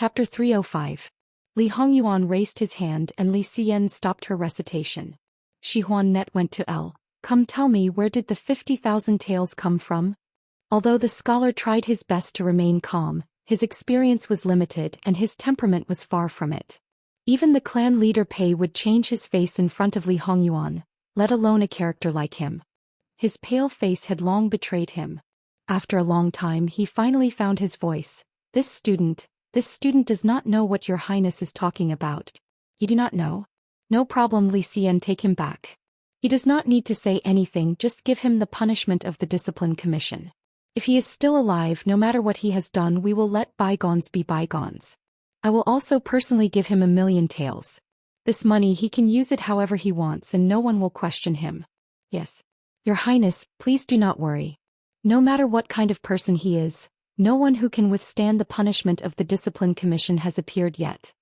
Chapter 305. Li Hongyuan raised his hand and Li Xian stopped her recitation. Shi Huan net went to L. Come tell me, where did the 50,000 taels come from? Although the scholar tried his best to remain calm, his experience was limited and his temperament was far from it. Even the clan leader Pei would change his face in front of Li Hongyuan, let alone a character like him. His pale face had long betrayed him. After a long time he finally found his voice. This student does not know what your highness is talking about. You do not know? No problem, Li Xian, take him back. He does not need to say anything, just give him the punishment of the discipline commission. If he is still alive, no matter what he has done, we will let bygones be bygones. I will also personally give him 1,000,000 taels. This money he can use it however he wants and no one will question him. Yes. Your highness, please do not worry. No matter what kind of person he is, no one who can withstand the punishment of the discipline commission has appeared yet.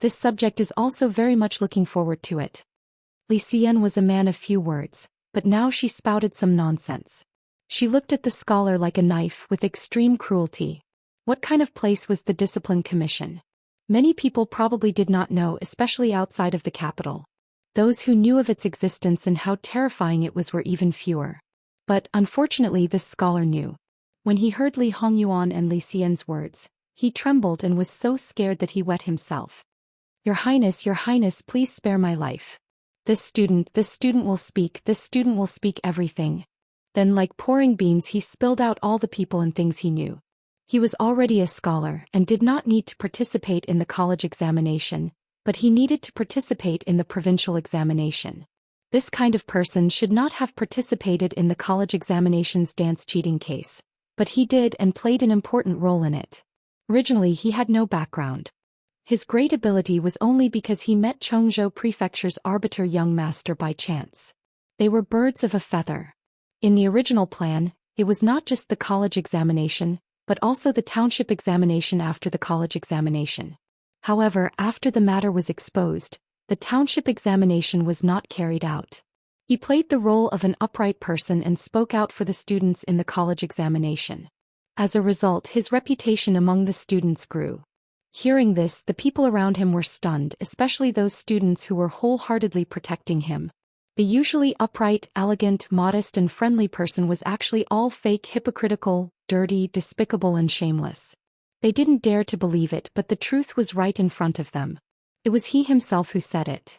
This subject is also very much looking forward to it. Li Xian was a man of few words, but now she spouted some nonsense. She looked at the scholar like a knife with extreme cruelty. What kind of place was the discipline commission? Many people probably did not know, especially outside of the capital. Those who knew of its existence and how terrifying it was were even fewer. But, unfortunately, this scholar knew. When he heard Li Hongyuan and Li Xian's words, he trembled and was so scared that he wet himself. Your highness, please spare my life. This student will speak everything. Then, like pouring beans, he spilled out all the people and things he knew. He was already a scholar and did not need to participate in the college examination, but he needed to participate in the provincial examination. This kind of person should not have participated in the college examination's dance cheating case, but he did and played an important role in it. Originally he had no background. His great ability was only because he met Chongzhou Prefecture's arbiter young master by chance. They were birds of a feather. In the original plan, it was not just the college examination, but also the township examination after the college examination. However, after the matter was exposed, the township examination was not carried out. He played the role of an upright person and spoke out for the students in the college examination. As a result, his reputation among the students grew. Hearing this, the people around him were stunned, especially those students who were wholeheartedly protecting him. The usually upright, elegant, modest and friendly person was actually all fake, hypocritical, dirty, despicable and shameless. They didn't dare to believe it, but the truth was right in front of them. It was he himself who said it.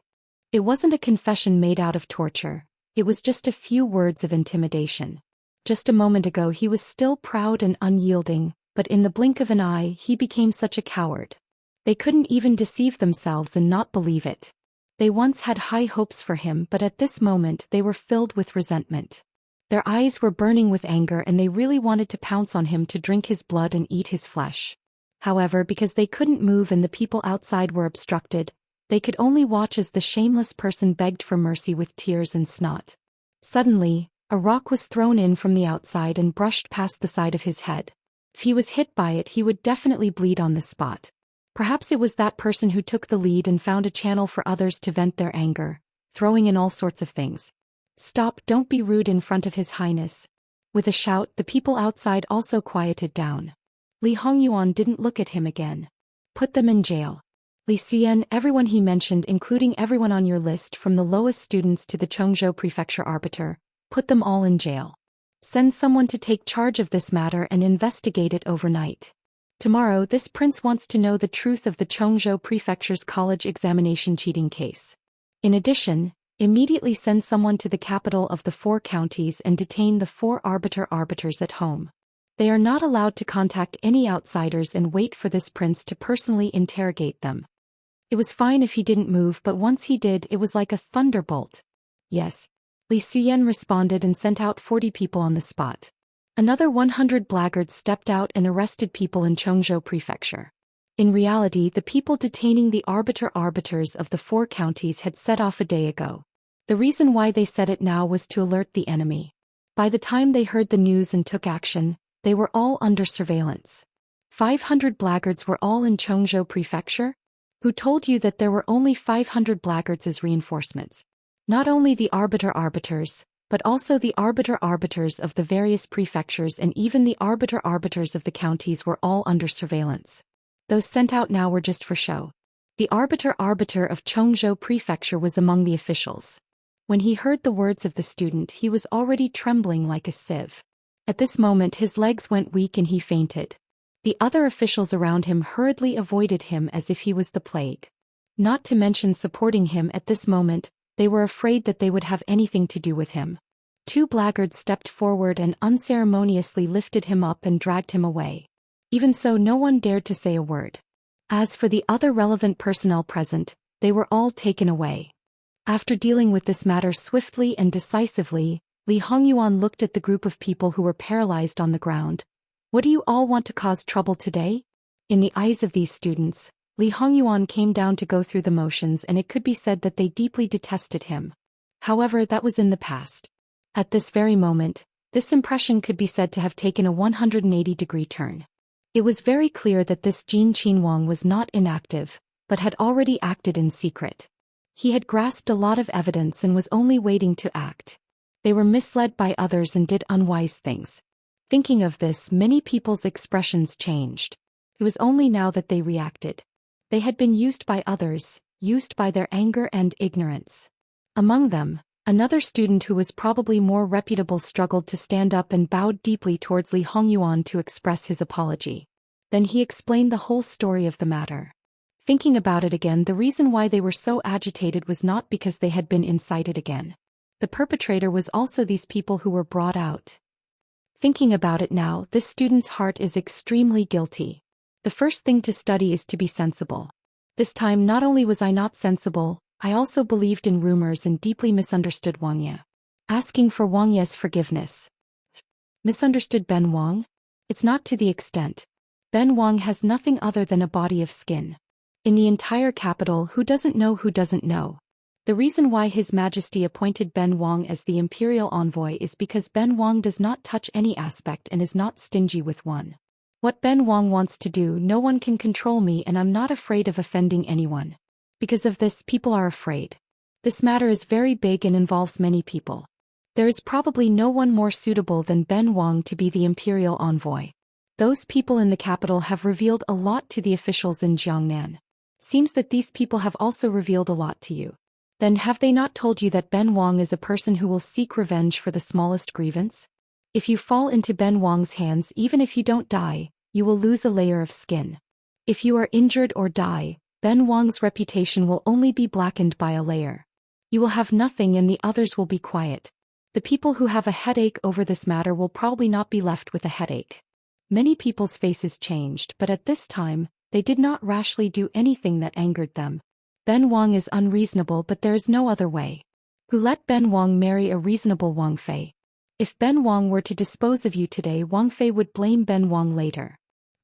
It wasn't a confession made out of torture. It was just a few words of intimidation. Just a moment ago he was still proud and unyielding, but in the blink of an eye he became such a coward. They couldn't even deceive themselves and not believe it. They once had high hopes for him, but at this moment they were filled with resentment. Their eyes were burning with anger and they really wanted to pounce on him to drink his blood and eat his flesh. However, because they couldn't move and the people outside were obstructed, they could only watch as the shameless person begged for mercy with tears and snot. Suddenly, a rock was thrown in from the outside and brushed past the side of his head. If he was hit by it, he would definitely bleed on the spot. Perhaps it was that person who took the lead and found a channel for others to vent their anger, throwing in all sorts of things. Stop, don't be rude in front of His Highness. With a shout, the people outside also quieted down. Li Hongyuan didn't look at him again. Put them in jail. Li Xian, everyone he mentioned, including everyone on your list from the lowest students to the Chongzhou Prefecture arbiter, put them all in jail. Send someone to take charge of this matter and investigate it overnight. Tomorrow this prince wants to know the truth of the Chongzhou Prefecture's college examination cheating case. In addition, immediately send someone to the capital of the 4 counties and detain the 4 arbiters at home. They are not allowed to contact any outsiders and wait for this prince to personally interrogate them. It was fine if he didn't move, but once he did, it was like a thunderbolt. Yes. Li Xian responded and sent out 40 people on the spot. Another 100 blackguards stepped out and arrested people in Chongzhou Prefecture. In reality, the people detaining the arbiters of the 4 counties had set off a day ago. The reason why they said it now was to alert the enemy. By the time they heard the news and took action, they were all under surveillance. 500 blackguards were all in Chongzhou Prefecture? Who told you that there were only 500 blackguards as reinforcements? Not only the arbiters, but also the arbiters of the various prefectures and even the arbiters of the counties were all under surveillance. Those sent out now were just for show. The arbiter of Chongzhou Prefecture was among the officials. When he heard the words of the student, he was already trembling like a sieve. At this moment his legs went weak and he fainted. The other officials around him hurriedly avoided him as if he was the plague. Not to mention supporting him at this moment, they were afraid that they would have anything to do with him. Two blackguards stepped forward and unceremoniously lifted him up and dragged him away. Even so, no one dared to say a word. As for the other relevant personnel present, they were all taken away. After dealing with this matter swiftly and decisively, Li Hongyuan looked at the group of people who were paralyzed on the ground. What do you all want to cause trouble today? In the eyes of these students, Li Hongyuan came down to go through the motions, and it could be said that they deeply detested him. However, that was in the past. At this very moment, this impression could be said to have taken a 180-degree turn. It was very clear that this Jin Qinhuang was not inactive, but had already acted in secret. He had grasped a lot of evidence and was only waiting to act. They were misled by others and did unwise things. Thinking of this, many people's expressions changed. It was only now that they reacted. They had been used by others, used by their anger and ignorance. Among them, another student who was probably more reputable struggled to stand up and bowed deeply towards Li Hongyuan to express his apology. Then he explained the whole story of the matter. Thinking about it again, the reason why they were so agitated was not because they had been incited again. The perpetrator was also these people who were brought out. Thinking about it now, this student's heart is extremely guilty. The first thing to study is to be sensible. This time not only was I not sensible, I also believed in rumors and deeply misunderstood Wang Ye. Asking for Wang Ye's forgiveness. Misunderstood Ben Wang? It's not to the extent. Ben Wang has nothing other than a body of skin. In the entire capital, who doesn't know who doesn't know? The reason why His Majesty appointed Ben Wang as the imperial envoy is because Ben Wang does not touch any aspect and is not stingy with one. What Ben Wang wants to do, no one can control me, and I'm not afraid of offending anyone. Because of this, people are afraid. This matter is very big and involves many people. There is probably no one more suitable than Ben Wang to be the imperial envoy. Those people in the capital have revealed a lot to the officials in Jiangnan. Seems that these people have also revealed a lot to you. Then have they not told you that Ben Wang is a person who will seek revenge for the smallest grievance? If you fall into Ben Wang's hands, even if you don't die, you will lose a layer of skin. If you are injured or die, Ben Wang's reputation will only be blackened by a layer. You will have nothing and the others will be quiet. The people who have a headache over this matter will probably not be left with a headache. Many people's faces changed, but at this time, they did not rashly do anything that angered them. Ben Wang is unreasonable, but there is no other way. Who let Ben Wang marry a reasonable Wang Fei? If Ben Wang were to dispose of you today, Wang Fei would blame Ben Wang later.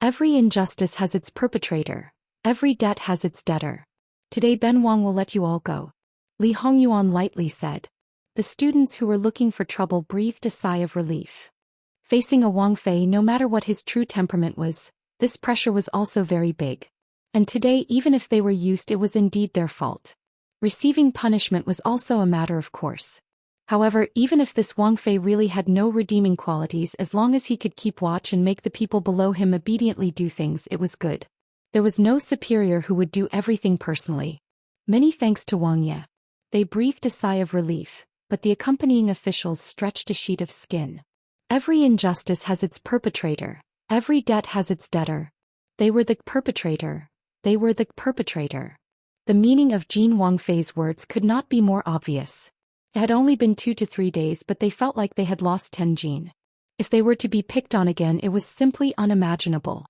Every injustice has its perpetrator. Every debt has its debtor. Today Ben Wang will let you all go. Li Hongyuan lightly said. The students who were looking for trouble breathed a sigh of relief. Facing a Wang Fei, no matter what his true temperament was, this pressure was also very big. And today, even if they were used, it was indeed their fault. Receiving punishment was also a matter of course. However, even if this Wang Fei really had no redeeming qualities, as long as he could keep watch and make the people below him obediently do things, it was good. There was no superior who would do everything personally. Many thanks to Wang Ye. They breathed a sigh of relief, but the accompanying officials stretched a sheet of skin. Every injustice has its perpetrator. Every debt has its debtor. They were the perpetrator. They were the perpetrator. The meaning of Jin Wang Fei's words could not be more obvious. It had only been 2 to 3 days, but they felt like they had lost 10 Jin. If they were to be picked on again, it was simply unimaginable.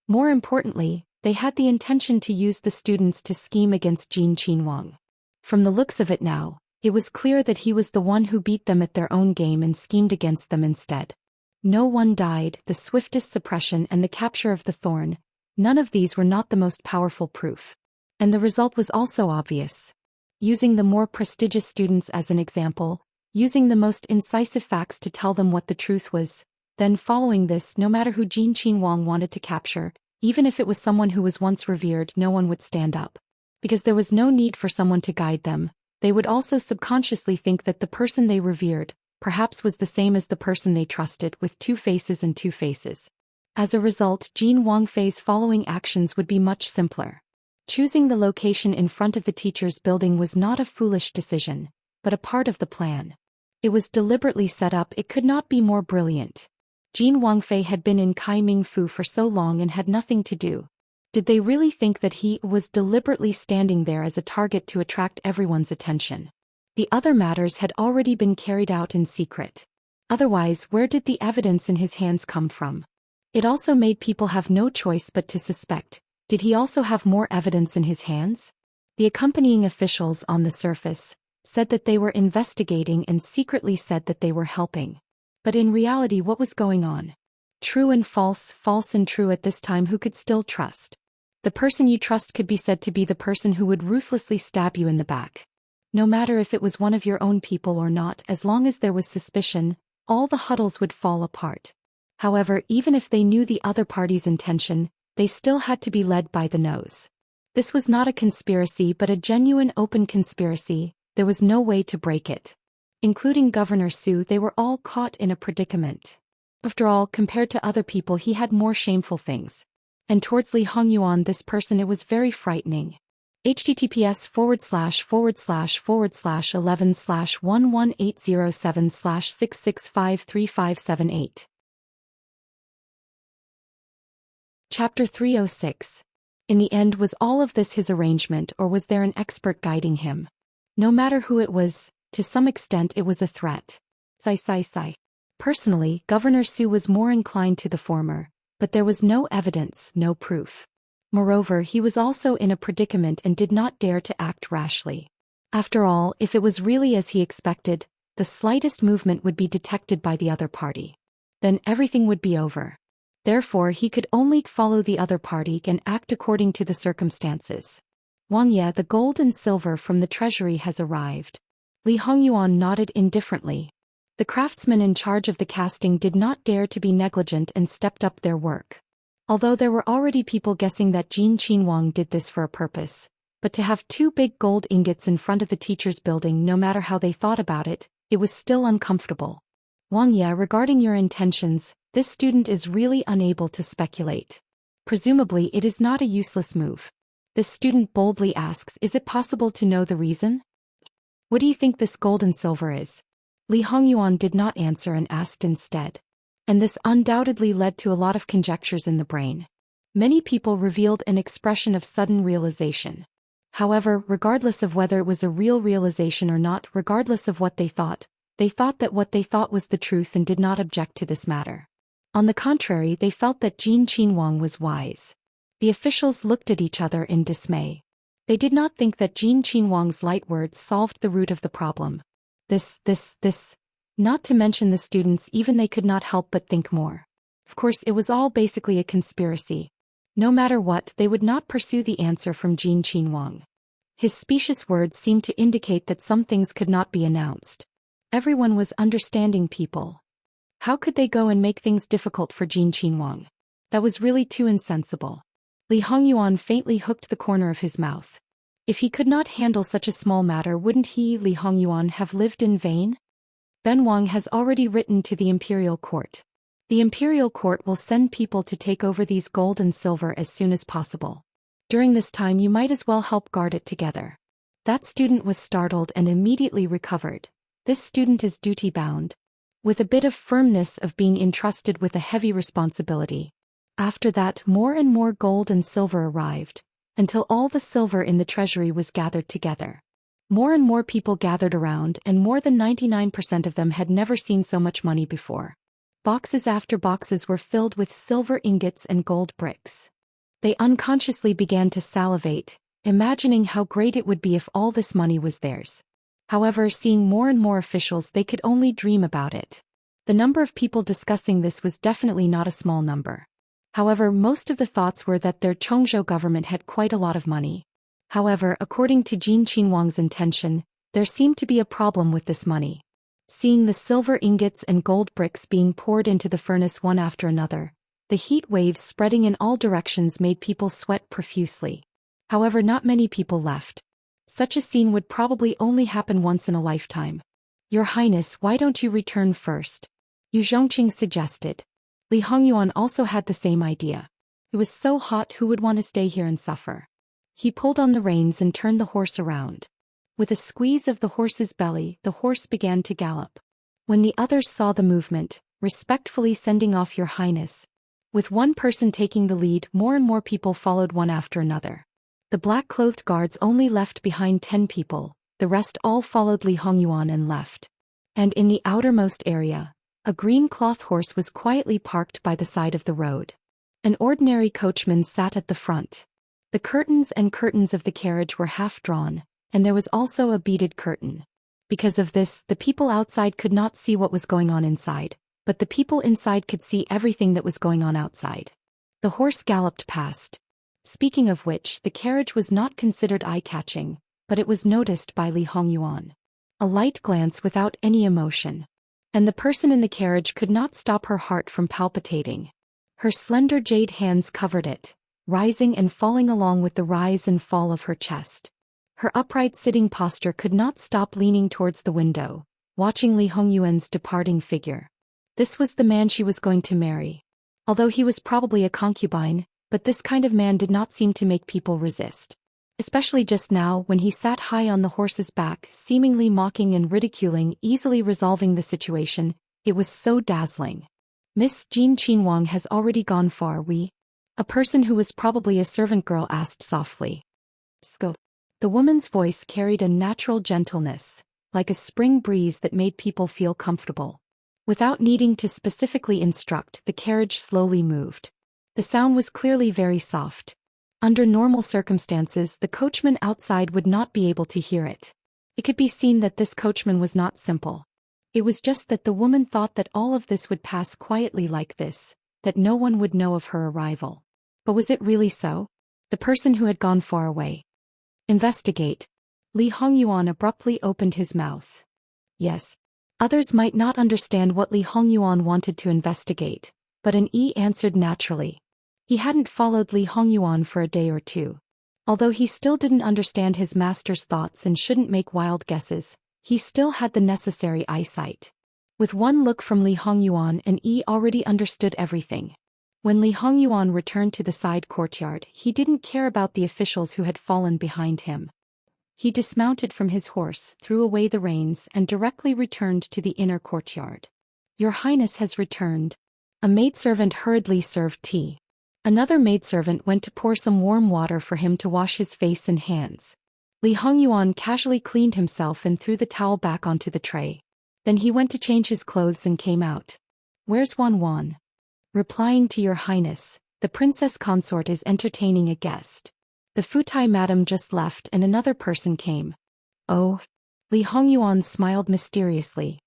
More importantly, they had the intention to use the students to scheme against Jin Qinhuang. From the looks of it now, it was clear that he was the one who beat them at their own game and schemed against them instead. No one died, the swiftest suppression and the capture of the thorn, none of these were not the most powerful proof. And the result was also obvious. Using the more prestigious students as an example, using the most incisive facts to tell them what the truth was, then following this, no matter who Jin Qinhuang wanted to capture, even if it was someone who was once revered, no one would stand up. Because there was no need for someone to guide them, they would also subconsciously think that the person they revered, perhaps was the same as the person they trusted, with 2 faces and 2 faces. As a result, Jin Wangfei's following actions would be much simpler. Choosing the location in front of the teacher's building was not a foolish decision, but a part of the plan. It was deliberately set up. It could not be more brilliant. Jin Wangfei had been in Kai Ming Fu for so long and had nothing to do. Did they really think that he was deliberately standing there as a target to attract everyone's attention? The other matters had already been carried out in secret. Otherwise, where did the evidence in his hands come from? It also made people have no choice but to suspect. Did he also have more evidence in his hands? The accompanying officials on the surface said that they were investigating and secretly said that they were helping. But in reality, what was going on? True and false, false and true. At this time, who could still trust? The person you trust could be said to be the person who would ruthlessly stab you in the back. No matter if it was one of your own people or not, as long as there was suspicion, all the huddles would fall apart. However, even if they knew the other party's intention, they still had to be led by the nose. This was not a conspiracy but a genuine open conspiracy. There was no way to break it. Including Governor Su, they were all caught in a predicament. After all, compared to other people, he had more shameful things. And towards Li Hongyuan, this person, it was very frightening. https://11/11807/6653578. Chapter 306. In the end, was all of this his arrangement, or was there an expert guiding him? No matter who it was, to some extent it was a threat. Sigh. Personally, Governor Su was more inclined to the former, but there was no evidence, no proof. Moreover, he was also in a predicament and did not dare to act rashly. After all, if it was really as he expected, the slightest movement would be detected by the other party. Then everything would be over. Therefore, he could only follow the other party and act according to the circumstances. Wang Ye, the gold and silver from the treasury has arrived. Li Hongyuan nodded indifferently. The craftsmen in charge of the casting did not dare to be negligent and stepped up their work. Although there were already people guessing that Jin Qinhuang did this for a purpose, but to have 2 big gold ingots in front of the teacher's building, no matter how they thought about it, it was still uncomfortable. Wang Ye, regarding your intentions, this student is really unable to speculate. Presumably it is not a useless move. This student boldly asks, is it possible to know the reason? What do you think this gold and silver is? Li Hongyuan did not answer and asked instead. And this undoubtedly led to a lot of conjectures in the brain. Many people revealed an expression of sudden realization. However, regardless of whether it was a real realization or not, regardless of what they thought that what they thought was the truth and did not object to this matter. On the contrary, they felt that Jin Qinhuang was wise. The officials looked at each other in dismay. They did not think that Jin Qinhuang's light words solved the root of the problem. This. Not to mention the students, even they could not help but think more. Of course, it was all basically a conspiracy. No matter what, they would not pursue the answer from Jin Qinhuang. His specious words seemed to indicate that some things could not be announced. Everyone was understanding people. How could they go and make things difficult for Jin Qinhuang? That was really too insensible. Li Hongyuan faintly hooked the corner of his mouth. If he could not handle such a small matter, wouldn't he, Li Hongyuan, have lived in vain? Ben Wang has already written to the imperial court. The imperial court will send people to take over these gold and silver as soon as possible. During this time you might as well help guard it together. That student was startled and immediately recovered. This student is duty-bound. With a bit of firmness of being entrusted with a heavy responsibility. After that, more and more gold and silver arrived, until all the silver in the treasury was gathered together. More and more people gathered around, and more than 99% of them had never seen so much money before. Boxes after boxes were filled with silver ingots and gold bricks. They unconsciously began to salivate, imagining how great it would be if all this money was theirs. However, seeing more and more officials, they could only dream about it. The number of people discussing this was definitely not a small number. However, most of the thoughts were that their Chongzhou government had quite a lot of money. However, according to Jin Qinhuang's intention, there seemed to be a problem with this money. Seeing the silver ingots and gold bricks being poured into the furnace one after another, the heat waves spreading in all directions made people sweat profusely. However, not many people left. Such a scene would probably only happen once in a lifetime. Your Highness, why don't you return first? Yu Zhongqing suggested. Li Hongyuan also had the same idea. It was so hot, who would want to stay here and suffer? He pulled on the reins and turned the horse around. With a squeeze of the horse's belly, the horse began to gallop. When the others saw the movement, respectfully sending off, Your Highness. With one person taking the lead, more and more people followed one after another. The black-clothed guards only left behind 10 people, the rest all followed Li Hongyuan and left. And in the outermost area, a green cloth horse was quietly parked by the side of the road. An ordinary coachman sat at the front. The curtains of the carriage were half drawn, and there was also a beaded curtain. Because of this, the people outside could not see what was going on inside, but the people inside could see everything that was going on outside. The horse galloped past. Speaking of which, the carriage was not considered eye-catching, but it was noticed by Li Hongyuan. A light glance without any emotion. And the person in the carriage could not stop her heart from palpitating. Her slender jade hands covered it, rising and falling along with the rise and fall of her chest. Her upright sitting posture could not stop leaning towards the window, watching Li Hongyuan's departing figure. This was the man she was going to marry. Although he was probably a concubine, but this kind of man did not seem to make people resist. Especially just now, when he sat high on the horse's back, seemingly mocking and ridiculing, easily resolving the situation. It was so dazzling. Miss Jean Qinhuang has already gone far, we? A person who was probably a servant girl asked softly. Sco. The woman's voice carried a natural gentleness, like a spring breeze that made people feel comfortable. Without needing to specifically instruct, the carriage slowly moved. The sound was clearly very soft. Under normal circumstances, the coachman outside would not be able to hear it. It could be seen that this coachman was not simple. It was just that the woman thought that all of this would pass quietly like this, that no one would know of her arrival. But was it really so? The person who had gone far away. Investigate. Li Hongyuan abruptly opened his mouth. Yes. Others might not understand what Li Hongyuan wanted to investigate, but an E answered naturally. He hadn't followed Li Hongyuan for a day or two. Although he still didn't understand his master's thoughts and shouldn't make wild guesses, he still had the necessary eyesight. With one look from Li Hongyuan, an E already understood everything. When Li Hongyuan returned to the side courtyard, he didn't care about the officials who had fallen behind him. He dismounted from his horse, threw away the reins, and directly returned to the inner courtyard. Your Highness has returned. A maidservant hurriedly served tea. Another maidservant went to pour some warm water for him to wash his face and hands. Li Hongyuan casually cleaned himself and threw the towel back onto the tray. Then he went to change his clothes and came out. Where's Wan Wan? Replying to Your Highness, the Princess Consort is entertaining a guest. The Futai madam just left and another person came. Oh. Li Hongyuan smiled mysteriously.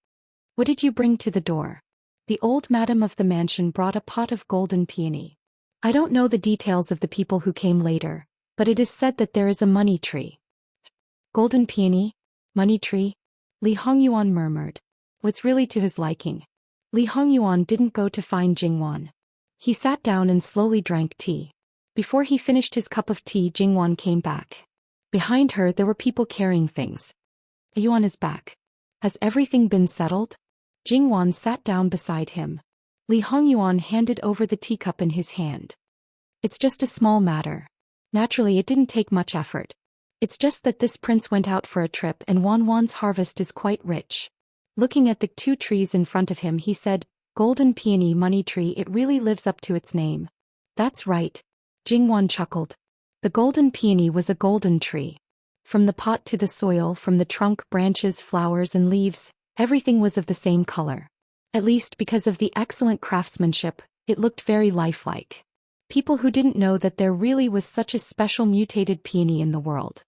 What did you bring to the door? The old madam of the mansion brought a pot of golden peony. I don't know the details of the people who came later, but it is said that there is a money tree. Golden peony? Money tree? Li Hongyuan murmured. What's really to his liking? Li Hongyuan didn't go to find Jingwan. He sat down and slowly drank tea. Before he finished his cup of tea, Jingwan came back. Behind her there were people carrying things. Yuan is back. Has everything been settled? Jingwan sat down beside him. Li Hongyuan handed over the teacup in his hand. It's just a small matter. Naturally, it didn't take much effort. It's just that this prince went out for a trip and Wan Wan's harvest is quite rich. Looking at the 2 trees in front of him, he said, Golden peony money tree, it really lives up to its name. That's right. Jingwan chuckled. The golden peony was a golden tree. From the pot to the soil, from the trunk, branches, flowers and leaves, everything was of the same color. At least because of the excellent craftsmanship, it looked very lifelike. People who didn't know that there really was such a special mutated peony in the world.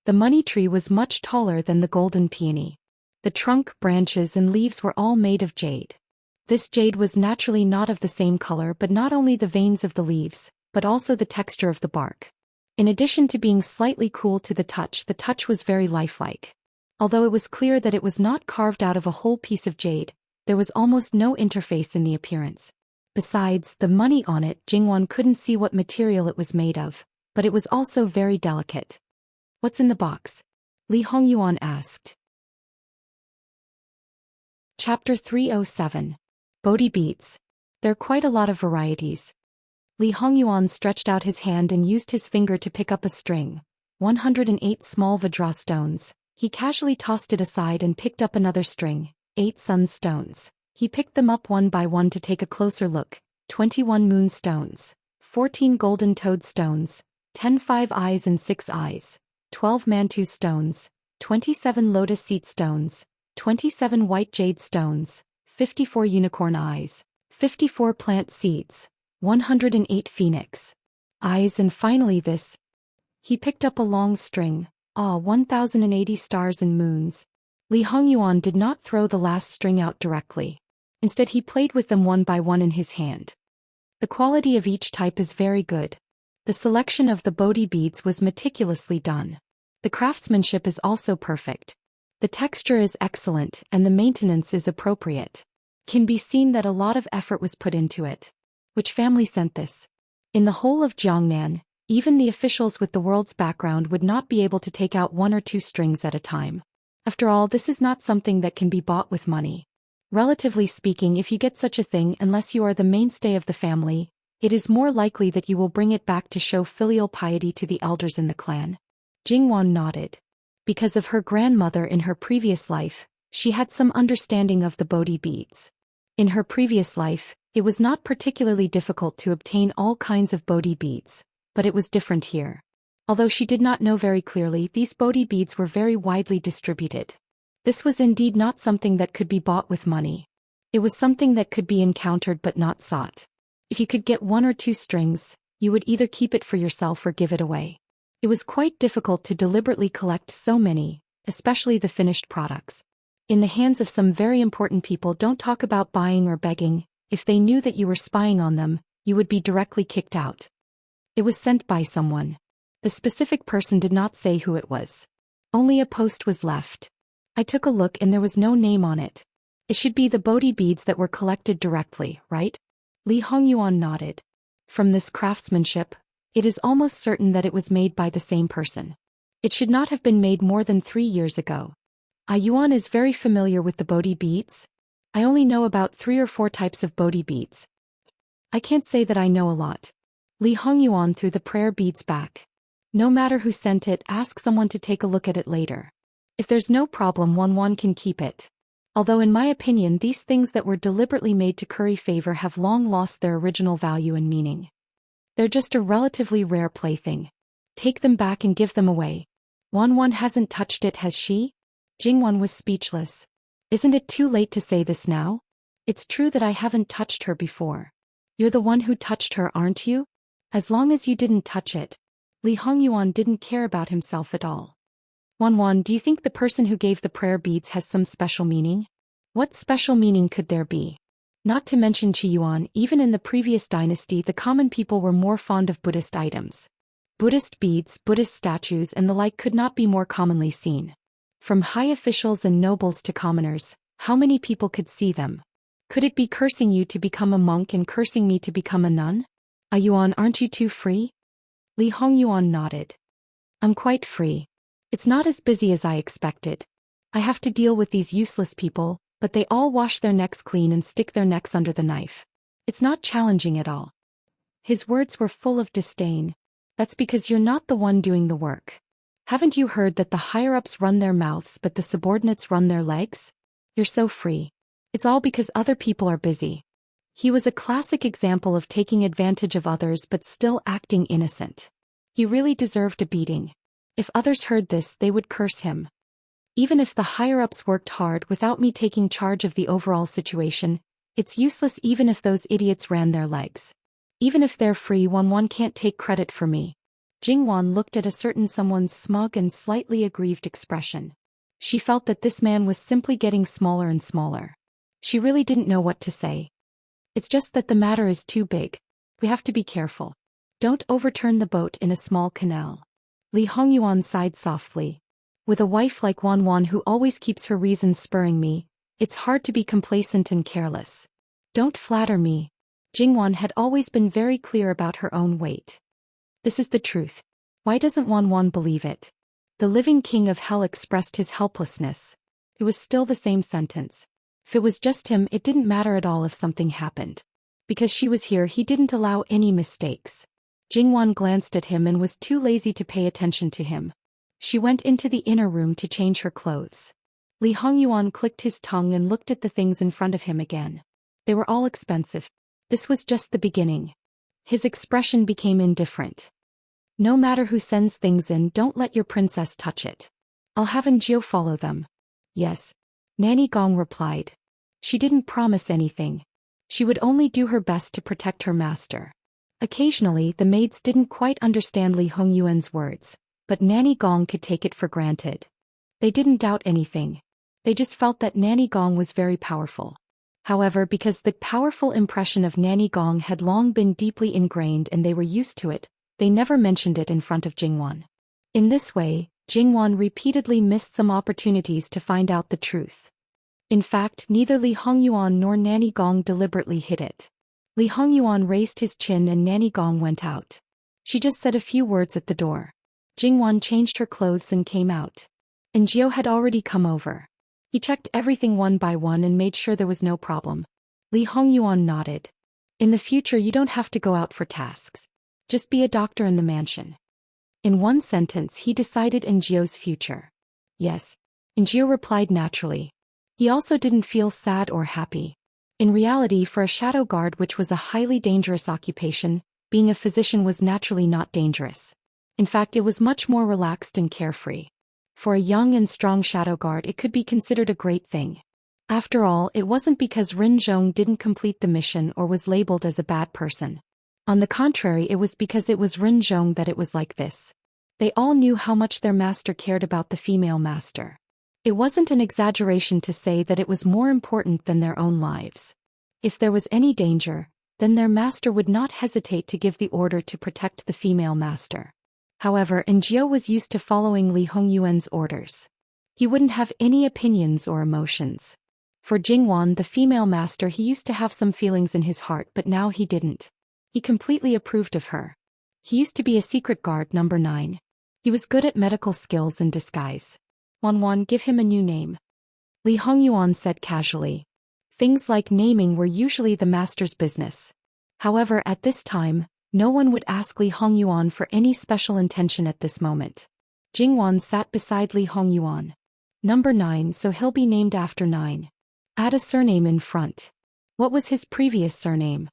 The money tree was much taller than the golden peony. The trunk, branches and leaves were all made of jade. This jade was naturally not of the same color, but not only the veins of the leaves, but also the texture of the bark. In addition to being slightly cool to the touch was very lifelike. Although it was clear that it was not carved out of a whole piece of jade, there was almost no interface in the appearance. Besides, the money on it, Jingwan couldn't see what material it was made of, but it was also very delicate. What's in the box? Li Hongyuan asked. Chapter 307. Bodhi Beats. There are quite a lot of varieties. Li Hongyuan stretched out his hand and used his finger to pick up a string. 108 small Vajra stones. He casually tossed it aside and picked up another string. 8 sun stones. He picked them up one by one to take a closer look. 21 moon stones. 14 golden toad stones. 10 five eyes and 6 eyes. 12 mantu stones. 27 lotus seat stones. 27 white jade stones. 54 unicorn eyes. 54 plant seeds. 108 phoenix eyes, and finally this. He picked up a long string. 1080 stars and moons. Li Hongyuan did not throw the last string out directly. Instead he played with them one by one in his hand. The quality of each type is very good. The selection of the Bodhi beads was meticulously done. The craftsmanship is also perfect. The texture is excellent and the maintenance is appropriate. Can be seen that a lot of effort was put into it. Which family sent this? In the whole of Jiangnan, even the officials with the world's background would not be able to take out 1 or 2 strings at a time. After all, this is not something that can be bought with money. Relatively speaking, if you get such a thing, unless you are the mainstay of the family, it is more likely that you will bring it back to show filial piety to the elders in the clan. Jingwan nodded. Because of her grandmother in her previous life, she had some understanding of the Bodhi beads. In her previous life, it was not particularly difficult to obtain all kinds of Bodhi beads, but it was different here. Although she did not know very clearly, these Bodhi beads were very widely distributed. This was indeed not something that could be bought with money. It was something that could be encountered but not sought. If you could get 1 or 2 strings, you would either keep it for yourself or give it away. It was quite difficult to deliberately collect so many, especially the finished products. In the hands of some very important people, don't talk about buying or begging. If they knew that you were spying on them, you would be directly kicked out. It was sent by someone. The specific person did not say who it was. Only a post was left. I took a look and there was no name on it. It should be the Bodhi beads that were collected directly, right? Li Hongyuan nodded. From this craftsmanship, it is almost certain that it was made by the same person. It should not have been made more than 3 years ago. Yuan is very familiar with the Bodhi beads. I only know about 3 or 4 types of Bodhi beads. I can't say that I know a lot. Li Hongyuan threw the prayer beads back. No matter who sent it, ask someone to take a look at it later. If there's no problem, one can keep it. Although in my opinion these things that were deliberately made to curry favor have long lost their original value and meaning. They're just a relatively rare plaything. Take them back and give them away. Wan hasn't touched it, has she? Jingwan was speechless. Isn't it too late to say this now? It's true that I haven't touched her before. You're the one who touched her, aren't you? As long as you didn't touch it. Li Hongyuan didn't care about himself at all. Wan, do you think the person who gave the prayer beads has some special meaning? What special meaning could there be? Not to mention Qiyuan, even in the previous dynasty the common people were more fond of Buddhist items. Buddhist beads, Buddhist statues and the like could not be more commonly seen. From high officials and nobles to commoners, how many people could see them? Could it be cursing you to become a monk and cursing me to become a nun? Yuan, aren't you too free? Li Hongyuan nodded. I'm quite free. It's not as busy as I expected. I have to deal with these useless people, but they all wash their necks clean and stick their necks under the knife. It's not challenging at all. His words were full of disdain. That's because you're not the one doing the work. Haven't you heard that the higher-ups run their mouths but the subordinates run their legs? You're so free. It's all because other people are busy. He was a classic example of taking advantage of others but still acting innocent. He really deserved a beating. If others heard this, they would curse him. Even if the higher-ups worked hard without me taking charge of the overall situation, it's useless even if those idiots ran their legs. Even if they're free, one can't take credit for me. Jingwan looked at a certain someone's smug and slightly aggrieved expression. She felt that this man was simply getting smaller and smaller. She really didn't know what to say. It's just that the matter is too big. We have to be careful. Don't overturn the boat in a small canal. Li Hongyuan sighed softly. With a wife like Wan who always keeps her reasons spurring me, it's hard to be complacent and careless. Don't flatter me. Jingwan had always been very clear about her own weight. This is the truth. Why doesn't Wan believe it? The living king of hell expressed his helplessness. It was still the same sentence. If it was just him, it didn't matter at all if something happened. Because she was here, he didn't allow any mistakes. Jingwan glanced at him and was too lazy to pay attention to him. She went into the inner room to change her clothes. Li Hongyuan clicked his tongue and looked at the things in front of him again. They were all expensive. This was just the beginning. His expression became indifferent. No matter who sends things in, don't let your princess touch it. I'll have Enjio follow them. Yes. Nanny Gong replied. She didn't promise anything. She would only do her best to protect her master. Occasionally, the maids didn't quite understand Li Hongyuan's words, but Nanny Gong could take it for granted. They didn't doubt anything. They just felt that Nanny Gong was very powerful. However, because the powerful impression of Nanny Gong had long been deeply ingrained and they were used to it, they never mentioned it in front of Jingwan. In this way, Jingwan repeatedly missed some opportunities to find out the truth. In fact, neither Li Hongyuan nor Nanny Gong deliberately hid it. Li Hongyuan raised his chin and Nanny Gong went out. She just said a few words at the door. Jingwan changed her clothes and came out. Enjio had already come over. He checked everything one by one and made sure there was no problem. Li Hongyuan nodded. In the future you don't have to go out for tasks. Just be a doctor in the mansion. In one sentence he decided Enjio's future. Yes. Enjio replied naturally. He also didn't feel sad or happy. In reality, for a shadow guard, which was a highly dangerous occupation, being a physician was naturally not dangerous. In fact, it was much more relaxed and carefree. For a young and strong shadow guard, it could be considered a great thing. After all, it wasn't because Rin Zhong didn't complete the mission or was labeled as a bad person. On the contrary, it was because it was Rin Zhong that it was like this. They all knew how much their master cared about the female master. It wasn't an exaggeration to say that it was more important than their own lives. If there was any danger, then their master would not hesitate to give the order to protect the female master. However, Enjio was used to following Li Hongyuan's orders. He wouldn't have any opinions or emotions. For Jingwan, the female master, he used to have some feelings in his heart, but now he didn't. He completely approved of her. He used to be a secret guard, number 9. He was good at medical skills and disguise. Wan, give him a new name. Li Hongyuan said casually. Things like naming were usually the master's business. However, at this time, no one would ask Li Hongyuan for any special intention at this moment. Jingwan sat beside Li Hongyuan. Number 9, so he'll be named after 9. Add a surname in front. What was his previous surname?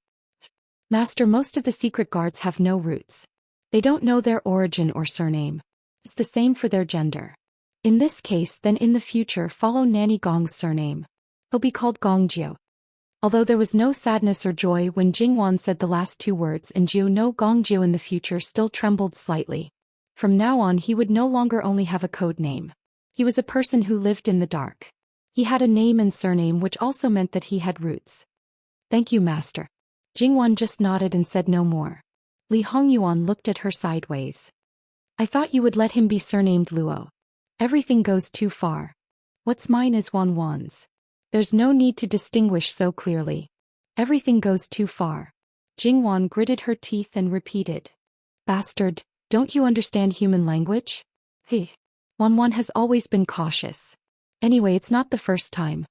Master, most of the secret guards have no roots. They don't know their origin or surname. It's the same for their gender. In this case, then in the future follow Nanny Gong's surname. He'll be called Gongjio. Although there was no sadness or joy when Jingwan said the last 2 words, and Jiu no Gongjio in the future still trembled slightly. From now on he would no longer only have a code name. He was a person who lived in the dark. He had a name and surname, which also meant that he had roots. Thank you, master. Jingwan just nodded and said no more. Li Hongyuan looked at her sideways. I thought you would let him be surnamed Luo. Everything goes too far. What's mine is Wan's. There's no need to distinguish so clearly. Everything goes too far. Jingwan gritted her teeth and repeated. Bastard, don't you understand human language? Hey. Wan has always been cautious. Anyway, it's not the first time.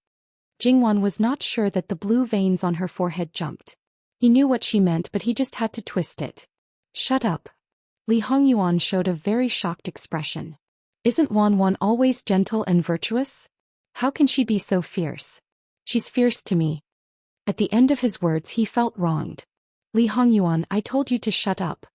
Jingwan was not sure that the blue veins on her forehead jumped. He knew what she meant, but he just had to twist it. Shut up. Li Hongyuan showed a very shocked expression. Isn't Wan always gentle and virtuous? How can she be so fierce? She's fierce to me. At the end of his words he felt wronged. Li Hongyuan, I told you to shut up.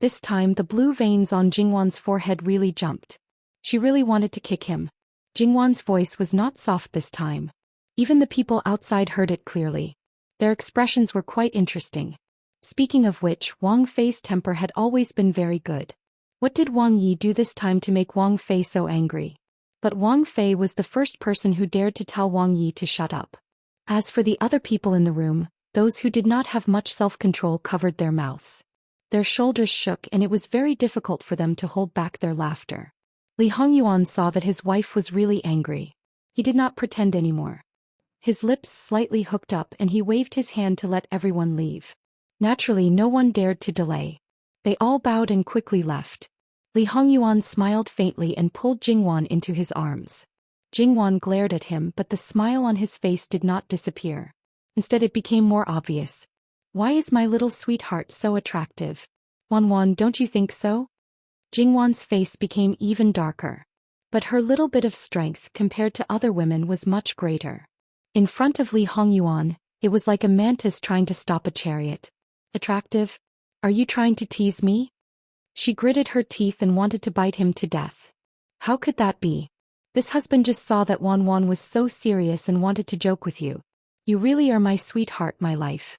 This time the blue veins on Jingwan's forehead really jumped. She really wanted to kick him. Jingwan's voice was not soft this time. Even the people outside heard it clearly. Their expressions were quite interesting. Speaking of which, Wang Fei's temper had always been very good. What did Wang Yi do this time to make Wang Fei so angry? But Wang Fei was the first person who dared to tell Wang Yi to shut up. As for the other people in the room, those who did not have much self-control covered their mouths. Their shoulders shook and it was very difficult for them to hold back their laughter. Li Hongyuan saw that his wife was really angry. He did not pretend anymore. His lips slightly hooked up and he waved his hand to let everyone leave. Naturally, no one dared to delay. They all bowed and quickly left. Li Hongyuan smiled faintly and pulled Jingwan into his arms. Jingwan glared at him, but the smile on his face did not disappear. Instead, it became more obvious. Why is my little sweetheart so attractive? Wanwan, don't you think so? Jingwan's face became even darker. But her little bit of strength compared to other women was much greater. In front of Li Hongyuan, it was like a mantis trying to stop a chariot. Attractive? Are you trying to tease me? She gritted her teeth and wanted to bite him to death. How could that be? This husband just saw that Wanwan was so serious and wanted to joke with you. You really are my sweetheart, my life.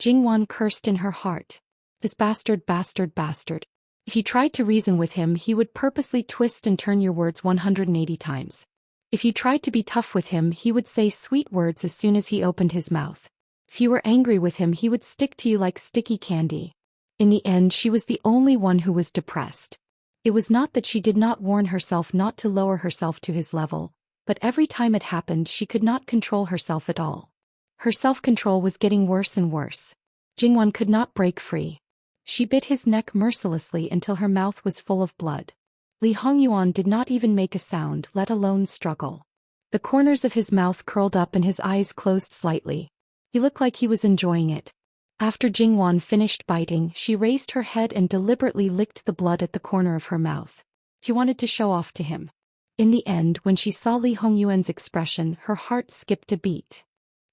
Jingwan cursed in her heart. This bastard, bastard, bastard. If you tried to reason with him, he would purposely twist and turn your words 180 times. If you tried to be tough with him, he would say sweet words as soon as he opened his mouth. If you were angry with him, he would stick to you like sticky candy. In the end, she was the only one who was depressed. It was not that she did not warn herself not to lower herself to his level, but every time it happened she could not control herself at all. Her self-control was getting worse and worse. Jingwan could not break free. She bit his neck mercilessly until her mouth was full of blood. Li Hongyuan did not even make a sound, let alone struggle. The corners of his mouth curled up and his eyes closed slightly. He looked like he was enjoying it. After Jingwan finished biting, she raised her head and deliberately licked the blood at the corner of her mouth. She wanted to show off to him. In the end, when she saw Li Hongyuan's expression, her heart skipped a beat.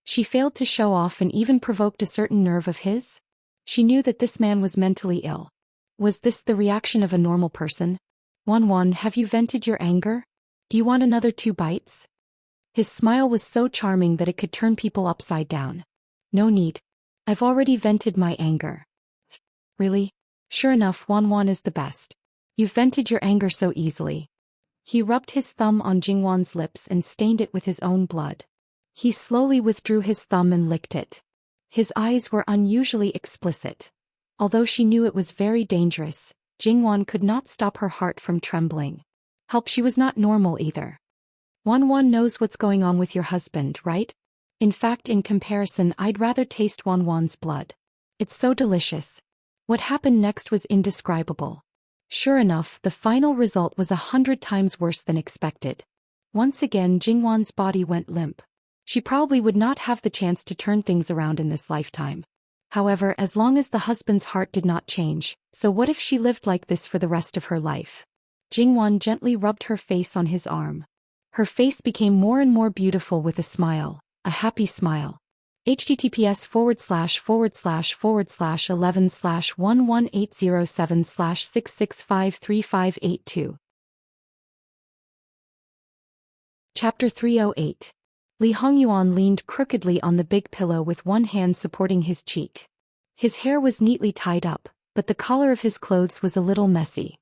She failed to show off and even provoked a certain nerve of his. She knew that this man was mentally ill. Was this the reaction of a normal person? Wanwan, have you vented your anger? Do you want another 2 bites? His smile was so charming that it could turn people upside down. No need. I've already vented my anger. Really? Sure enough, Wanwan is the best. You've vented your anger so easily. He rubbed his thumb on Jingwan's lips and stained it with his own blood. He slowly withdrew his thumb and licked it. His eyes were unusually explicit. Although she knew it was very dangerous, Jingwan could not stop her heart from trembling. Help, she was not normal either. Wanwan knows what's going on with your husband, right? In fact, in comparison, I'd rather taste Wanwan's blood. It's so delicious. What happened next was indescribable. Sure enough, the final result was 100 times worse than expected. Once again, Jingwan's body went limp. She probably would not have the chance to turn things around in this lifetime. However, as long as the husband's heart did not change, so what if she lived like this for the rest of her life? Jingwan gently rubbed her face on his arm. Her face became more and more beautiful with a smile, a happy smile. https://11/11807/6653582. Chapter 308. Li Hongyuan leaned crookedly on the big pillow with one hand supporting his cheek. His hair was neatly tied up, but the collar of his clothes was a little messy.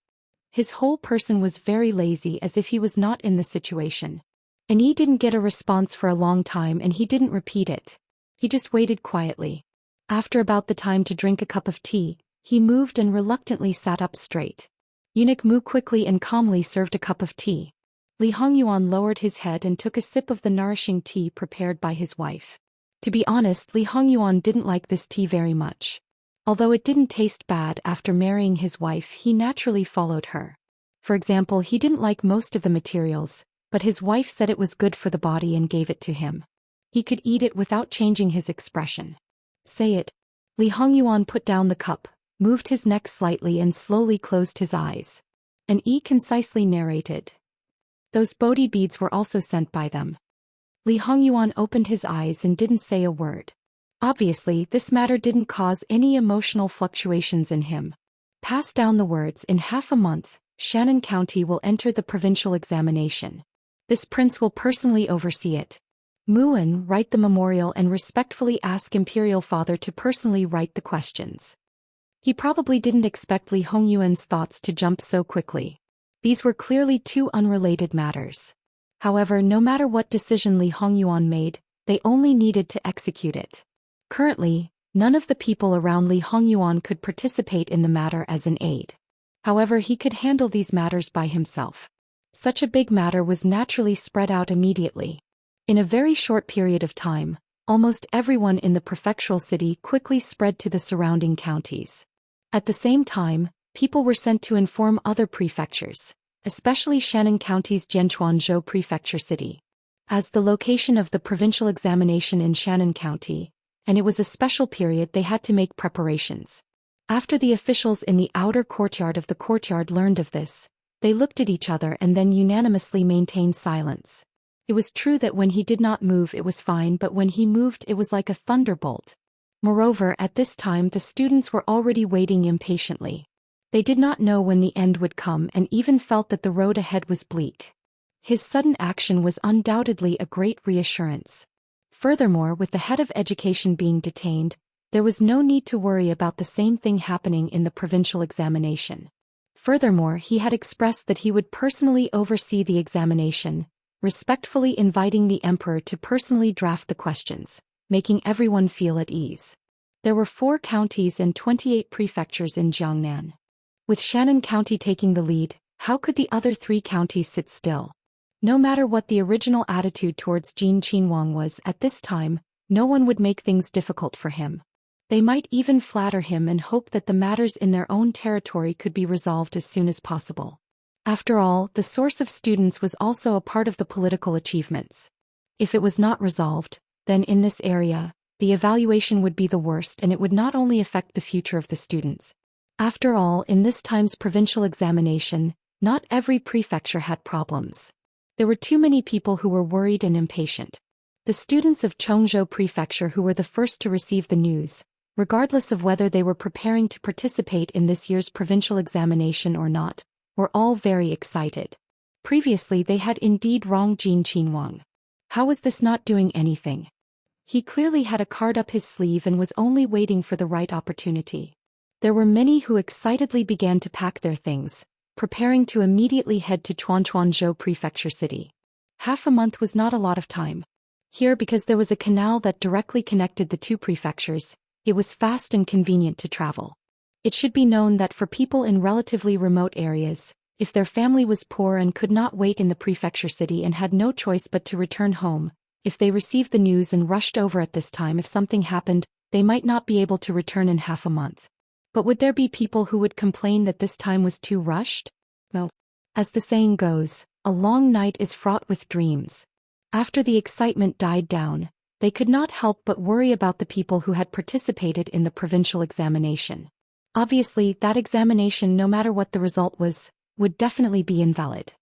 His whole person was very lazy, as if he was not in the situation. And he didn't get a response for a long time, and he didn't repeat it. He just waited quietly. After about the time to drink a cup of tea, he moved and reluctantly sat up straight. Eunuch Mu quickly and calmly served a cup of tea. Li Hongyuan lowered his head and took a sip of the nourishing tea prepared by his wife. To be honest, Li Hongyuan didn't like this tea very much. Although it didn't taste bad, after marrying his wife he naturally followed her. For example, he didn't like most of the materials, but his wife said it was good for the body and gave it to him. He could eat it without changing his expression. Say it. Li Hongyuan put down the cup, moved his neck slightly and slowly closed his eyes. And concisely narrated. Those Bodhi beads were also sent by them. Li Hongyuan opened his eyes and didn't say a word. Obviously, this matter didn't cause any emotional fluctuations in him. Pass down the words. In half a month, Shannon County will enter the provincial examination. This prince will personally oversee it. Muin, write the memorial and respectfully ask Imperial Father to personally write the questions. He probably didn't expect Li Hongyuan's thoughts to jump so quickly. These were clearly 2 unrelated matters. However, no matter what decision Li Hongyuan made, they only needed to execute it. Currently, none of the people around Li Hongyuan could participate in the matter as an aide. However, he could handle these matters by himself. Such a big matter was naturally spread out immediately. In a very short period of time, almost everyone in the prefectural city quickly spread to the surrounding counties. At the same time, people were sent to inform other prefectures, especially Shannon County's Jianchuanzhou Prefecture city. As the location of the provincial examination in Shannon County, and it was a special period they had to make preparations. After the officials in the outer courtyard of the courtyard learned of this, they looked at each other and then unanimously maintained silence. It was true that when he did not move it was fine, but when he moved it was like a thunderbolt. Moreover, at this time the students were already waiting impatiently. They did not know when the end would come and even felt that the road ahead was bleak. His sudden action was undoubtedly a great reassurance. Furthermore, with the head of education being detained, there was no need to worry about the same thing happening in the provincial examination. Furthermore, he had expressed that he would personally oversee the examination, respectfully inviting the emperor to personally draft the questions, making everyone feel at ease. There were 4 counties and 28 prefectures in Jiangnan. With Shannan County taking the lead, how could the other 3 counties sit still? No matter what the original attitude towards Jin Qinhuang was at this time, no one would make things difficult for him. They might even flatter him and hope that the matters in their own territory could be resolved as soon as possible. After all, the source of students was also a part of the political achievements. If it was not resolved, then in this area, the evaluation would be the worst and it would not only affect the future of the students. After all, in this time's provincial examination, not every prefecture had problems. There were too many people who were worried and impatient. The students of Chongzhou Prefecture who were the first to receive the news, regardless of whether they were preparing to participate in this year's provincial examination or not, were all very excited. Previously they had indeed wronged Jin Qinhuang. How was this not doing anything? He clearly had a card up his sleeve and was only waiting for the right opportunity. There were many who excitedly began to pack their things, preparing to immediately head to Chuanzhou Prefecture City. Half a month was not a lot of time. Here, because there was a canal that directly connected the 2 prefectures, it was fast and convenient to travel. It should be known that for people in relatively remote areas, if their family was poor and could not wait in the prefecture city and had no choice but to return home, if they received the news and rushed over at this time, if something happened, they might not be able to return in half a month. But would there be people who would complain that this time was too rushed? No. As the saying goes, a long night is fraught with dreams. After the excitement died down, they could not help but worry about the people who had participated in the provincial examination. Obviously, that examination, no matter what the result was, would definitely be invalid.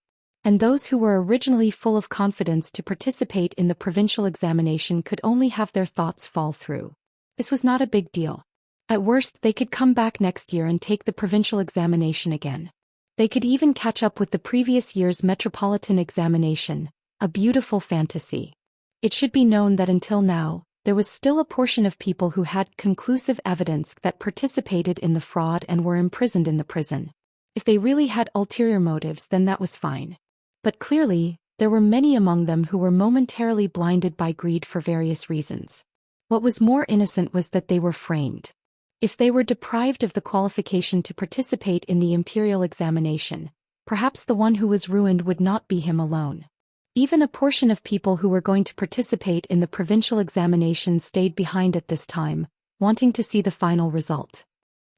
And those who were originally full of confidence to participate in the provincial examination could only have their thoughts fall through. This was not a big deal. At worst, they could come back next year and take the provincial examination again. They could even catch up with the previous year's metropolitan examination, a beautiful fantasy. It should be known that until now, there was still a portion of people who had conclusive evidence that participated in the fraud and were imprisoned in the prison. If they really had ulterior motives, then that was fine. But clearly, there were many among them who were momentarily blinded by greed for various reasons. What was more innocent was that they were framed. If they were deprived of the qualification to participate in the imperial examination, perhaps the one who was ruined would not be him alone. Even a portion of people who were going to participate in the provincial examination stayed behind at this time, wanting to see the final result.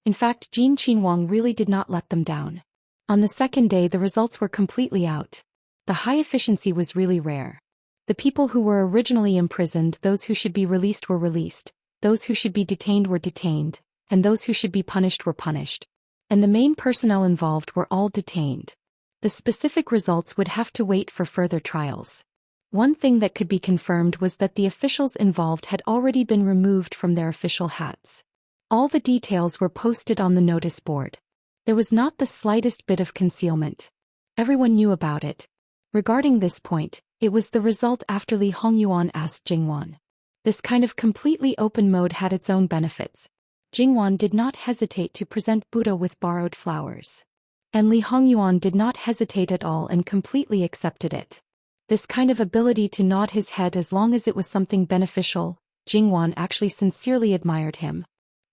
In fact, Jin Qinhuang really did not let them down. On the second day the results were completely out. The high efficiency was really rare. The people who were originally imprisoned, those who should be released were released, those who should be detained were detained, and those who should be punished were punished. And the main personnel involved were all detained. The specific results would have to wait for further trials. One thing that could be confirmed was that the officials involved had already been removed from their official hats. All the details were posted on the notice board. There was not the slightest bit of concealment. Everyone knew about it. Regarding this point, it was the result after Li Hongyuan asked Jingwan. This kind of completely open mode had its own benefits. Jingwan did not hesitate to present Buddha with borrowed flowers. And Li Hongyuan did not hesitate at all and completely accepted it. This kind of ability to nod his head as long as it was something beneficial, Jingwan actually sincerely admired him.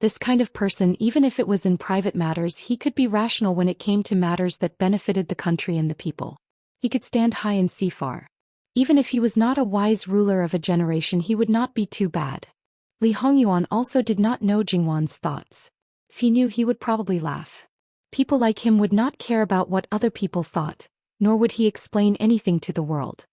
This kind of person, even if it was in private matters, he could be rational when it came to matters that benefited the country and the people. He could stand high and see far. Even if he was not a wise ruler of a generation, he would not be too bad. Li Hongyuan also did not know Jingwan's thoughts. If he knew, he would probably laugh. People like him would not care about what other people thought, nor would he explain anything to the world.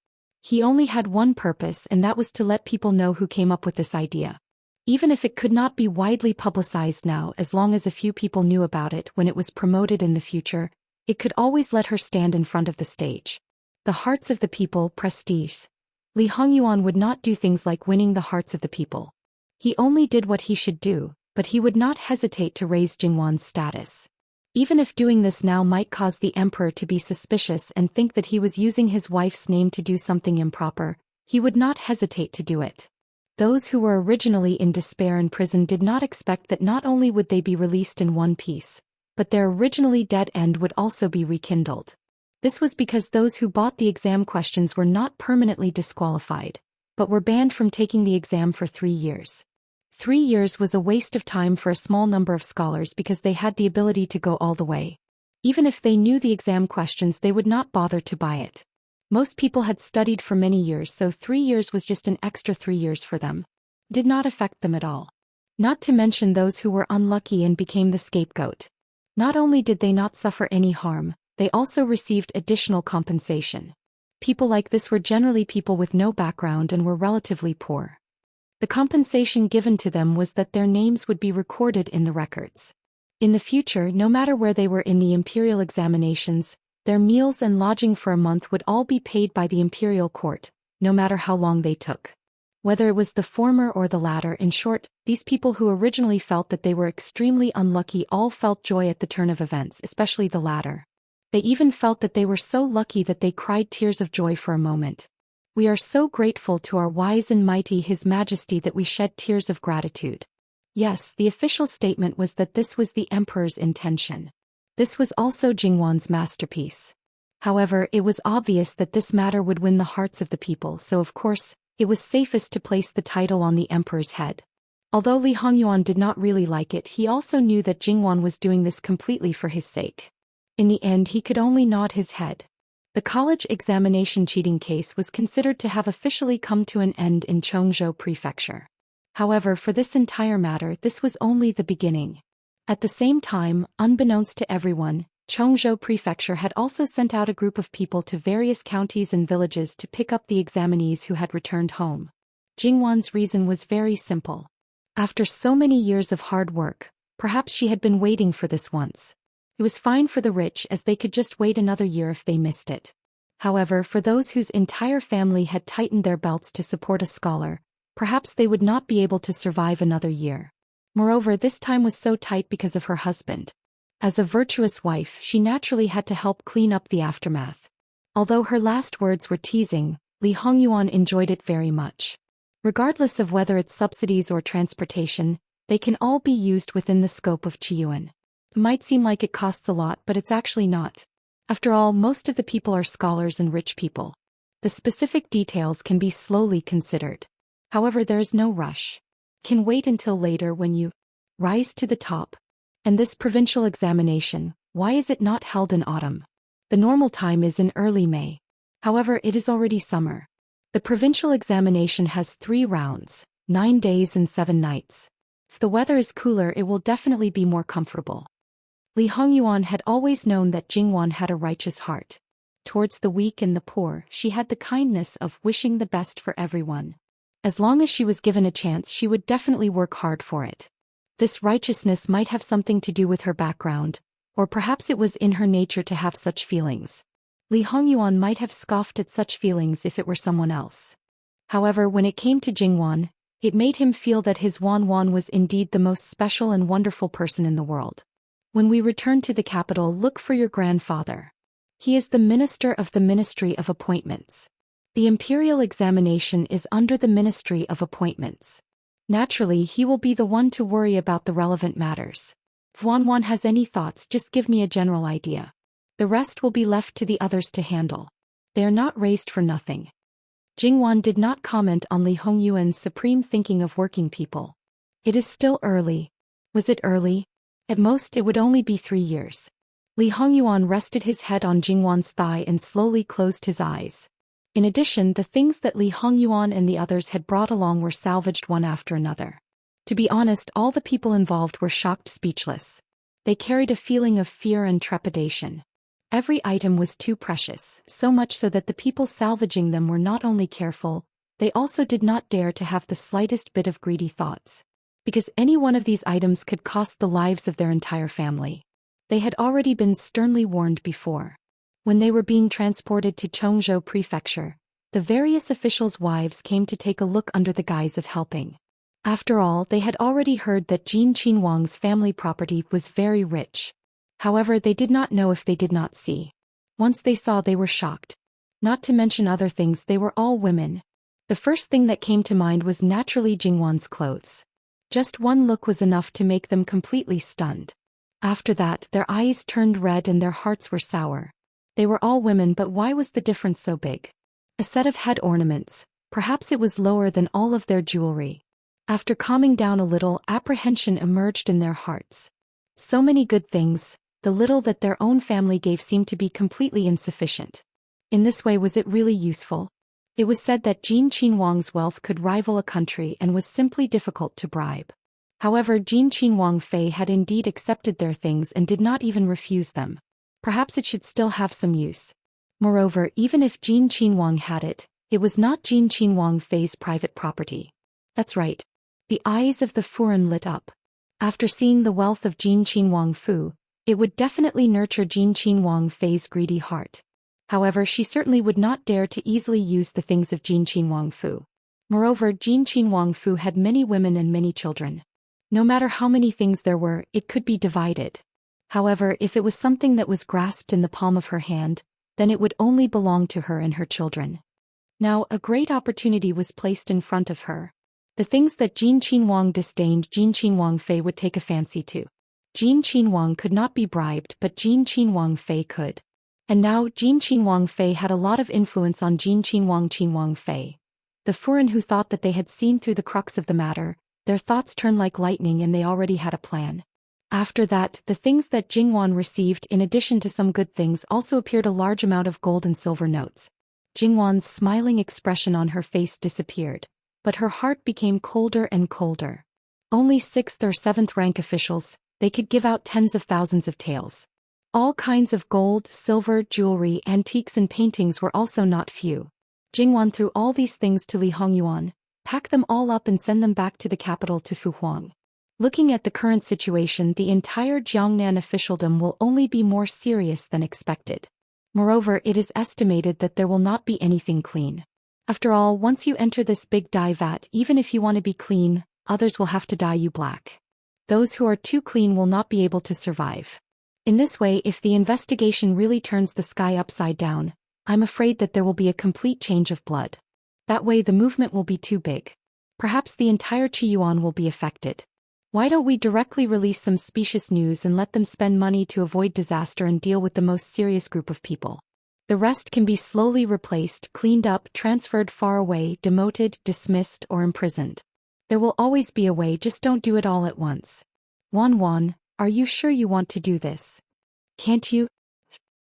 He only had one purpose, and that was to let people know who came up with this idea. Even if it could not be widely publicized now, as long as a few people knew about it when it was promoted in the future, it could always let her stand in front of the stage. The hearts of the people, prestige. Li Hongyuan would not do things like winning the hearts of the people. He only did what he should do, but he would not hesitate to raise Jingwan's status. Even if doing this now might cause the emperor to be suspicious and think that he was using his wife's name to do something improper, he would not hesitate to do it. Those who were originally in despair in prison did not expect that not only would they be released in one piece, but their originally dead end would also be rekindled. This was because those who bought the exam questions were not permanently disqualified, but were banned from taking the exam for 3 years. 3 years was a waste of time for a small number of scholars because they had the ability to go all the way. Even if they knew the exam questions, they would not bother to buy it. Most people had studied for many years, so 3 years was just an extra 3 years for them. Did not affect them at all. Not to mention those who were unlucky and became the scapegoat. Not only did they not suffer any harm, they also received additional compensation. People like this were generally people with no background and were relatively poor. The compensation given to them was that their names would be recorded in the records. In the future, no matter where they were in the imperial examinations, their meals and lodging for a month would all be paid by the imperial court, no matter how long they took. Whether it was the former or the latter, in short, these people who originally felt that they were extremely unlucky all felt joy at the turn of events, especially the latter. They even felt that they were so lucky that they cried tears of joy for a moment. We are so grateful to our wise and mighty His Majesty that we shed tears of gratitude. Yes, the official statement was that this was the emperor's intention. This was also Jingwan's masterpiece. However, it was obvious that this matter would win the hearts of the people, so of course, it was safest to place the title on the emperor's head. Although Li Hongyuan did not really like it, he also knew that Jingwan was doing this completely for his sake. In the end, he could only nod his head. The college examination cheating case was considered to have officially come to an end in Chongzhou Prefecture. However, for this entire matter, this was only the beginning. At the same time, unbeknownst to everyone, Chongzhou Prefecture had also sent out a group of people to various counties and villages to pick up the examinees who had returned home. Jingwan's reason was very simple. After so many years of hard work, perhaps she had been waiting for this once. It was fine for the rich, as they could just wait another year if they missed it. However, for those whose entire family had tightened their belts to support a scholar, perhaps they would not be able to survive another year. Moreover, this time was so tight because of her husband. As a virtuous wife, she naturally had to help clean up the aftermath. Although her last words were teasing, Li Hongyuan enjoyed it very much. Regardless of whether it's subsidies or transportation, they can all be used within the scope of Qiyuan. It might seem like it costs a lot, but it's actually not. After all, most of the people are scholars and rich people. The specific details can be slowly considered. However, there is no rush. Can wait until later when you rise to the top. And this provincial examination, why is it not held in autumn? The normal time is in early May. However, it is already summer. The provincial examination has 3 rounds, 9 days and 7 nights. If the weather is cooler, it will definitely be more comfortable. Li Hongyuan had always known that Jingwan had a righteous heart. Towards the weak and the poor, she had the kindness of wishing the best for everyone. As long as she was given a chance, she would definitely work hard for it. This righteousness might have something to do with her background, or perhaps it was in her nature to have such feelings. Li Hongyuan might have scoffed at such feelings if it were someone else. However, when it came to Jingwan, it made him feel that his Wan was indeed the most special and wonderful person in the world. When we return to the capital, look for your grandfather. He is the minister of the Ministry of Appointments. The imperial examination is under the Ministry of Appointments. Naturally, he will be the one to worry about the relevant matters. If Wan has any thoughts, just give me a general idea. The rest will be left to the others to handle. They are not raised for nothing. Jingwan did not comment on Li Hongyuan's supreme thinking of working people. It is still early. Was it early? At most, it would only be 3 years. Li Hongyuan rested his head on Jingwan's thigh and slowly closed his eyes. In addition, the things that Li Hongyuan and the others had brought along were salvaged one after another. To be honest, all the people involved were shocked speechless. They carried a feeling of fear and trepidation. Every item was too precious, so much so that the people salvaging them were not only careful, they also did not dare to have the slightest bit of greedy thoughts. because any one of these items could cost the lives of their entire family. They had already been sternly warned before. When they were being transported to Chongzhou Prefecture, the various officials' wives came to take a look under the guise of helping. After all, they had already heard that Jin Qinhuang's family property was very rich. However, they did not know if they did not see. Once they saw, they were shocked. Not to mention other things, they were all women. The first thing that came to mind was naturally Jingwan's clothes. Just one look was enough to make them completely stunned. After that, their eyes turned red and their hearts were sour. They were all women, but why was the difference so big? A set of head ornaments, perhaps it was lower than all of their jewelry. After calming down a little, apprehension emerged in their hearts. So many good things, the little that their own family gave seemed to be completely insufficient. In this way, was it really useful? It was said that Jin Qinhuang's wealth could rival a country and was simply difficult to bribe. However, Jin Qinhuang Fei had indeed accepted their things and did not even refuse them. Perhaps it should still have some use. Moreover, even if Jin Qinhuang had it, it was not Jin Qinhuang Fei's private property. That's right. The eyes of the Furen lit up. After seeing the wealth of Jin Qinhuang Fu, it would definitely nurture Jin Qinhuang Fei's greedy heart. However, she certainly would not dare to easily use the things of Jin Qinhuang Fu. Moreover, Jin Qinhuang Fu had many women and many children. No matter how many things there were, it could be divided. However, if it was something that was grasped in the palm of her hand, then it would only belong to her and her children. Now, a great opportunity was placed in front of her. The things that Jin Qinhuang disdained, Jin Qinhuang Fei would take a fancy to. Jin Qinhuang could not be bribed, but Jin Qinhuang Fei could. And now, Jin Qinhuang Fei had a lot of influence on Jin Qinhuang Fei. The Furen who thought that they had seen through the crux of the matter, their thoughts turned like lightning and they already had a plan. After that, the things that Jingwan received in addition to some good things also appeared a large amount of gold and silver notes. Jingwan's smiling expression on her face disappeared, but her heart became colder and colder. Only 6th or 7th rank officials, they could give out tens of thousands of taels. All kinds of gold, silver, jewelry, antiques and paintings were also not few. Jingwan threw all these things to Li Hongyuan, packed them all up and sent them back to the capital to Fuhuang. Looking at the current situation, the entire Jiangnan officialdom will only be more serious than expected. Moreover, it is estimated that there will not be anything clean. After all, once you enter this big dye vat, even if you want to be clean, others will have to dye you black. Those who are too clean will not be able to survive. In this way, if the investigation really turns the sky upside down, I'm afraid that there will be a complete change of blood. That way the movement will be too big. Perhaps the entire Qiyuan will be affected. Why don't we directly release some specious news and let them spend money to avoid disaster and deal with the most serious group of people? The rest can be slowly replaced, cleaned up, transferred far away, demoted, dismissed, or imprisoned. There will always be a way, just don't do it all at once. Wan, are you sure you want to do this? Can't you?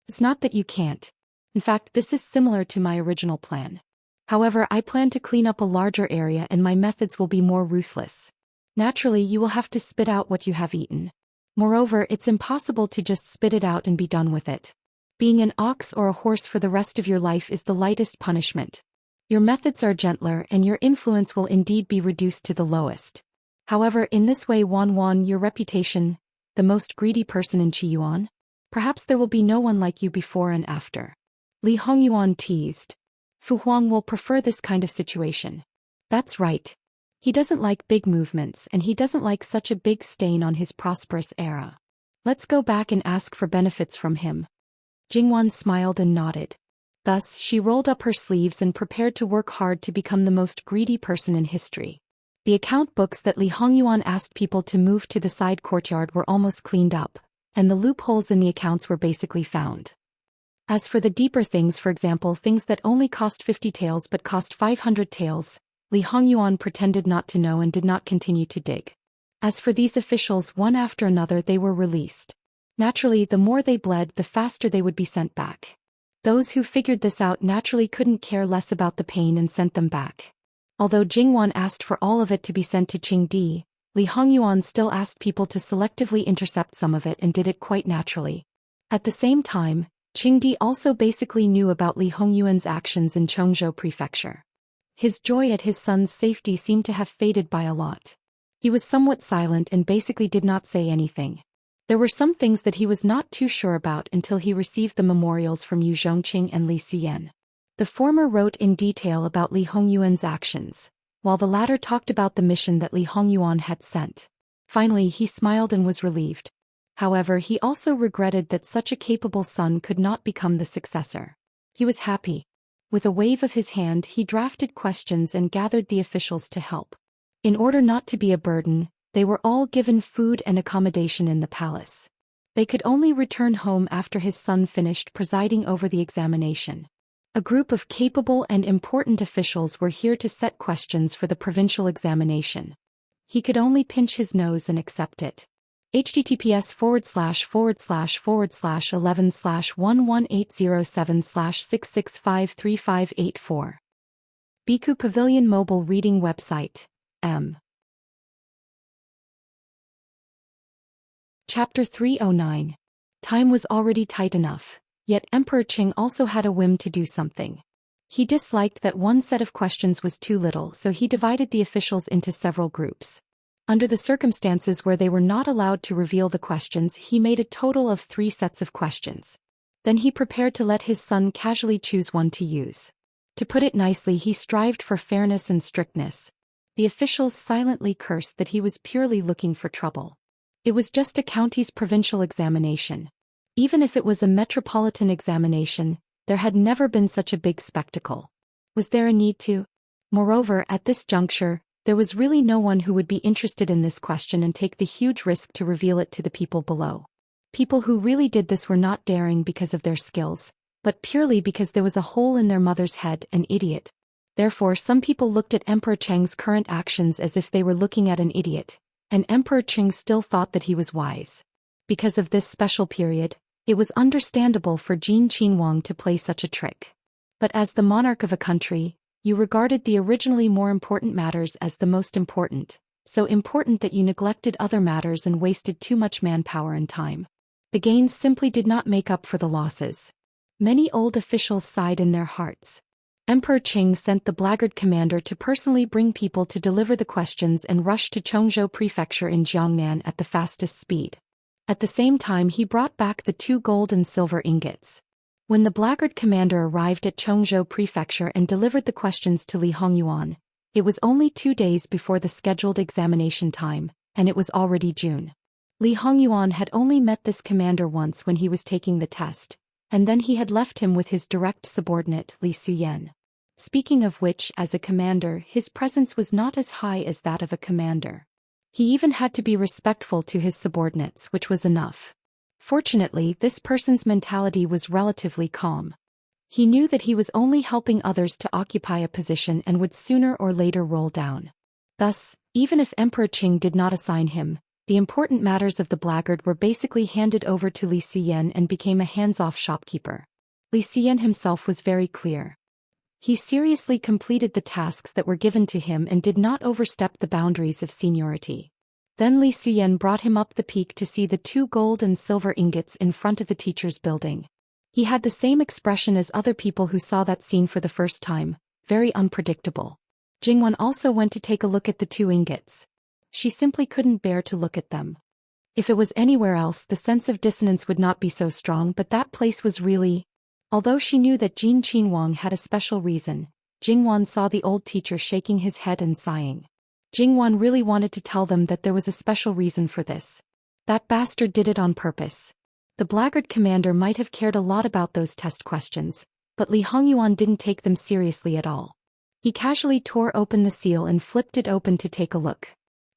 It's not that you can't. In fact, this is similar to my original plan. However, I plan to clean up a larger area and my methods will be more ruthless. Naturally, you will have to spit out what you have eaten. Moreover, it's impossible to just spit it out and be done with it. Being an ox or a horse for the rest of your life is the lightest punishment. Your methods are gentler and your influence will indeed be reduced to the lowest. However, in this way, Wan, your reputation, the most greedy person in Qiyuan? Perhaps there will be no one like you before and after. Li Hongyuan teased. Fu Huang will prefer this kind of situation. That's right. He doesn't like big movements and he doesn't like such a big stain on his prosperous era. Let's go back and ask for benefits from him. Jingwan smiled and nodded. Thus, she rolled up her sleeves and prepared to work hard to become the most greedy person in history. The account books that Li Hongyuan asked people to move to the side courtyard were almost cleaned up, and the loopholes in the accounts were basically found. As for the deeper things, for example things that only cost 50 taels but cost 500 taels, Li Hongyuan pretended not to know and did not continue to dig. As for these officials, one after another they were released. Naturally, the more they bled, the faster they would be sent back. Those who figured this out naturally couldn't care less about the pain and sent them back. Although Jingwan asked for all of it to be sent to Qingdi, Li Hongyuan still asked people to selectively intercept some of it and did it quite naturally. At the same time, Qingdi also basically knew about Li Hongyuan's actions in Chongzhou Prefecture. His joy at his son's safety seemed to have faded by a lot. He was somewhat silent and basically did not say anything. There were some things that he was not too sure about until he received the memorials from Yu Zhongqing and Li Suyen. The former wrote in detail about Li Hongyuan's actions, while the latter talked about the mission that Li Hongyuan had sent. Finally he smiled and was relieved. However, he also regretted that such a capable son could not become the successor. He was happy. With a wave of his hand he drafted questions and gathered the officials to help. In order not to be a burden, they were all given food and accommodation in the palace. They could only return home after his son finished presiding over the examination. A group of capable and important officials were here to set questions for the provincial examination. He could only pinch his nose and accept it. https://11/11807/6653584. Biku Pavilion Mobile Reading Website, M. Chapter 309. Time was already tight enough, yet Emperor Qing also had a whim to do something. He disliked that one set of questions was too little, so he divided the officials into several groups. Under the circumstances where they were not allowed to reveal the questions, he made a total of 3 sets of questions. Then he prepared to let his son casually choose one to use. To put it nicely, he strived for fairness and strictness. The officials silently cursed that he was purely looking for trouble. It was just a county's provincial examination. Even if it was a metropolitan examination, there had never been such a big spectacle. Was there a need to? Moreover, at this juncture, there was really no one who would be interested in this question and take the huge risk to reveal it to the people below. People who really did this were not daring because of their skills, but purely because there was a hole in their mother's head, an idiot. Therefore, some people looked at Emperor Cheng's current actions as if they were looking at an idiot, and Emperor Qing still thought that he was wise. Because of this special period, it was understandable for Jin Qinhuang to play such a trick. But as the monarch of a country, you regarded the originally more important matters as the most important, so important that you neglected other matters and wasted too much manpower and time. The gains simply did not make up for the losses. Many old officials sighed in their hearts. Emperor Qing sent the blackguard commander to personally bring people to deliver the questions and rush to Chongzhou Prefecture in Jiangnan at the fastest speed. At the same time he brought back the 2 gold and silver ingots. When the blackguard commander arrived at Chongzhou Prefecture and delivered the questions to Li Hongyuan, it was only 2 days before the scheduled examination time, and it was already June. Li Hongyuan had only met this commander once when he was taking the test, and then he had left him with his direct subordinate Li Suyen. Speaking of which, as a commander, his presence was not as high as that of a commander. He even had to be respectful to his subordinates, which was enough. Fortunately, this person's mentality was relatively calm. He knew that he was only helping others to occupy a position and would sooner or later roll down. Thus, even if Emperor Qing did not assign him, the important matters of the blackguard were basically handed over to Li Suyen and became a hands-off shopkeeper. Li Suyen himself was very clear. He seriously completed the tasks that were given to him and did not overstep the boundaries of seniority. Then Li Suyen brought him up the peak to see the 2 gold and silver ingots in front of the teacher's building. He had the same expression as other people who saw that scene for the first time, very unpredictable. Jingwan also went to take a look at the 2 ingots. She simply couldn't bear to look at them. If it was anywhere else, the sense of dissonance would not be so strong, but that place was really... Although she knew that Jin Qinhuang had a special reason, Jingwan saw the old teacher shaking his head and sighing. Jingwan really wanted to tell them that there was a special reason for this. That bastard did it on purpose. The blackguard commander might have cared a lot about those test questions, but Li Hongyuan didn't take them seriously at all. He casually tore open the seal and flipped it open to take a look.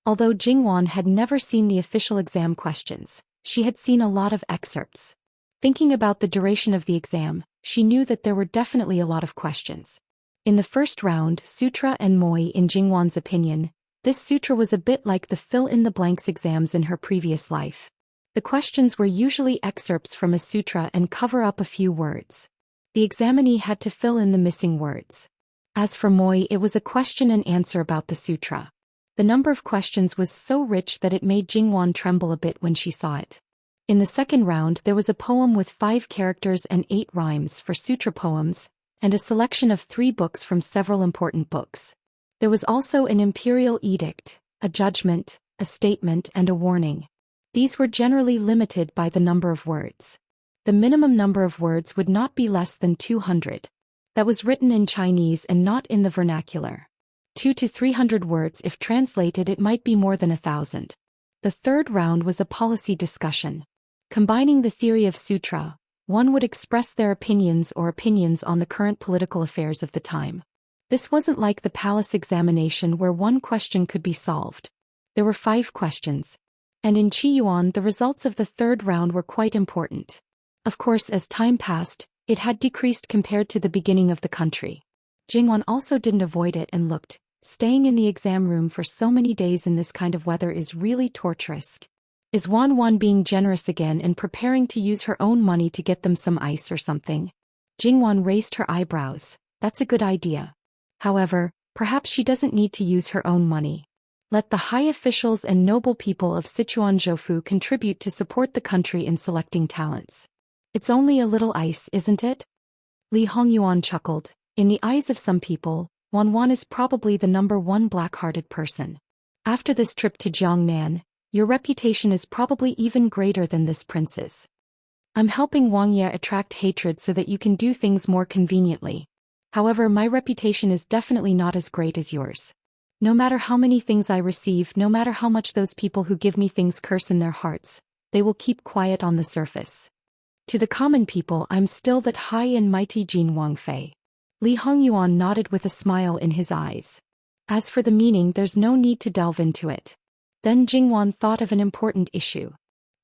Although Jingwan had never seen the official exam questions, she had seen a lot of excerpts. Thinking about the duration of the exam, she knew that there were definitely a lot of questions. In the first round, Sutra and Moi, in Jingwan's opinion, this sutra was a bit like the fill-in-the-blanks exams in her previous life. The questions were usually excerpts from a sutra and cover up a few words. The examinee had to fill in the missing words. As for Moi, it was a question and answer about the sutra. The number of questions was so rich that it made Jingwan tremble a bit when she saw it. In the second round there was a poem with 5 characters and 8 rhymes for sutra poems, and a selection of 3 books from several important books. There was also an imperial edict, a judgment, a statement and a warning. These were generally limited by the number of words. The minimum number of words would not be less than 200. That was written in Chinese and not in the vernacular. 200 to 300 words. If translated, it might be more than 1,000. The third round was a policy discussion. Combining the theory of sutra, one would express their opinions on the current political affairs of the time. This wasn't like the palace examination where one question could be solved. There were 5 questions. And in Qiyuan, the results of the third round were quite important. Of course, as time passed, it had decreased compared to the beginning of the country. Jingwan also didn't avoid it and looked. Staying in the exam room for so many days in this kind of weather is really torturous. Is Wan being generous again and preparing to use her own money to get them some ice or something? Jingwan raised her eyebrows. That's a good idea. However, perhaps she doesn't need to use her own money. Let the high officials and noble people of Sichuan Zhoufu contribute to support the country in selecting talents. It's only a little ice, isn't it? Li Hongyuan chuckled. In the eyes of some people, Wan is probably the number 1 black-hearted person. After this trip to Jiangnan, your reputation is probably even greater than this prince's. I'm helping Wang Ye attract hatred so that you can do things more conveniently. However, my reputation is definitely not as great as yours. No matter how many things I receive, no matter how much those people who give me things curse in their hearts, they will keep quiet on the surface. To the common people, I'm still that high and mighty Jin Wangfei. Li Hongyuan nodded with a smile in his eyes. As for the meaning, there's no need to delve into it. Then Jingwan thought of an important issue.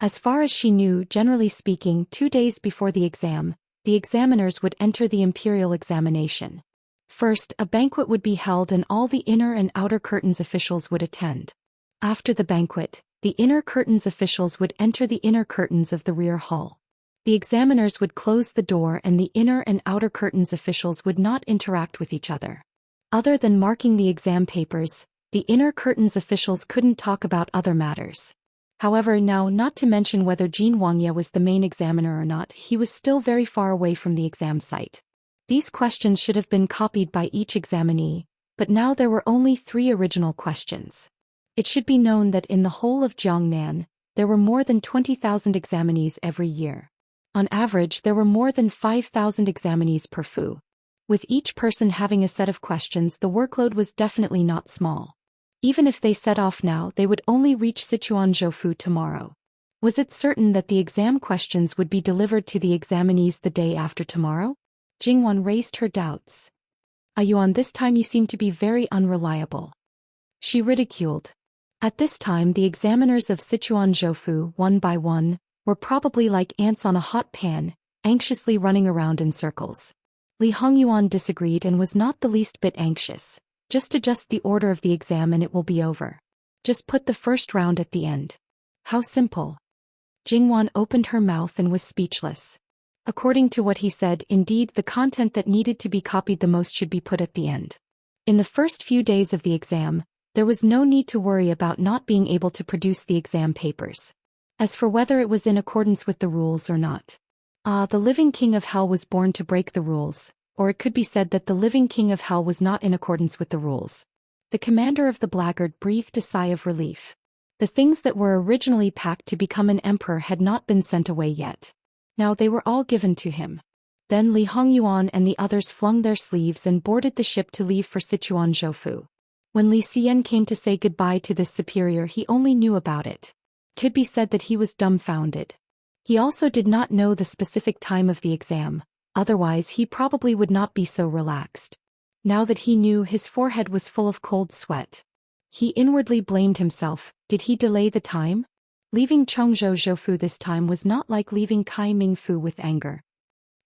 As far as she knew, generally speaking, 2 days before the exam, the examiners would enter the imperial examination. First, a banquet would be held and all the inner and outer curtains officials would attend. After the banquet, the inner curtains officials would enter the inner curtains of the rear hall. The examiners would close the door and the inner and outer curtains officials would not interact with each other. Other than marking the exam papers, the inner curtains officials couldn't talk about other matters. However, now, not to mention whether Jin Wangye was the main examiner or not, he was still very far away from the exam site. These questions should have been copied by each examinee, but now there were only 3 original questions. It should be known that in the whole of Jiangnan, there were more than 20,000 examinees every year. On average, there were more than 5,000 examinees per fu. With each person having a set of questions, the workload was definitely not small. Even if they set off now, they would only reach Sichuan Zhoufu tomorrow. Was it certain that the exam questions would be delivered to the examinees the day after tomorrow? Jingwan raised her doubts. Yuan, this time you seem to be very unreliable. She ridiculed. At this time, the examiners of Sichuan Zhoufu, one by one, were probably like ants on a hot pan, anxiously running around in circles. Li Hongyuan disagreed and was not the least bit anxious. Just adjust the order of the exam and it will be over. Just put the first round at the end. How simple. Jingwan opened her mouth and was speechless. According to what he said, indeed, the content that needed to be copied the most should be put at the end. In the first few days of the exam, there was no need to worry about not being able to produce the exam papers. As for whether it was in accordance with the rules or not. The living king of hell was born to break the rules, or it could be said that the living king of hell was not in accordance with the rules. The commander of the blackguard breathed a sigh of relief. The things that were originally packed to become an emperor had not been sent away yet. Now they were all given to him. Then Li Hongyuan and the others flung their sleeves and boarded the ship to leave for Sichuan Zhoufu. When Li Xian came to say goodbye to this superior, he only knew about it. Could be said that he was dumbfounded. He also did not know the specific time of the exam, otherwise he probably would not be so relaxed. Now that he knew, his forehead was full of cold sweat. He inwardly blamed himself. Did he delay the time? Leaving Chongzhou Zhoufu this time was not like leaving Kai Mingfu with anger.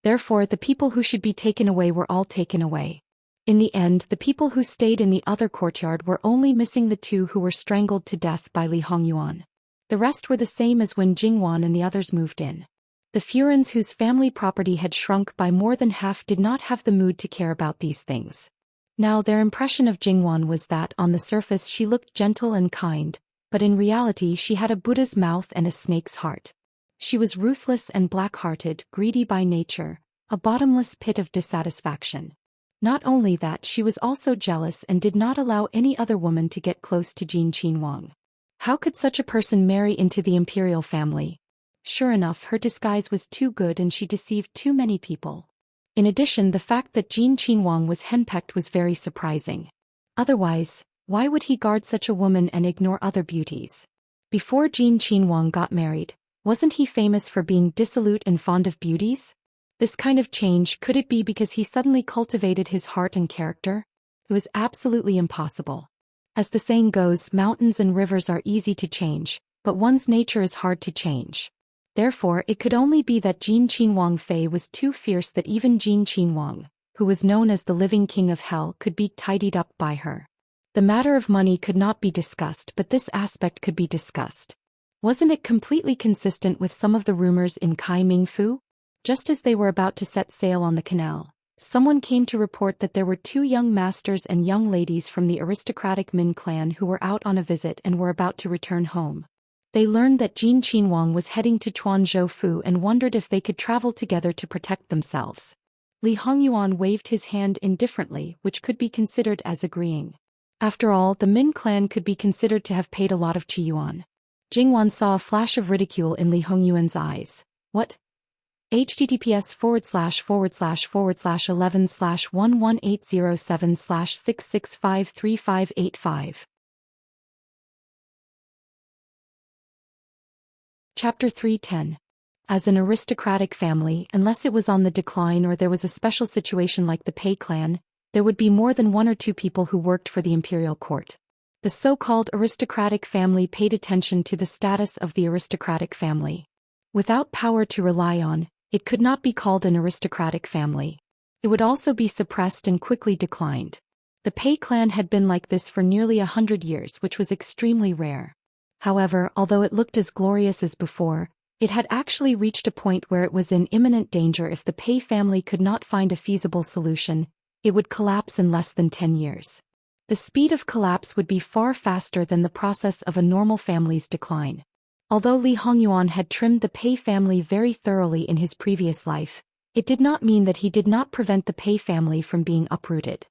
Therefore, the people who should be taken away were all taken away. In the end, the people who stayed in the other courtyard were only missing the 2 who were strangled to death by Li Hongyuan. The rest were the same as when Jingwan and the others moved in. The Furans whose family property had shrunk by more than half did not have the mood to care about these things. Now their impression of Jingwan was that on the surface she looked gentle and kind, but in reality she had a Buddha's mouth and a snake's heart. She was ruthless and black-hearted, greedy by nature, a bottomless pit of dissatisfaction. Not only that, she was also jealous and did not allow any other woman to get close to Jin Qinhuang. How could such a person marry into the imperial family? Sure enough, her disguise was too good and she deceived too many people. In addition, the fact that Jin Qinhuang was henpecked was very surprising. Otherwise, why would he guard such a woman and ignore other beauties? Before Jin Qinhuang got married, wasn't he famous for being dissolute and fond of beauties? This kind of change, could it be because he suddenly cultivated his heart and character? It was absolutely impossible. As the saying goes, mountains and rivers are easy to change, but one's nature is hard to change. Therefore, it could only be that Jin Qinhuang Fei was too fierce that even Jin Qinhuang, who was known as the living king of hell, could be tidied up by her. The matter of money could not be discussed, but this aspect could be discussed. Wasn't it completely consistent with some of the rumors in Kai Mingfu? Just as they were about to set sail on the canal, someone came to report that there were 2 young masters and young ladies from the aristocratic Min clan who were out on a visit and were about to return home. They learned that Jin Qinhuang was heading to Chuanzhou and wondered if they could travel together to protect themselves. Li Hongyuan waved his hand indifferently, which could be considered as agreeing. After all, the Min clan could be considered to have paid a lot of Qiyuan. Jingwan saw a flash of ridicule in Li Hongyuan's eyes. What? https://11/11807/6653585. Chapter 310. As an aristocratic family, unless it was on the decline or there was a special situation like the Pei clan, there would be more than 1 or 2 people who worked for the imperial court. The so-called aristocratic family paid attention to the status of the aristocratic family. Without power to rely on, it could not be called an aristocratic family. It would also be suppressed and quickly declined. The Pei clan had been like this for nearly 100 years, which was extremely rare. However, although it looked as glorious as before, it had actually reached a point where it was in imminent danger. If the Pei family could not find a feasible solution, it would collapse in less than 10 years. The speed of collapse would be far faster than the process of a normal family's decline. Although Li Hongyuan had trimmed the Pei family very thoroughly in his previous life, it did not mean that he did not prevent the Pei family from being uprooted.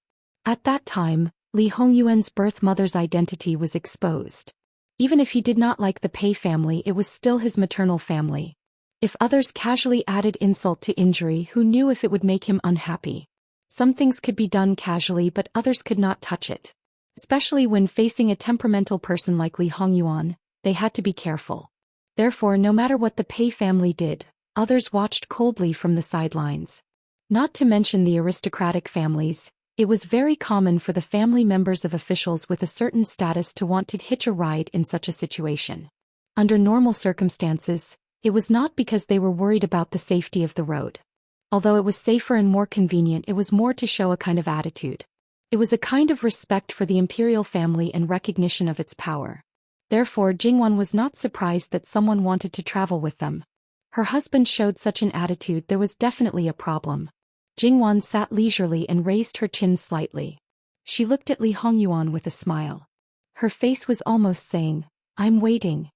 At that time, Li Hongyuan's birth mother's identity was exposed. Even if he did not like the Pei family, it was still his maternal family. If others casually added insult to injury, who knew if it would make him unhappy? Some things could be done casually, but others could not touch it. Especially when facing a temperamental person like Li Hongyuan, they had to be careful. Therefore, no matter what the Pei family did, others watched coldly from the sidelines. Not to mention the aristocratic families, it was very common for the family members of officials with a certain status to want to hitch a ride in such a situation. Under normal circumstances, it was not because they were worried about the safety of the road. Although it was safer and more convenient, it was more to show a kind of attitude. It was a kind of respect for the imperial family and recognition of its power. Therefore, Jingwan was not surprised that someone wanted to travel with them. Her husband showed such an attitude, there was definitely a problem. Jingwan sat leisurely and raised her chin slightly. She looked at Li Hongyuan with a smile. Her face was almost saying, "I'm waiting.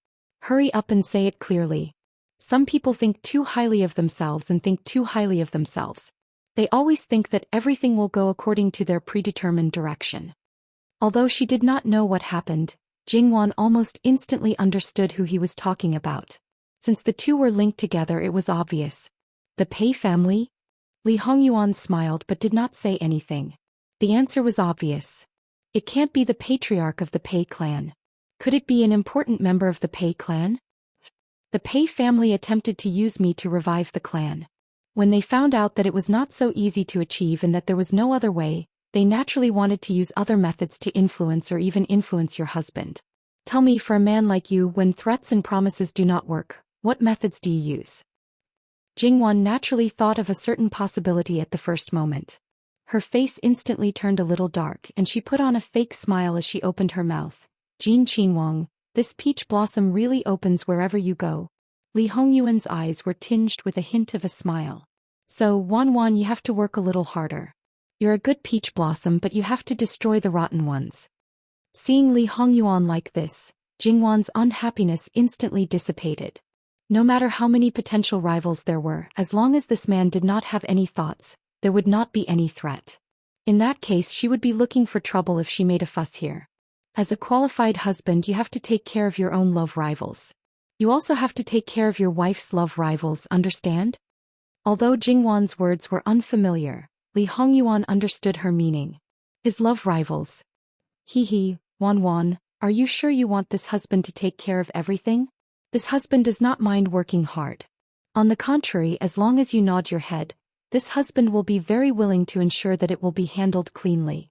Hurry up and say it clearly." Some people think too highly of themselves and think too highly of themselves. They always think that everything will go according to their predetermined direction. Although she did not know what happened, Jingwan almost instantly understood who he was talking about. Since the two were linked together, it was obvious. The Pei family? Li Hongyuan smiled but did not say anything. The answer was obvious. It can't be the patriarch of the Pei clan. Could it be an important member of the Pei clan? The Pei family attempted to use me to revive the clan. When they found out that it was not so easy to achieve and that there was no other way, they naturally wanted to use other methods to influence or even influence your husband. Tell me, for a man like you, when threats and promises do not work, what methods do you use? Jingwan naturally thought of a certain possibility at the first moment. Her face instantly turned a little dark and she put on a fake smile as she opened her mouth. Jin Qinhuang, this peach blossom really opens wherever you go. Li Hongyuan's eyes were tinged with a hint of a smile. So, Wan, you have to work a little harder. You're a good peach blossom, but you have to destroy the rotten ones. Seeing Li Hongyuan like this, Jingwan's unhappiness instantly dissipated. No matter how many potential rivals there were, as long as this man did not have any thoughts, there would not be any threat. In that case she would be looking for trouble if she made a fuss here. As a qualified husband you have to take care of your own love rivals. You also have to take care of your wife's love rivals, understand? Although Jingwan's words were unfamiliar, Li Hongyuan understood her meaning. His love rivals. Wan, are you sure you want this husband to take care of everything? This husband does not mind working hard. On the contrary, as long as you nod your head, this husband will be very willing to ensure that it will be handled cleanly.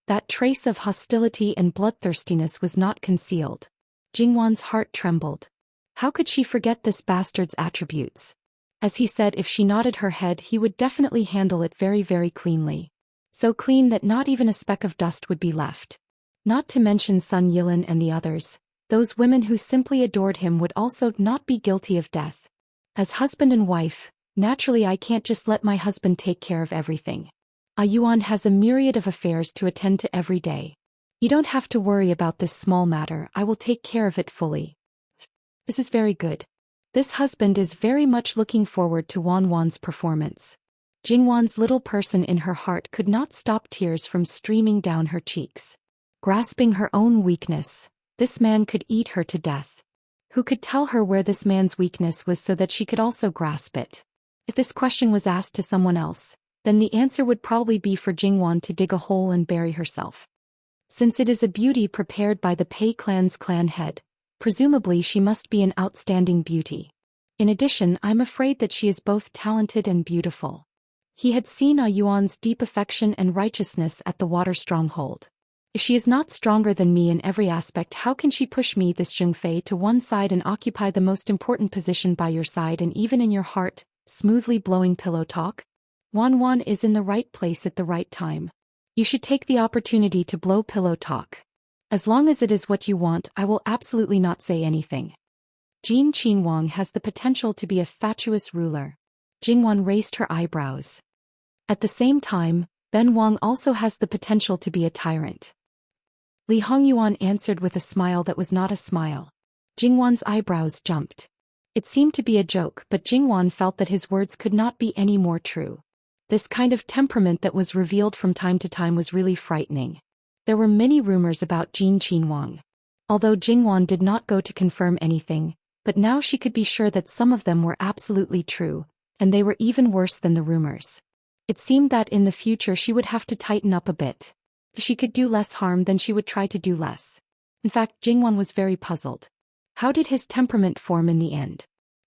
That trace of hostility and bloodthirstiness was not concealed. Jingwan's heart trembled. How could she forget this bastard's attributes? As he said, if she nodded her head he would definitely handle it very, very cleanly. So clean that not even a speck of dust would be left. Not to mention Sun Yilin and the others, those women who simply adored him would also not be guilty of death. As husband and wife, naturally I can't just let my husband take care of everything. Yuan has a myriad of affairs to attend to every day. You don't have to worry about this small matter, I will take care of it fully. This is very good. This husband is very much looking forward to Wan's performance. Jingwan's little person in her heart could not stop tears from streaming down her cheeks. Grasping her own weakness, this man could eat her to death. Who could tell her where this man's weakness was so that she could also grasp it? If this question was asked to someone else, then the answer would probably be for Jingwan to dig a hole and bury herself. Since it is a beauty prepared by the Pei clan's clan head, presumably she must be an outstanding beauty. In addition, I'm afraid that she is both talented and beautiful. He had seen Yuan's deep affection and righteousness at the water stronghold. If she is not stronger than me in every aspect, how can she push me, this Zhengfei, to one side and occupy the most important position by your side and even in your heart, smoothly blowing pillow talk? Wan is in the right place at the right time. You should take the opportunity to blow pillow talk. As long as it is what you want, I will absolutely not say anything. Jin Qinwang has the potential to be a fatuous ruler. Jingwan raised her eyebrows. At the same time, Ben Wang also has the potential to be a tyrant. Li Hongyuan answered with a smile that was not a smile. Jingwan's eyebrows jumped. It seemed to be a joke, but Jingwan felt that his words could not be any more true. This kind of temperament that was revealed from time to time was really frightening. There were many rumors about Jin Qinwang. Although Jingwan did not go to confirm anything, but now she could be sure that some of them were absolutely true, and they were even worse than the rumors. It seemed that in the future she would have to tighten up a bit. If she could do less harm, then she would try to do less. In fact, Jingwan was very puzzled. How did his temperament form in the end?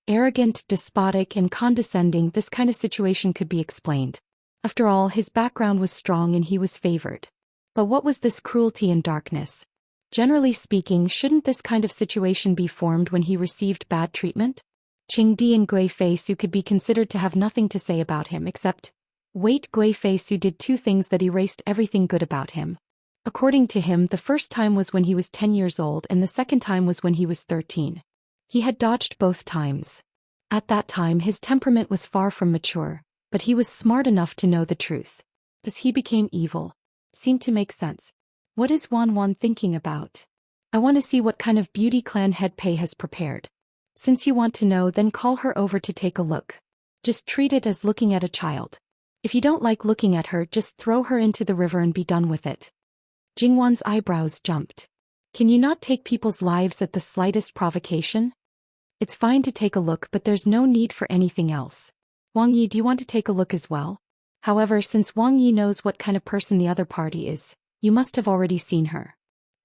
Arrogant, despotic, and condescending, this kind of situation could be explained. After all, his background was strong and he was favored. But what was this cruelty and darkness? Generally speaking, shouldn't this kind of situation be formed when he received bad treatment? Qing Di and Gui Feisu could be considered to have nothing to say about him except, wait, Gui Feisu did two things that erased everything good about him. According to him, the first time was when he was 10 years old and the second time was when he was 13. He had dodged both times. At that time his temperament was far from mature, but he was smart enough to know the truth. As he became evil, seemed to make sense. What is Wan thinking about? I want to see what kind of beauty clan head Pei has prepared. Since you want to know, then call her over to take a look. Just treat it as looking at a child. If you don't like looking at her, just throw her into the river and be done with it. Jingwan's eyebrows jumped. Can you not take people's lives at the slightest provocation? It's fine to take a look, but there's no need for anything else. Wang Yi, do you want to take a look as well? However, since Wang Yi knows what kind of person the other party is, you must have already seen her.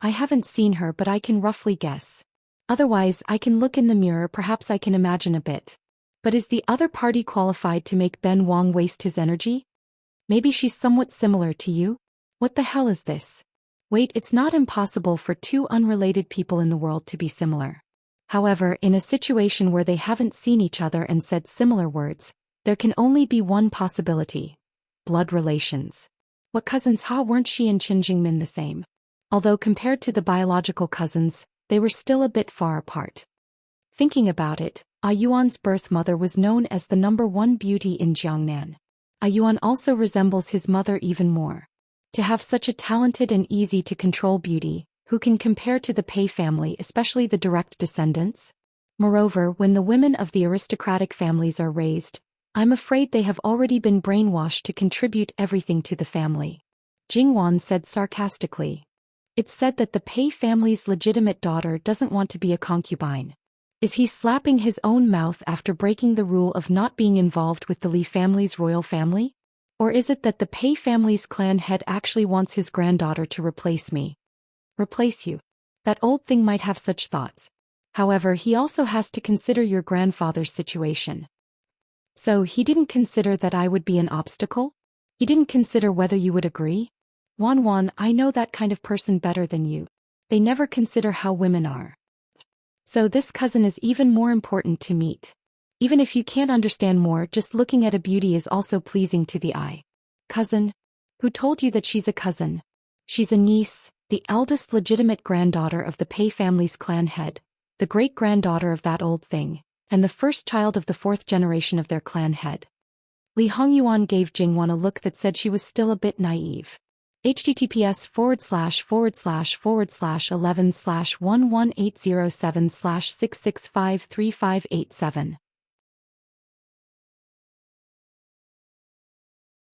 I haven't seen her, but I can roughly guess. Otherwise, I can look in the mirror, perhaps I can imagine a bit. But is the other party qualified to make Ben Wang waste his energy? Maybe she's somewhat similar to you? What the hell is this? Wait, it's not impossible for two unrelated people in the world to be similar. However, in a situation where they haven't seen each other and said similar words, there can only be one possibility. Blood relations. What cousins weren't she and Qin Jingmin the same? Although compared to the biological cousins, they were still a bit far apart. Thinking about it, Yuan's birth mother was known as the #1 beauty in Jiangnan. Yuan also resembles his mother even more. To have such a talented and easy to control beauty, who can compare to the Pei family, especially the direct descendants? Moreover, when the women of the aristocratic families are raised, I'm afraid they have already been brainwashed to contribute everything to the family. Jingwan said sarcastically. It's said that the Pei family's legitimate daughter doesn't want to be a concubine. Is he slapping his own mouth after breaking the rule of not being involved with the Li family's royal family? Or is it that the Pei family's clan head actually wants his granddaughter to replace me? Replace you? That old thing might have such thoughts. However, he also has to consider your grandfather's situation. So he didn't consider that I would be an obstacle? He didn't consider whether you would agree? Wan, I know that kind of person better than you. They never consider how women are. So this cousin is even more important to meet. Even if you can't understand more, just looking at a beauty is also pleasing to the eye. Cousin? Who told you that she's a cousin? She's a niece, the eldest legitimate granddaughter of the Pei family's clan head, the great-granddaughter of that old thing, and the first child of the fourth generation of their clan head. Li Hongyuan gave Jingwan a look that said she was still a bit naive. https://11/11807/6653587.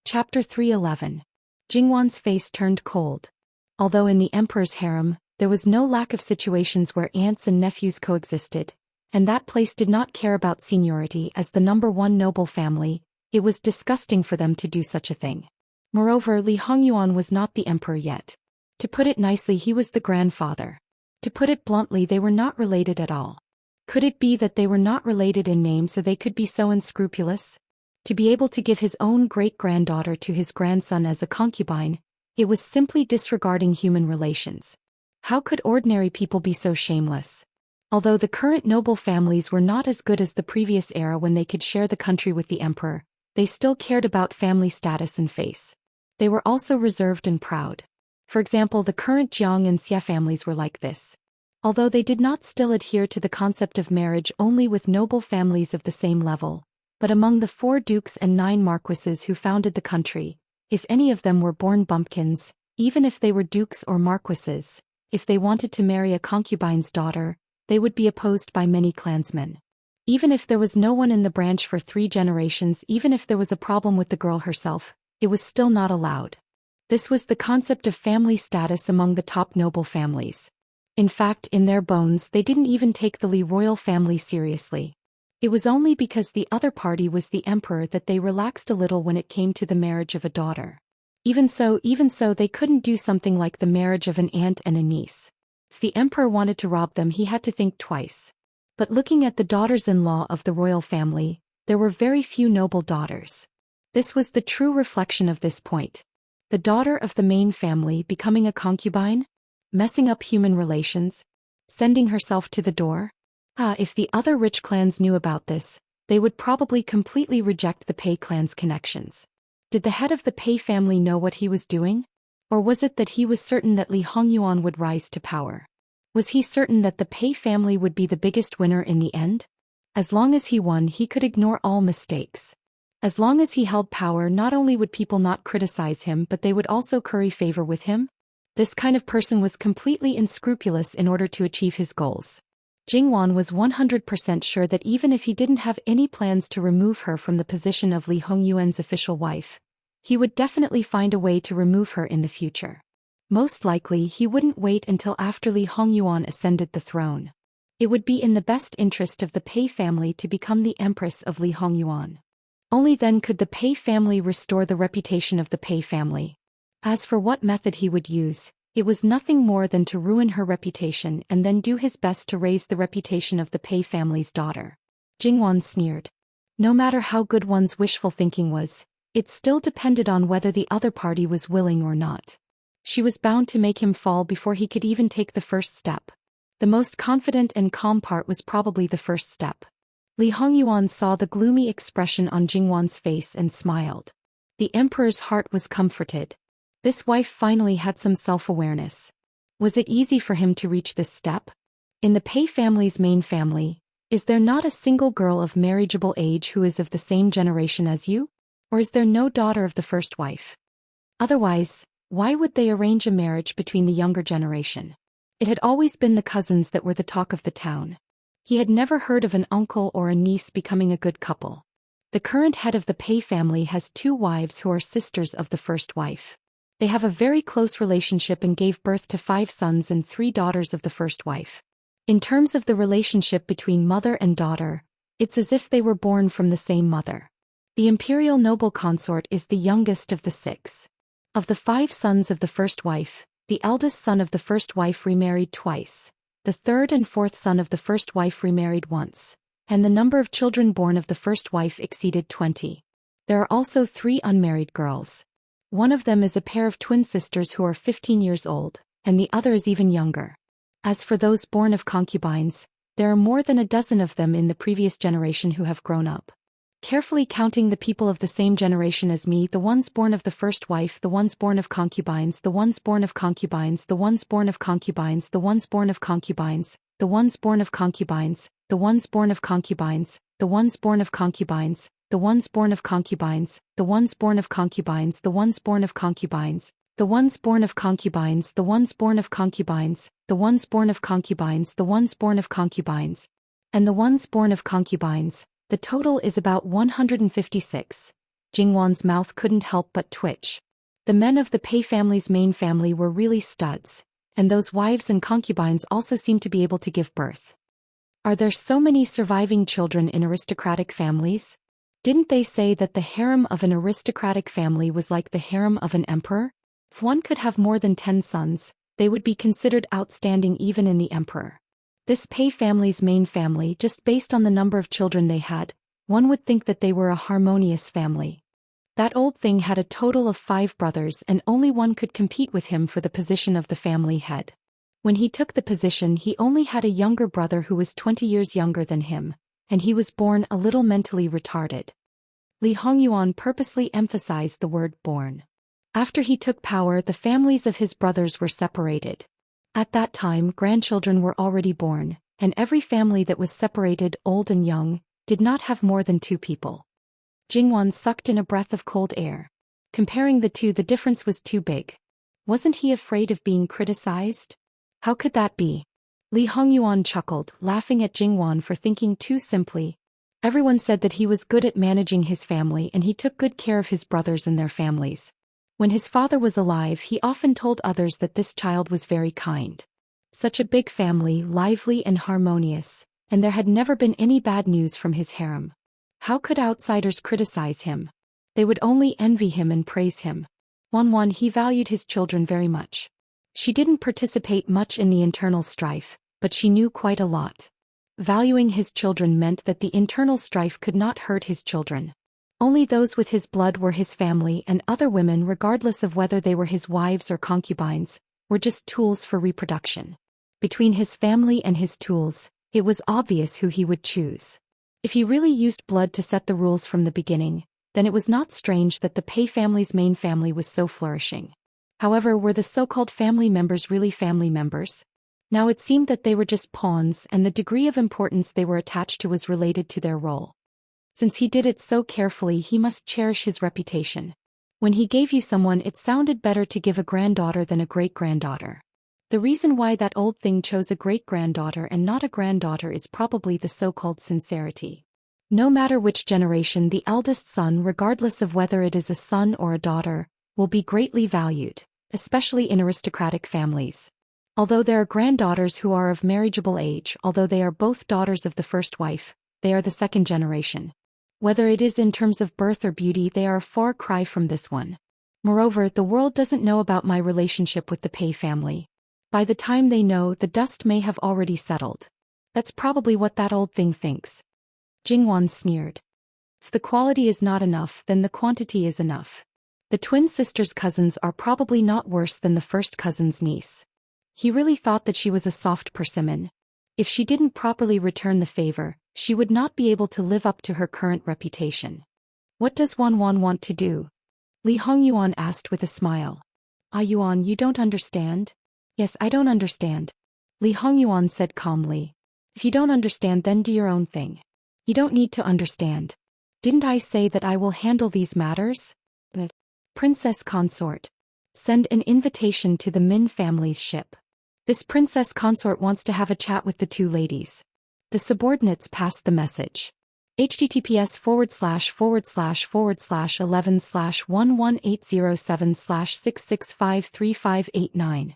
Chapter 311. Jingwan's face turned cold. Although in the emperor's harem, there was no lack of situations where aunts and nephews coexisted, and that place did not care about seniority as the number one noble family, it was disgusting for them to do such a thing. Moreover, Li Hongyuan was not the emperor yet. To put it nicely, he was the grandfather. To put it bluntly, they were not related at all. Could it be that they were not related in name so they could be so unscrupulous? To be able to give his own great-granddaughter to his grandson as a concubine, it was simply disregarding human relations. How could ordinary people be so shameless? Although the current noble families were not as good as the previous era when they could share the country with the emperor, they still cared about family status and face. They were also reserved and proud. For example, the current Jiang and Xie families were like this. Although they did not still adhere to the concept of marriage only with noble families of the same level, but among the 4 dukes and 9 marquises who founded the country, if any of them were born bumpkins, even if they were dukes or marquises, if they wanted to marry a concubine's daughter, they would be opposed by many clansmen. Even if there was no one in the branch for 3 generations, even if there was a problem with the girl herself, it was still not allowed. This was the concept of family status among the top noble families. In fact, in their bones they didn't even take the Li royal family seriously. It was only because the other party was the emperor that they relaxed a little when it came to the marriage of a daughter. Even so, they couldn't do something like the marriage of an aunt and a niece. If the emperor wanted to rob them, he had to think twice. But looking at the daughters-in-law of the royal family, there were very few noble daughters. This was the true reflection of this point. The daughter of the main family becoming a concubine? Messing up human relations? Sending herself to the door? If the other rich clans knew about this, they would probably completely reject the Pei clan's connections. Did the head of the Pei family know what he was doing? Or was it that he was certain that Li Hongyuan would rise to power? Was he certain that the Pei family would be the biggest winner in the end? As long as he won, he could ignore all mistakes. As long as he held power, not only would people not criticize him, but they would also curry favor with him. This kind of person was completely unscrupulous in order to achieve his goals. Jingwan was 100% sure that even if he didn't have any plans to remove her from the position of Li Hongyuan's official wife, he would definitely find a way to remove her in the future. Most likely, he wouldn't wait until after Li Hongyuan ascended the throne. It would be in the best interest of the Pei family to become the empress of Li Hongyuan. Only then could the Pei family restore the reputation of the Pei family. As for what method he would use, it was nothing more than to ruin her reputation and then do his best to raise the reputation of the Pei family's daughter. Jingwan sneered. No matter how good one's wishful thinking was, it still depended on whether the other party was willing or not. She was bound to make him fall before he could even take the first step. The most confident and calm part was probably the first step. Li Hongyuan saw the gloomy expression on Jingwan's face and smiled. The emperor's heart was comforted. This wife finally had some self-awareness. Was it easy for him to reach this step? In the Pei family's main family, is there not a single girl of marriageable age who is of the same generation as you? Or is there no daughter of the first wife? Otherwise, why would they arrange a marriage between the younger generation? It had always been the cousins that were the talk of the town. He had never heard of an uncle or a niece becoming a good couple. The current head of the Pei family has 2 wives who are sisters of the first wife. They have a very close relationship and gave birth to 5 sons and 3 daughters of the first wife. In terms of the relationship between mother and daughter, it's as if they were born from the same mother. The imperial noble consort is the youngest of the 6. Of the 5 sons of the first wife, the eldest son of the first wife remarried twice, the third and fourth son of the first wife remarried once, and the number of children born of the first wife exceeded 20. There are also 3 unmarried girls. One of them is a pair of twin sisters who are 15 years old, and the other is even younger. As for those born of concubines, there are more than a dozen of them in the previous generation who have grown up. Carefully counting the people of the same generation as me, the ones born of the first wife, the ones born of concubines, the ones born of concubines, the ones born of concubines, the ones born of concubines, the ones born of concubines, the ones born of concubines, the ones born of concubines, the ones born of concubines, the ones born of concubines, the ones born of concubines, the ones born of concubines, the ones born of concubines, the ones born of concubines, the ones born of concubines, and the ones born of concubines. The total is about 156. Jingwan's mouth couldn't help but twitch. The men of the Pei family's main family were really studs, and those wives and concubines also seemed to be able to give birth. Are there so many surviving children in aristocratic families? Didn't they say that the harem of an aristocratic family was like the harem of an emperor? If one could have more than 10 sons, they would be considered outstanding even in the emperor. This Pei family's main family, just based on the number of children they had, one would think that they were a harmonious family. That old thing had a total of 5 brothers and only one could compete with him for the position of the family head. When he took the position, he only had a younger brother who was 20 years younger than him, and he was born a little mentally retarded. Li Hongyuan purposely emphasized the word born. After he took power, the families of his brothers were separated. At that time, grandchildren were already born, and every family that was separated, old and young, did not have more than 2 people. Jingwan sucked in a breath of cold air. Comparing the two, the difference was too big. Wasn't he afraid of being criticized? How could that be? Li Hongyuan chuckled, laughing at Jingwan for thinking too simply. Everyone said that he was good at managing his family and he took good care of his brothers and their families. When his father was alive, he often told others that this child was very kind. Such a big family, lively and harmonious, and there had never been any bad news from his harem. How could outsiders criticize him? They would only envy him and praise him. Wanwan, he valued his children very much. She didn't participate much in the internal strife, but she knew quite a lot. Valuing his children meant that the internal strife could not hurt his children. Only those with his blood were his family, and other women, regardless of whether they were his wives or concubines, were just tools for reproduction. Between his family and his tools, it was obvious who he would choose. If he really used blood to set the rules from the beginning, then it was not strange that the Pei family's main family was so flourishing. However, were the so-called family members really family members? Now it seemed that they were just pawns, and the degree of importance they were attached to was related to their role. Since he did it so carefully, he must cherish his reputation. When he gave you someone, it sounded better to give a granddaughter than a great-granddaughter. The reason why that old thing chose a great-granddaughter and not a granddaughter is probably the so-called sincerity. No matter which generation, the eldest son, regardless of whether it is a son or a daughter, will be greatly valued, especially in aristocratic families. Although there are granddaughters who are of marriageable age, although they are both daughters of the first wife, they are the second generation. Whether it is in terms of birth or beauty, they are a far cry from this one. Moreover, the world doesn't know about my relationship with the Pei family. By the time they know, the dust may have already settled. That's probably what that old thing thinks. Jingwan sneered. If the quality is not enough, then the quantity is enough. The twin sister's cousins are probably not worse than the first cousin's niece. He really thought that she was a soft persimmon. If she didn't properly return the favor, she would not be able to live up to her current reputation. What does Wanwan want to do? Li Hongyuan asked with a smile. Ah Yuan, you don't understand? Yes, I don't understand. Li Hongyuan said calmly. If you don't understand, then do your own thing. You don't need to understand. Didn't I say that I will handle these matters? Princess Consort. Send an invitation to the Min family's ship. This Princess Consort wants to have a chat with the 2 ladies. The subordinates passed the message. https://11/11807/6653589.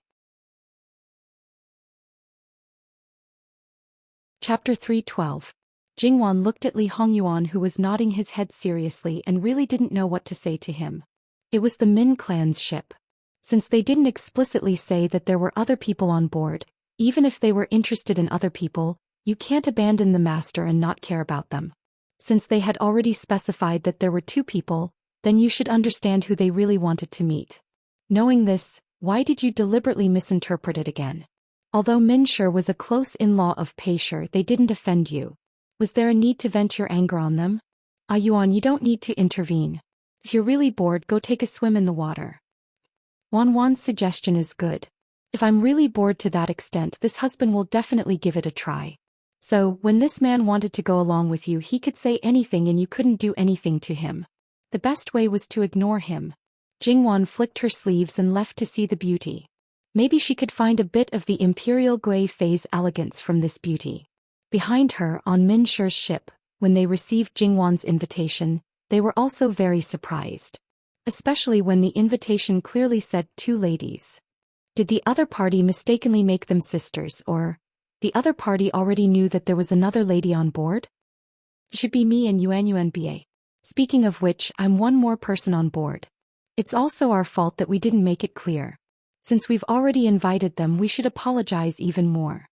Chapter 312. Jingwan looked at Li Hongyuan, who was nodding his head seriously and really didn't know what to say to him. It was the Min clan's ship. Since they didn't explicitly say that there were other people on board, even if they were interested in other people, you can't abandon the master and not care about them. Since they had already specified that there were 2 people, then you should understand who they really wanted to meet. Knowing this, why did you deliberately misinterpret it again? Although Minshur was a close in-law of Peishur, they didn't offend you. Was there a need to vent your anger on them? Yuan, you don't need to intervene. If you're really bored, go take a swim in the water. Wan's suggestion is good. If I'm really bored to that extent, this husband will definitely give it a try. So, when this man wanted to go along with you, he could say anything and you couldn't do anything to him. The best way was to ignore him. Jingwan flicked her sleeves and left to see the beauty. Maybe she could find a bit of the imperial Gui Fei's elegance from this beauty. Behind her, on Minshur's ship, when they received Jingwan's invitation, they were also very surprised. Especially when the invitation clearly said 2 ladies. Did the other party mistakenly make them sisters, or the other party already knew that there was another lady on board? It should be me and Yuan. Speaking of which, I'm one more person on board. It's also our fault that we didn't make it clear. Since we've already invited them, we should apologize even more.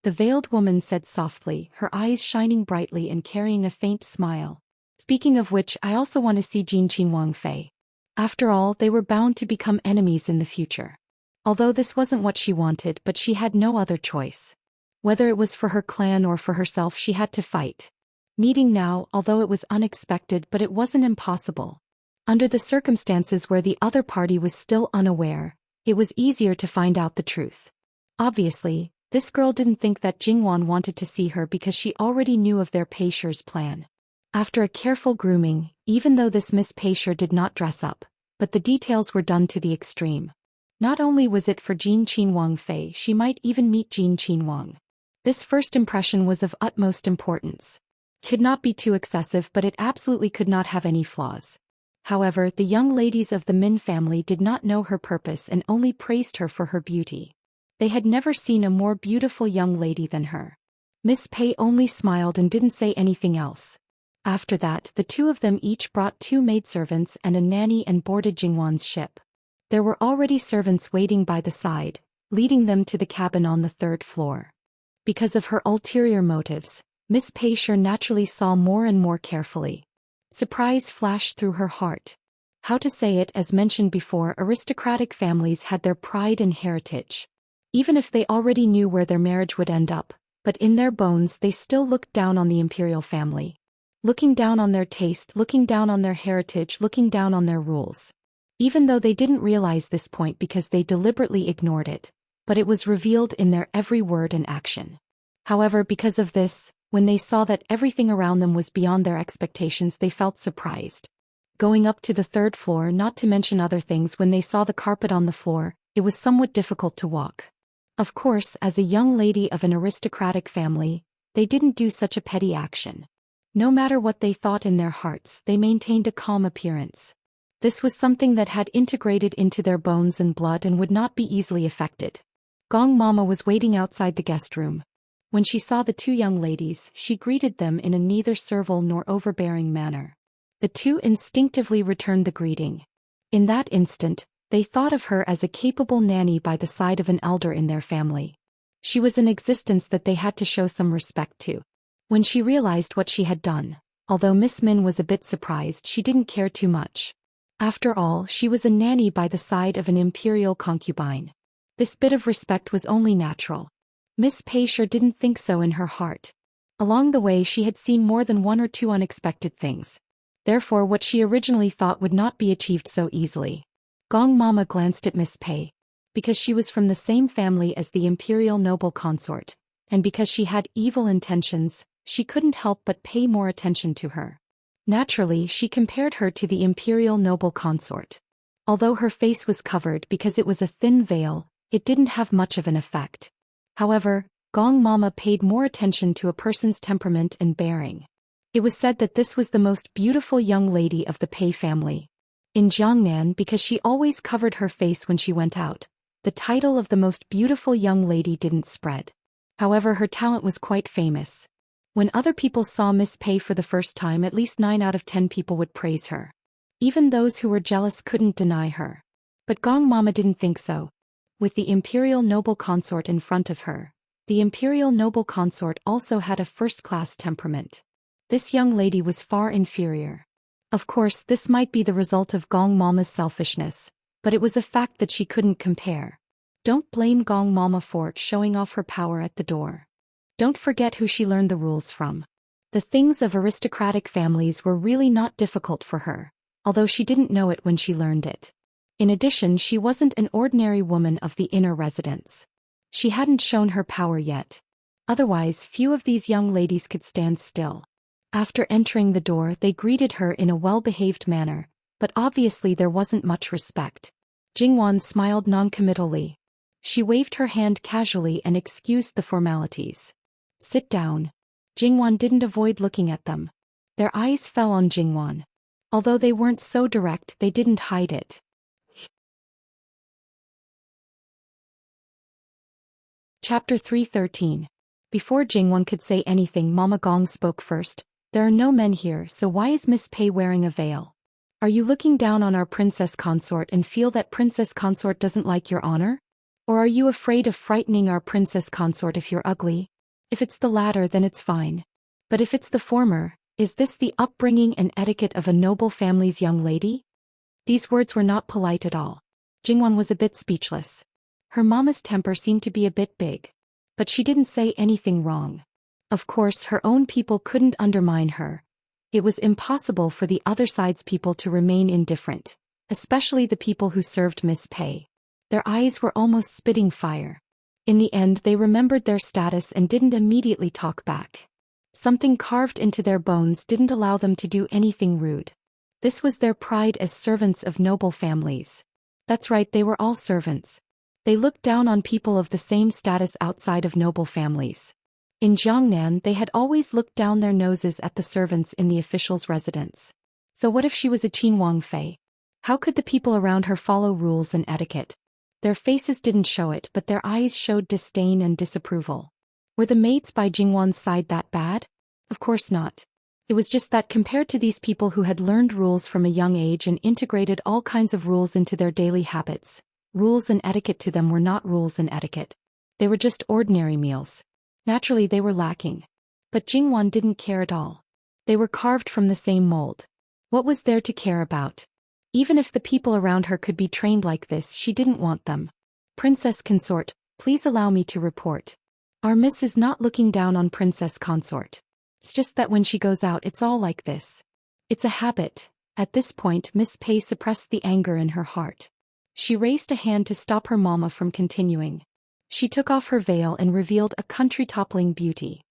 The veiled woman said softly, her eyes shining brightly and carrying a faint smile. Speaking of which, I also want to see Jin Qinhuang Fei. After all, they were bound to become enemies in the future. Although this wasn't what she wanted, but she had no other choice. Whether it was for her clan or for herself, she had to fight. Meeting now, although it was unexpected, but it wasn't impossible. Under the circumstances where the other party was still unaware, it was easier to find out the truth. Obviously, this girl didn't think that Jingwan wanted to see her because she already knew of their Peishur's plan. After a careful grooming, even though this Miss Peishur did not dress up, but the details were done to the extreme. Not only was it for Jin Qinhuang Fei, she might even meet Jin Qinhuang. This first impression was of utmost importance. Could not be too excessive, but it absolutely could not have any flaws. However, the young ladies of the Min family did not know her purpose and only praised her for her beauty. They had never seen a more beautiful young lady than her. Miss Pei only smiled and didn't say anything else. After that, the 2 of them each brought 2 maidservants and a nanny and boarded Jingwan's ship. There were already servants waiting by the side, leading them to the cabin on the 3rd floor. Because of her ulterior motives, Miss Peishur naturally saw more and more carefully. Surprise flashed through her heart. How to say it, as mentioned before, aristocratic families had their pride and heritage. Even if they already knew where their marriage would end up, but in their bones they still looked down on the imperial family. Looking down on their taste, looking down on their heritage, looking down on their rules. Even though they didn't realize this point because they deliberately ignored it, but it was revealed in their every word and action. However, because of this, when they saw that everything around them was beyond their expectations, they felt surprised. Going up to the 3rd floor, not to mention other things, when they saw the carpet on the floor, it was somewhat difficult to walk. Of course, as a young lady of an aristocratic family, they didn't do such a petty action. No matter what they thought in their hearts, they maintained a calm appearance. This was something that had integrated into their bones and blood and would not be easily affected. Gong Mama was waiting outside the guest room. When she saw the 2 young ladies, she greeted them in a neither servile nor overbearing manner. The 2 instinctively returned the greeting. In that instant, they thought of her as a capable nanny by the side of an elder in their family. She was an existence that they had to show some respect to. When she realized what she had done, although Miss Min was a bit surprised, she didn't care too much. After all, she was a nanny by the side of an imperial concubine. This bit of respect was only natural. Miss Peishur didn't think so in her heart. Along the way she had seen more than 1 or 2 unexpected things. Therefore what she originally thought would not be achieved so easily. Gong Mama glanced at Miss Pei. Because she was from the same family as the imperial noble consort, and because she had evil intentions, she couldn't help but pay more attention to her. Naturally, she compared her to the imperial noble consort. Although her face was covered because it was a thin veil, it didn't have much of an effect. However, Gong Mama paid more attention to a person's temperament and bearing. It was said that this was the most beautiful young lady of the Pei family. In Jiangnan, because she always covered her face when she went out, the title of the most beautiful young lady didn't spread. However, her talent was quite famous. When other people saw Miss Pei for the first time, at least 9 out of 10 people would praise her. Even those who were jealous couldn't deny her. But Gong Mama didn't think so. With the imperial noble consort in front of her, the imperial noble consort also had a first-class temperament. This young lady was far inferior. Of course, this might be the result of Gong Mama's selfishness, but it was a fact that she couldn't compare. Don't blame Gong Mama for showing off her power at the door. Don't forget who she learned the rules from. The things of aristocratic families were really not difficult for her, although she didn't know it when she learned it. In addition, she wasn't an ordinary woman of the inner residence. She hadn't shown her power yet. Otherwise, few of these young ladies could stand still. After entering the door, they greeted her in a well-behaved manner, but obviously there wasn't much respect. Jingwan smiled non-committally. She waved her hand casually and excused the formalities. Sit down. Jingwan didn't avoid looking at them. Their eyes fell on Jingwan. Although they weren't so direct, they didn't hide it. Chapter 313. Before Jingwan could say anything, Mama Gong spoke first. There are no men here, so why is Miss Pei wearing a veil? Are you looking down on our princess consort and feel that princess consort doesn't like your honor? Or are you afraid of frightening our princess consort if you're ugly? If it's the latter, then it's fine. But if it's the former, is this the upbringing and etiquette of a noble family's young lady? These words were not polite at all. Jingwan was a bit speechless. Her mama's temper seemed to be a bit big. But she didn't say anything wrong. Of course, her own people couldn't undermine her. It was impossible for the other side's people to remain indifferent, especially the people who served Miss Pei. Their eyes were almost spitting fire. In the end, they remembered their status and didn't immediately talk back. Something carved into their bones didn't allow them to do anything rude. This was their pride as servants of noble families. That's right, they were all servants. They looked down on people of the same status outside of noble families. In Jiangnan, they had always looked down their noses at the servants in the official's residence. So what if she was a Qin Wang Fei? How could the people around her follow rules and etiquette? Their faces didn't show it, but their eyes showed disdain and disapproval. Were the maids by Jingwan's side that bad? Of course not. It was just that compared to these people who had learned rules from a young age and integrated all kinds of rules into their daily habits, rules and etiquette to them were not rules and etiquette. They were just ordinary meals. Naturally, they were lacking. But Jingwan didn't care at all. They were carved from the same mold. What was there to care about? Even if the people around her could be trained like this, she didn't want them. Princess Consort, please allow me to report. Our miss is not looking down on Princess Consort. It's just that when she goes out, it's all like this. It's a habit. At this point, Miss Pei suppressed the anger in her heart. She raised a hand to stop her mama from continuing. She took off her veil and revealed a country-toppling beauty.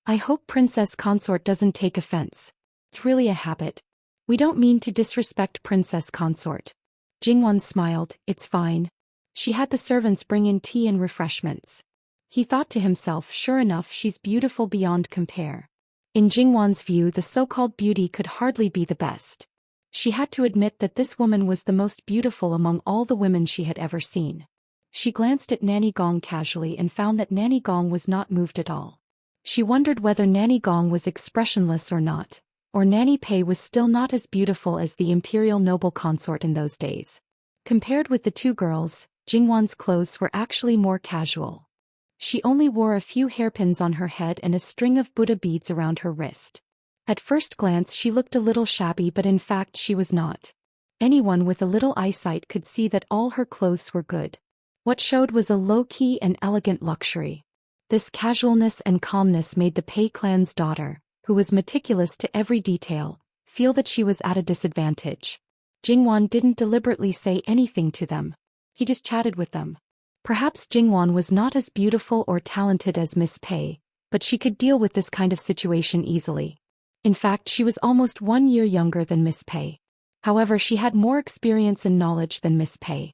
I hope Princess Consort doesn't take offense. It's really a habit. We don't mean to disrespect Princess Consort. Jingwan smiled. It's fine. She had the servants bring in tea and refreshments. He thought to himself, sure enough, she's beautiful beyond compare. In Jingwan's view, the so-called beauty could hardly be the best. She had to admit that this woman was the most beautiful among all the women she had ever seen. She glanced at Nanny Gong casually and found that Nanny Gong was not moved at all. She wondered whether Nanny Gong was expressionless or not, or Nanny Pei was still not as beautiful as the imperial noble consort in those days. Compared with the two girls, Jingwan's clothes were actually more casual. She only wore a few hairpins on her head and a string of Buddha beads around her wrist. At first glance she looked a little shabby, but in fact she was not. Anyone with a little eyesight could see that all her clothes were good. What showed was a low-key and elegant luxury. This casualness and calmness made the Pei clan's daughter, who was meticulous to every detail, feel that she was at a disadvantage. Jingwan didn't deliberately say anything to them. He just chatted with them. Perhaps Jingwan was not as beautiful or talented as Miss Pei, but she could deal with this kind of situation easily. In fact, she was almost 1 year younger than Miss Pei. However, she had more experience and knowledge than Miss Pei.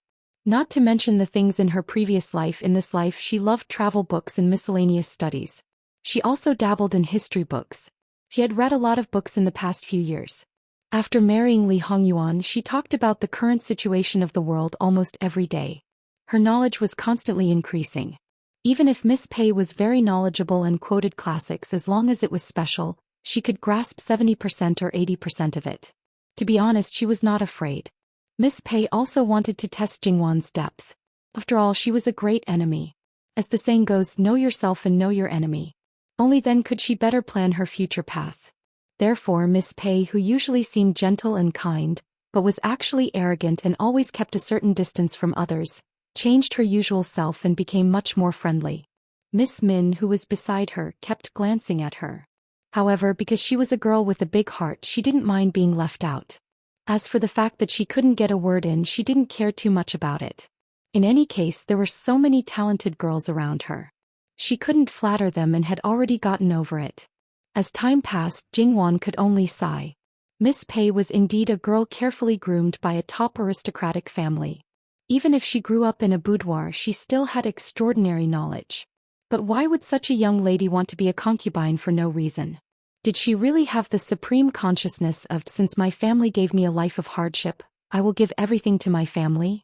Not to mention the things in her previous life. In this life she loved travel books and miscellaneous studies. She also dabbled in history books. She had read a lot of books in the past few years. After marrying Li Hongyuan, she talked about the current situation of the world almost every day. Her knowledge was constantly increasing. Even if Miss Pei was very knowledgeable and quoted classics, as long as it was special, she could grasp 70% or 80% of it. To be honest, she was not afraid. Miss Pei also wanted to test Jingwan's depth. After all, she was a great enemy. As the saying goes, know yourself and know your enemy. Only then could she better plan her future path. Therefore, Miss Pei, who usually seemed gentle and kind, but was actually arrogant and always kept a certain distance from others, changed her usual self and became much more friendly. Miss Min, who was beside her, kept glancing at her. However, because she was a girl with a big heart, she didn't mind being left out. As for the fact that she couldn't get a word in, she didn't care too much about it. In any case, there were so many talented girls around her. She couldn't flatter them and had already gotten over it. As time passed, Jingwan could only sigh. Miss Pei was indeed a girl carefully groomed by a top aristocratic family. Even if she grew up in a boudoir, she still had extraordinary knowledge. But why would such a young lady want to be a concubine for no reason? Did she really have the supreme consciousness of, since my family gave me a life of hardship, I will give everything to my family?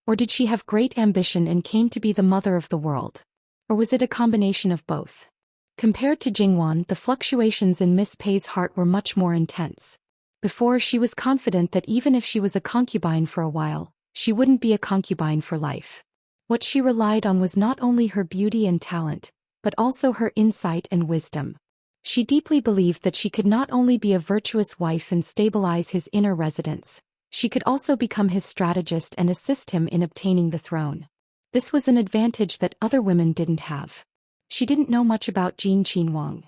Or did she have great ambition and came to be the mother of the world? Or was it a combination of both? Compared to Jingwan, the fluctuations in Miss Pei's heart were much more intense. Before, she was confident that even if she was a concubine for a while, she wouldn't be a concubine for life. What she relied on was not only her beauty and talent, but also her insight and wisdom. She deeply believed that she could not only be a virtuous wife and stabilize his inner residence, she could also become his strategist and assist him in obtaining the throne. This was an advantage that other women didn't have. She didn't know much about Jin Qinhuang.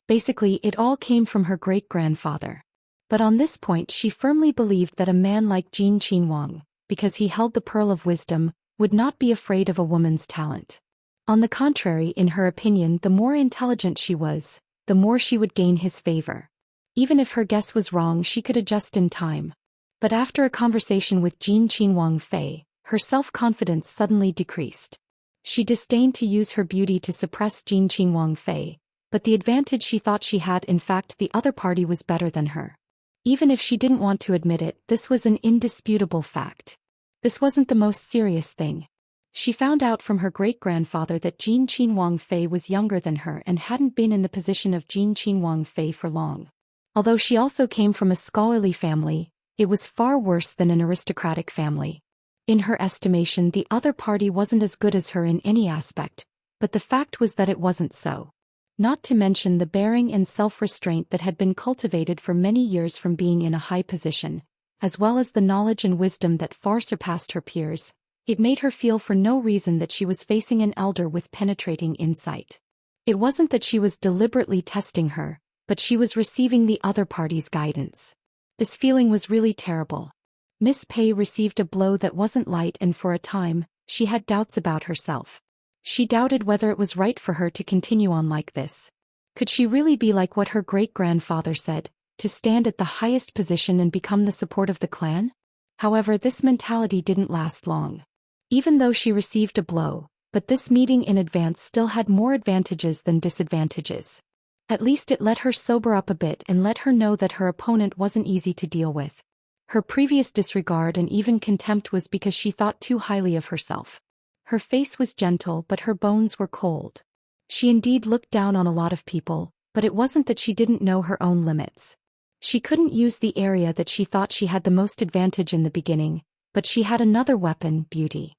Basically, it all came from her great-grandfather. But on this point, she firmly believed that a man like Jin Qinhuang, because he held the pearl of wisdom, would not be afraid of a woman's talent. On the contrary, in her opinion, the more intelligent she was, the more she would gain his favor. Even if her guess was wrong, she could adjust in time. But after a conversation with Jin Qinhuang Fei, her self-confidence suddenly decreased. She disdained to use her beauty to suppress Jin Qinhuang Fei, but the advantage she thought she had, in fact, the other party was better than her. Even if she didn't want to admit it, this was an indisputable fact. This wasn't the most serious thing. She found out from her great-grandfather that Jin Qinhuang Fei was younger than her and hadn't been in the position of Jin Qinhuang Fei for long. Although she also came from a scholarly family, it was far worse than an aristocratic family. In her estimation, the other party wasn't as good as her in any aspect, but the fact was that it wasn't so. Not to mention the bearing and self-restraint that had been cultivated for many years from being in a high position, as well as the knowledge and wisdom that far surpassed her peers. It made her feel for no reason that she was facing an elder with penetrating insight. It wasn't that she was deliberately testing her, but she was receiving the other party's guidance. This feeling was really terrible. Miss Pei received a blow that wasn't light, and for a time, she had doubts about herself. She doubted whether it was right for her to continue on like this. Could she really be like what her great-grandfather said, to stand at the highest position and become the support of the clan? However, this mentality didn't last long. Even though she received a blow, but this meeting in advance still had more advantages than disadvantages. At least it let her sober up a bit and let her know that her opponent wasn't easy to deal with. Her previous disregard and even contempt was because she thought too highly of herself. Her face was gentle, but her bones were cold. She indeed looked down on a lot of people, but it wasn't that she didn't know her own limits. She couldn't use the area that she thought she had the most advantage in the beginning, but she had another weapon, beauty.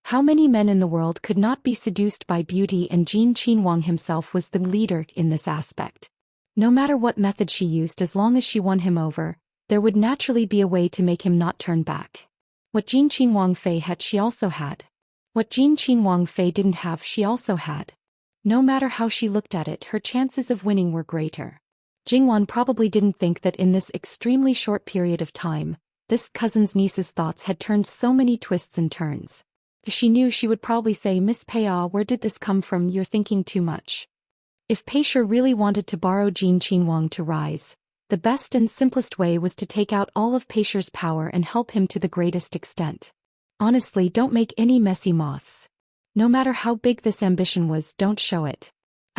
How many men in the world could not be seduced by beauty, and Jin Qinhuang himself was the leader in this aspect. No matter what method she used, as long as she won him over, there would naturally be a way to make him not turn back. What Jin Qinhuang Fei had, she also had. What Jin Qinhuang Fei didn't have, she also had. No matter how she looked at it, her chances of winning were greater. Jingwan probably didn't think that in this extremely short period of time, this cousin's niece's thoughts had turned so many twists and turns. If she knew, she would probably say, "Miss Pei, where did this come from? You're thinking too much." If Peisher really wanted to borrow Jin Qinhuang to rise, the best and simplest way was to take out all of Peisher's power and help him to the greatest extent. Honestly, don't make any messy moths. No matter how big this ambition was, don't show it.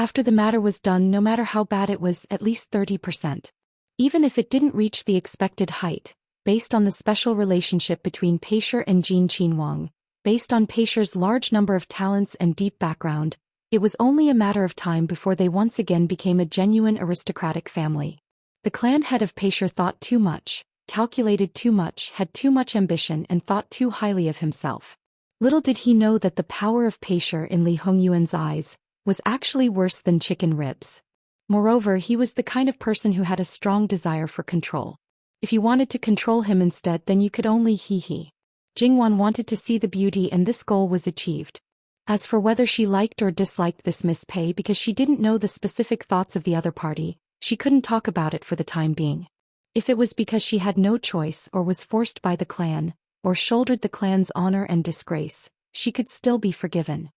After the matter was done, no matter how bad it was, at least 30%. Even if it didn't reach the expected height, based on the special relationship between Pei and Jin Qinhuang, based on Pei's large number of talents and deep background, it was only a matter of time before they once again became a genuine aristocratic family. The clan head of Pei thought too much, calculated too much, had too much ambition, and thought too highly of himself. Little did he know that the power of Pei in Li Hongyuan's eyes was actually worse than chicken ribs. Moreover, he was the kind of person who had a strong desire for control. If you wanted to control him instead, then you could only he. Jingwan wanted to see the beauty, and this goal was achieved. As for whether she liked or disliked this Miss Pei, because she didn't know the specific thoughts of the other party, she couldn't talk about it for the time being. If it was because she had no choice or was forced by the clan, or shouldered the clan's honor and disgrace, she could still be forgiven.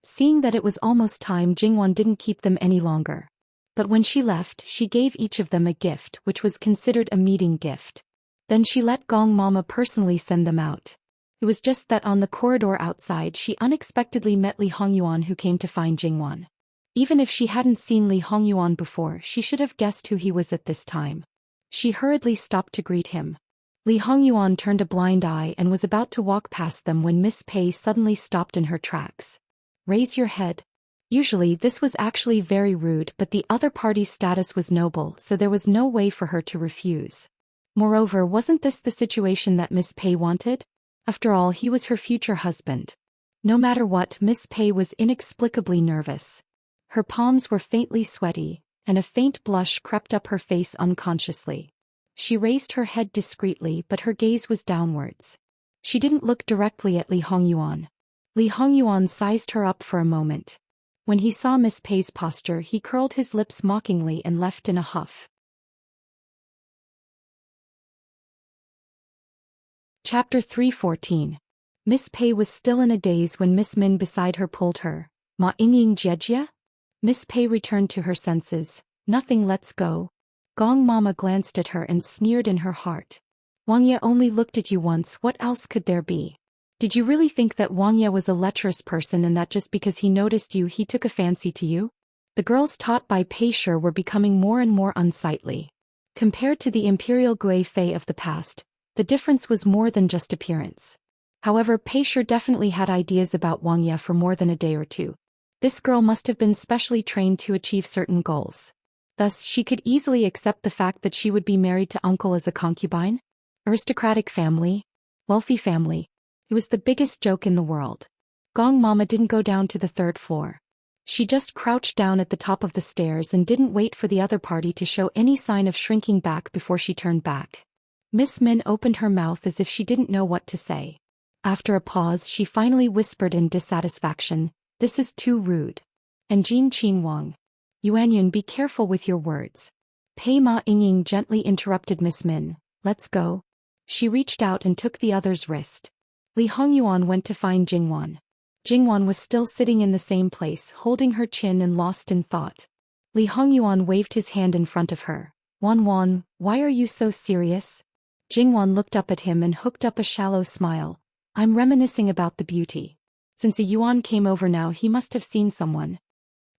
Seeing that it was almost time, Jingwan didn't keep them any longer. But when she left, she gave each of them a gift, which was considered a meeting gift. Then she let Gong Mama personally send them out. It was just that on the corridor outside she unexpectedly met Li Hongyuan, who came to find Jingwan. Even if she hadn't seen Li Hongyuan before, she should have guessed who he was at this time. She hurriedly stopped to greet him. Li Hongyuan turned a blind eye and was about to walk past them when Miss Pei suddenly stopped in her tracks. "Raise your head." Usually this was actually very rude, but the other party's status was noble, so there was no way for her to refuse. Moreover, wasn't this the situation that Miss Pei wanted? After all, he was her future husband. No matter what, Miss Pei was inexplicably nervous. Her palms were faintly sweaty, and a faint blush crept up her face unconsciously. She raised her head discreetly, but her gaze was downwards. She didn't look directly at Li Hongyuan. Li Hongyuan sized her up for a moment. When he saw Miss Pei's posture, he curled his lips mockingly and left in a huff. Chapter 314. Miss Pei was still in a daze when Miss Min beside her pulled her. "Ma Yingying Jiejia?" Miss Pei returned to her senses. "Nothing, let's go." Gong Mama glanced at her and sneered in her heart. "Wang Ye only looked at you once, what else could there be? Did you really think that Wang Ye was a lecherous person and that just because he noticed you he took a fancy to you?" The girls taught by Pei were becoming more and more unsightly. Compared to the imperial Gui Fei of the past, the difference was more than just appearance. However, Pei definitely had ideas about Wang Ye for more than a day or two. This girl must have been specially trained to achieve certain goals. Thus, she could easily accept the fact that she would be married to uncle as a concubine. Aristocratic family. Wealthy family. It was the biggest joke in the world. Gong Mama didn't go down to the third floor. She just crouched down at the top of the stairs and didn't wait for the other party to show any sign of shrinking back before she turned back. Miss Min opened her mouth as if she didn't know what to say. After a pause, she finally whispered in dissatisfaction, "This is too rude." And Jin Qinhuang. "Yuanyun, be careful with your words." Pei Ma Yingying gently interrupted Miss Min. "Let's go." She reached out and took the other's wrist. Li Hongyuan went to find Jingwan. Jingwan was still sitting in the same place, holding her chin and lost in thought. Li Hongyuan waved his hand in front of her. "Wan, why are you so serious?" Jingwan looked up at him and hooked up a shallow smile. "I'm reminiscing about the beauty. Since a Yuan came over now, he must have seen someone."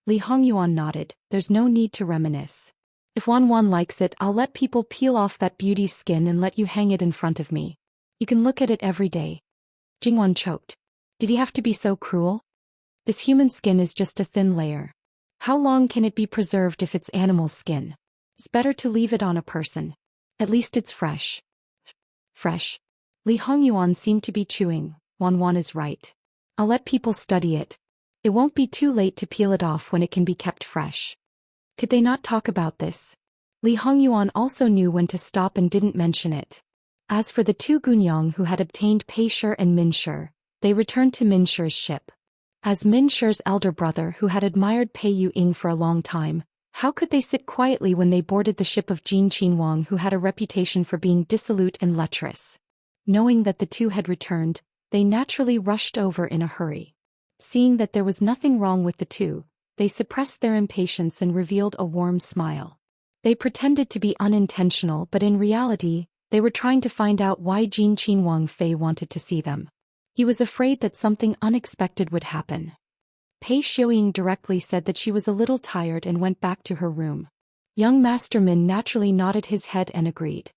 Li Hongyuan nodded. "There's no need to reminisce. If Wan likes it, I'll let people peel off that beauty's skin and let you hang it in front of me. You can look at it every day." Jingwan choked. Did he have to be so cruel? This human skin is just a thin layer. How long can it be preserved if it's animal skin? It's better to leave it on a person. At least it's fresh. Fresh. Li Hongyuan seemed to be chewing. Wan is right. I'll let people study it. It won't be too late to peel it off when it can be kept fresh. Could they not talk about this? Li Hongyuan also knew when to stop and didn't mention it. As for the two Gunyang who had obtained Pei and Min, they returned to Min ship. As Min elder brother who had admired Pei Ying for a long time, how could they sit quietly when they boarded the ship of Jin Qinhuang, who had a reputation for being dissolute and lecherous? Knowing that the two had returned, they naturally rushed over in a hurry. Seeing that there was nothing wrong with the two, they suppressed their impatience and revealed a warm smile. They pretended to be unintentional, but in reality, they were trying to find out why Jin Qinhuang Fei wanted to see them. He was afraid that something unexpected would happen. Pei Xiuying directly said that she was a little tired and went back to her room. Young Master Min naturally nodded his head and agreed.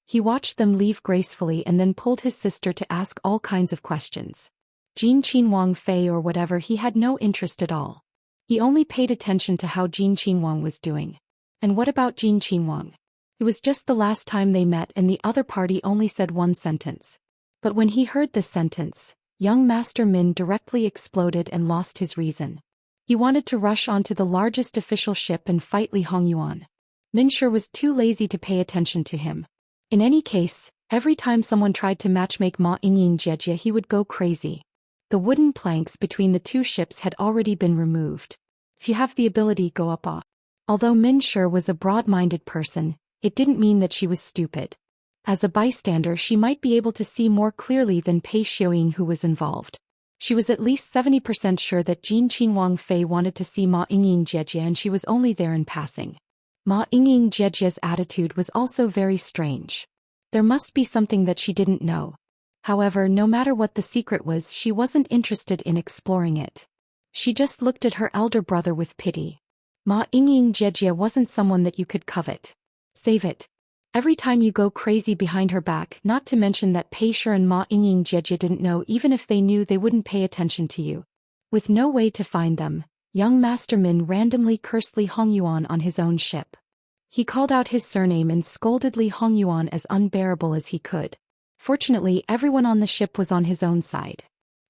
He watched them leave gracefully and then pulled his sister to ask all kinds of questions. Jin Qinhuang Fei or whatever, he had no interest at all. He only paid attention to how Jin Qinhuang was doing. And what about Jin Qinhuang? It was just the last time they met and the other party only said one sentence. But when he heard this sentence, young Master Min directly exploded and lost his reason. He wanted to rush onto the largest official ship and fight Li Hongyuan. Min sure was too lazy to pay attention to him. In any case, every time someone tried to matchmake Ma Yingying Jejie, he would go crazy. The wooden planks between the two ships had already been removed. If you have the ability, go up. Although Min sure was a broad-minded person, it didn't mean that she was stupid. As a bystander, she might be able to see more clearly than Pei Xiuying, who was involved. She was at least 70% sure that Jin Qinhuang Fei wanted to see Ma Yingying Jejie and she was only there in passing. Ma Yingying Jejie's attitude was also very strange. There must be something that she didn't know. However, no matter what the secret was, she wasn't interested in exploring it. She just looked at her elder brother with pity. Ma Yingying Jejie wasn't someone that you could covet. Save it. Every time you go crazy behind her back, not to mention that Pei Shi and Ma Yingying Jejie didn't know. Even if they knew, they wouldn't pay attention to you. With no way to find them, young Master Min randomly cursed Li Hongyuan on his own ship. He called out his surname and scolded Li Hongyuan as unbearable as he could. Fortunately, everyone on the ship was on his own side.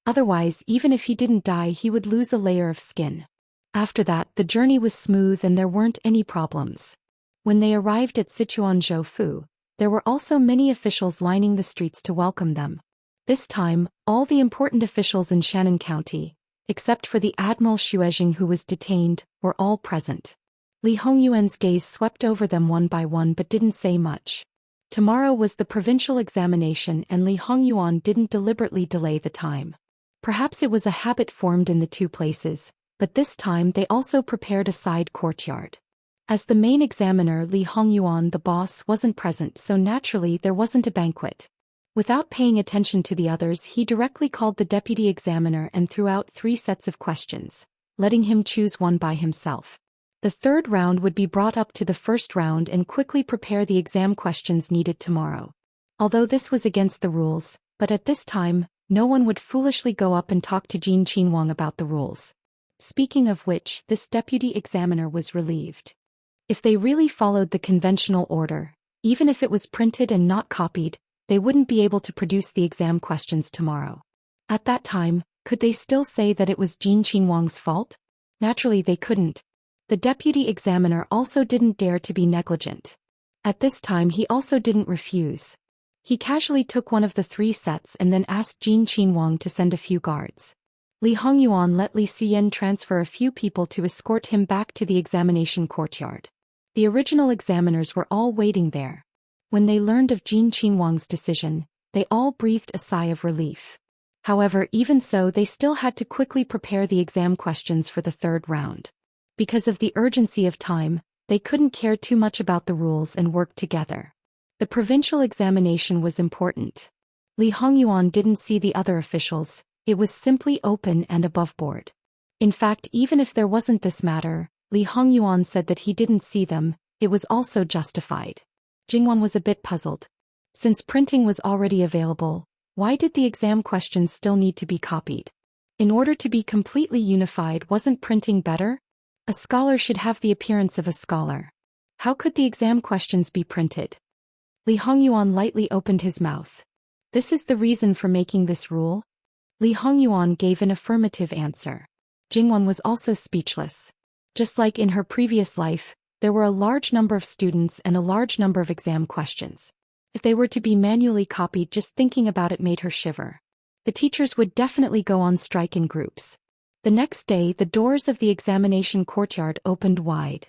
Otherwise, even if he didn't die, he would lose a layer of skin. After that, the journey was smooth and there weren't any problems. When they arrived at Sichuan Fu, there were also many officials lining the streets to welcome them. This time, all the important officials in Shannon County, except for the Admiral Xuejing who was detained, were all present. Li Hongyuan's gaze swept over them one by one but didn't say much. Tomorrow was the provincial examination and Li Hongyuan didn't deliberately delay the time. Perhaps it was a habit formed in the two places, but this time they also prepared a side courtyard. As the main examiner, Li Hongyuan, the boss, wasn't present, so naturally there wasn't a banquet. Without paying attention to the others, he directly called the deputy examiner and threw out 3 sets of questions, letting him choose one by himself. The third round would be brought up to the first round and quickly prepare the exam questions needed tomorrow. Although this was against the rules, but at this time, no one would foolishly go up and talk to Jin Qinhuang about the rules. Speaking of which, this deputy examiner was relieved. If they really followed the conventional order, even if it was printed and not copied, they wouldn't be able to produce the exam questions tomorrow. At that time, could they still say that it was Jin Qinhuang's fault? Naturally they couldn't. The deputy examiner also didn't dare to be negligent. At this time he also didn't refuse. He casually took one of the 3 sets and then asked Jin Qinhuang to send a few guards. Li Hongyuan let Li Siyen transfer a few people to escort him back to the examination courtyard. The original examiners were all waiting there. When they learned of Jin Qinhuang's decision, they all breathed a sigh of relief. However, even so, they still had to quickly prepare the exam questions for the 3rd round. Because of the urgency of time, they couldn't care too much about the rules and work together. The provincial examination was important. Li Hongyuan didn't see the other officials, it was simply open and above board. In fact, even if there wasn't this matter, Li Hongyuan said that he didn't see them, it was also justified. Jingwan was a bit puzzled. Since printing was already available, why did the exam questions still need to be copied? In order to be completely unified, wasn't printing better? A scholar should have the appearance of a scholar. How could the exam questions be printed? Li Hongyuan lightly opened his mouth. This is the reason for making this rule? Li Hongyuan gave an affirmative answer. Jingwan was also speechless. Just like in her previous life, there were a large number of students and a large number of exam questions. If they were to be manually copied, just thinking about it made her shiver. The teachers would definitely go on strike in groups. The next day, the doors of the examination courtyard opened wide.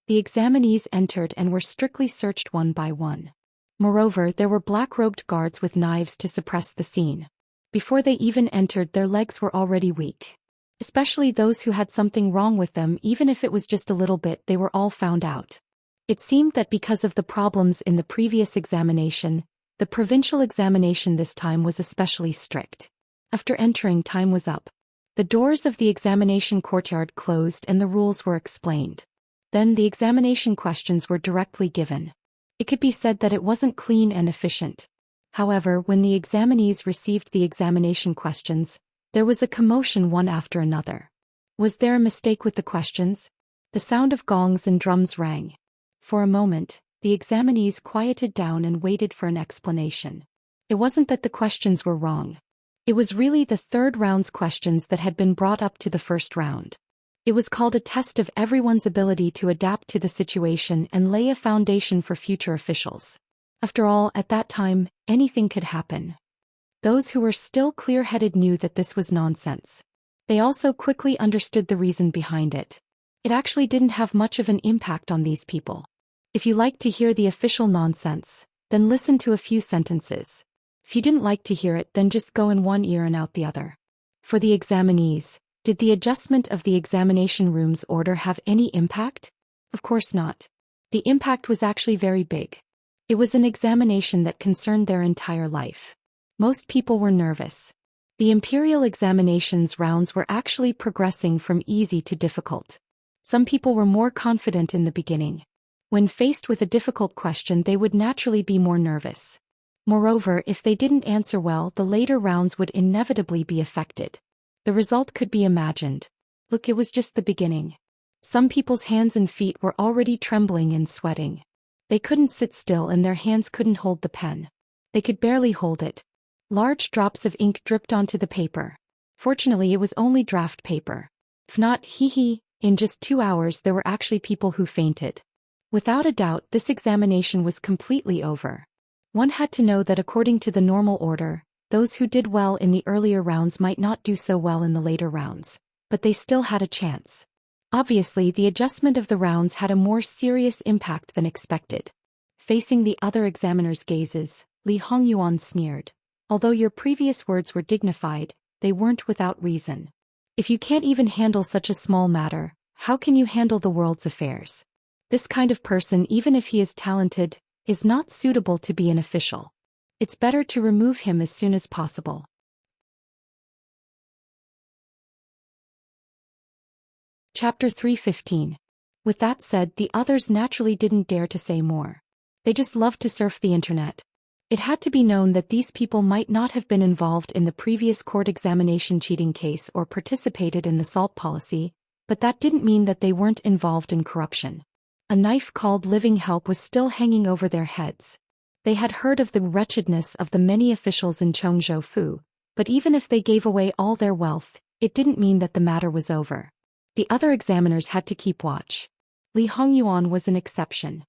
The examinees entered and were strictly searched one by one. Moreover, there were black-robed guards with knives to suppress the scene. Before they even entered, their legs were already weak. Especially those who had something wrong with them, even if it was just a little bit, they were all found out. It seemed that because of the problems in the previous examination, the provincial examination this time was especially strict. After entering, time was up. The doors of the examination courtyard closed and the rules were explained. Then the examination questions were directly given. It could be said that it wasn't clean and efficient. However, when the examinees received the examination questions, there was a commotion one after another. Was there a mistake with the questions? The sound of gongs and drums rang. For a moment, the examinees quieted down and waited for an explanation. It wasn't that the questions were wrong. It was really the third round's questions that had been brought up to the first round. It was called a test of everyone's ability to adapt to the situation and lay a foundation for future officials. After all, at that time, anything could happen. Those who were still clear-headed knew that this was nonsense. They also quickly understood the reason behind it. It actually didn't have much of an impact on these people. If you like to hear the official nonsense, then listen to a few sentences. If you didn't like to hear it, then just go in one ear and out the other. For the examinees, did the adjustment of the examination room's order have any impact? Of course not. The impact was actually very big. It was an examination that concerned their entire life. Most people were nervous. The imperial examinations rounds were actually progressing from easy to difficult. Some people were more confident in the beginning. When faced with a difficult question, they would naturally be more nervous. Moreover, if they didn't answer well, the later rounds would inevitably be affected. The result could be imagined. Look, it was just the beginning. Some people's hands and feet were already trembling and sweating. They couldn't sit still and their hands couldn't hold the pen. They could barely hold it. Large drops of ink dripped onto the paper. Fortunately, it was only draft paper. If not, in just 2 hours there were actually people who fainted. Without a doubt, this examination was completely over. One had to know that according to the normal order, those who did well in the earlier rounds might not do so well in the later rounds, but they still had a chance. Obviously, the adjustment of the rounds had a more serious impact than expected. Facing the other examiner's gazes, Li Hongyuan sneered. Although your previous words were dignified, they weren't without reason. If you can't even handle such a small matter, how can you handle the world's affairs? This kind of person, even if he is talented, is not suitable to be an official. It's better to remove him as soon as possible. Chapter 315. With that said, the others naturally didn't dare to say more. They just loved to surf the internet. It had to be known that these people might not have been involved in the previous court examination cheating case or participated in the SALT policy, but that didn't mean that they weren't involved in corruption. A knife called living help was still hanging over their heads. They had heard of the wretchedness of the many officials in Chongzhou, but even if they gave away all their wealth, it didn't mean that the matter was over. The other examiners had to keep watch. Li Hongyuan was an exception.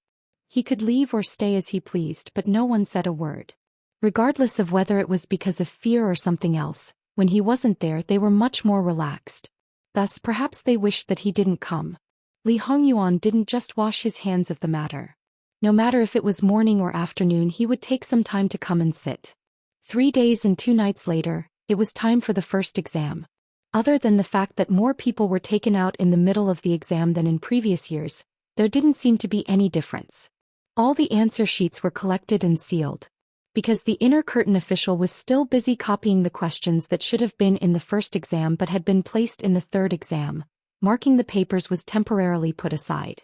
He could leave or stay as he pleased, but no one said a word. Regardless of whether it was because of fear or something else, when he wasn't there they were much more relaxed. Thus perhaps they wished that he didn't come. Li Hongyuan didn't just wash his hands of the matter. No matter if it was morning or afternoon, he would take some time to come and sit. 3 days and 2 nights later, it was time for the first exam. Other than the fact that more people were taken out in the middle of the exam than in previous years, there didn't seem to be any difference. All the answer sheets were collected and sealed. Because the inner curtain official was still busy copying the questions that should have been in the first exam but had been placed in the third exam, marking the papers was temporarily put aside.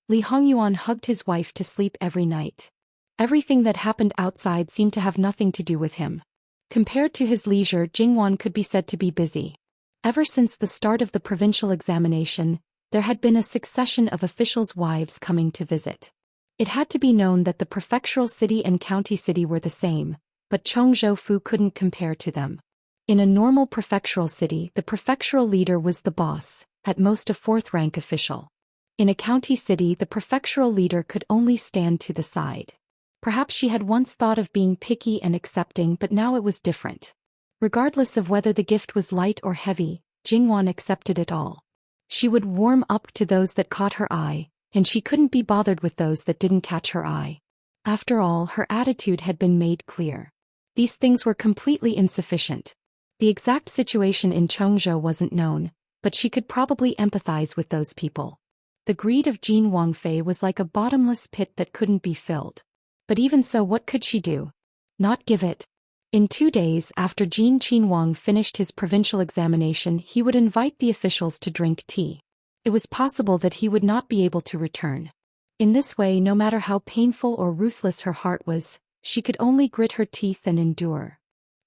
Li Hongyuan hugged his wife to sleep every night. Everything that happened outside seemed to have nothing to do with him. Compared to his leisure, Jingwan could be said to be busy. Ever since the start of the provincial examination, there had been a succession of officials' wives coming to visit. It had to be known that the prefectural city and county city were the same, but Chongzhou couldn't compare to them. In a normal prefectural city, the prefectural leader was the boss, at most a 4th-rank official. In a county city, the prefectural leader could only stand to the side. Perhaps she had once thought of being picky and accepting, but now it was different. Regardless of whether the gift was light or heavy, Jingwan accepted it all. She would warm up to those that caught her eye, and she couldn't be bothered with those that didn't catch her eye. After all, her attitude had been made clear. These things were completely insufficient. The exact situation in Chongzhou wasn't known, but she could probably empathize with those people. The greed of Jin Wangfei was like a bottomless pit that couldn't be filled. But even so, what could she do? Not give it. In 2 days after Jin Qinhuang finished his provincial examination, he would invite the officials to drink tea. It was possible that he would not be able to return. In this way, no matter how painful or ruthless her heart was, she could only grit her teeth and endure.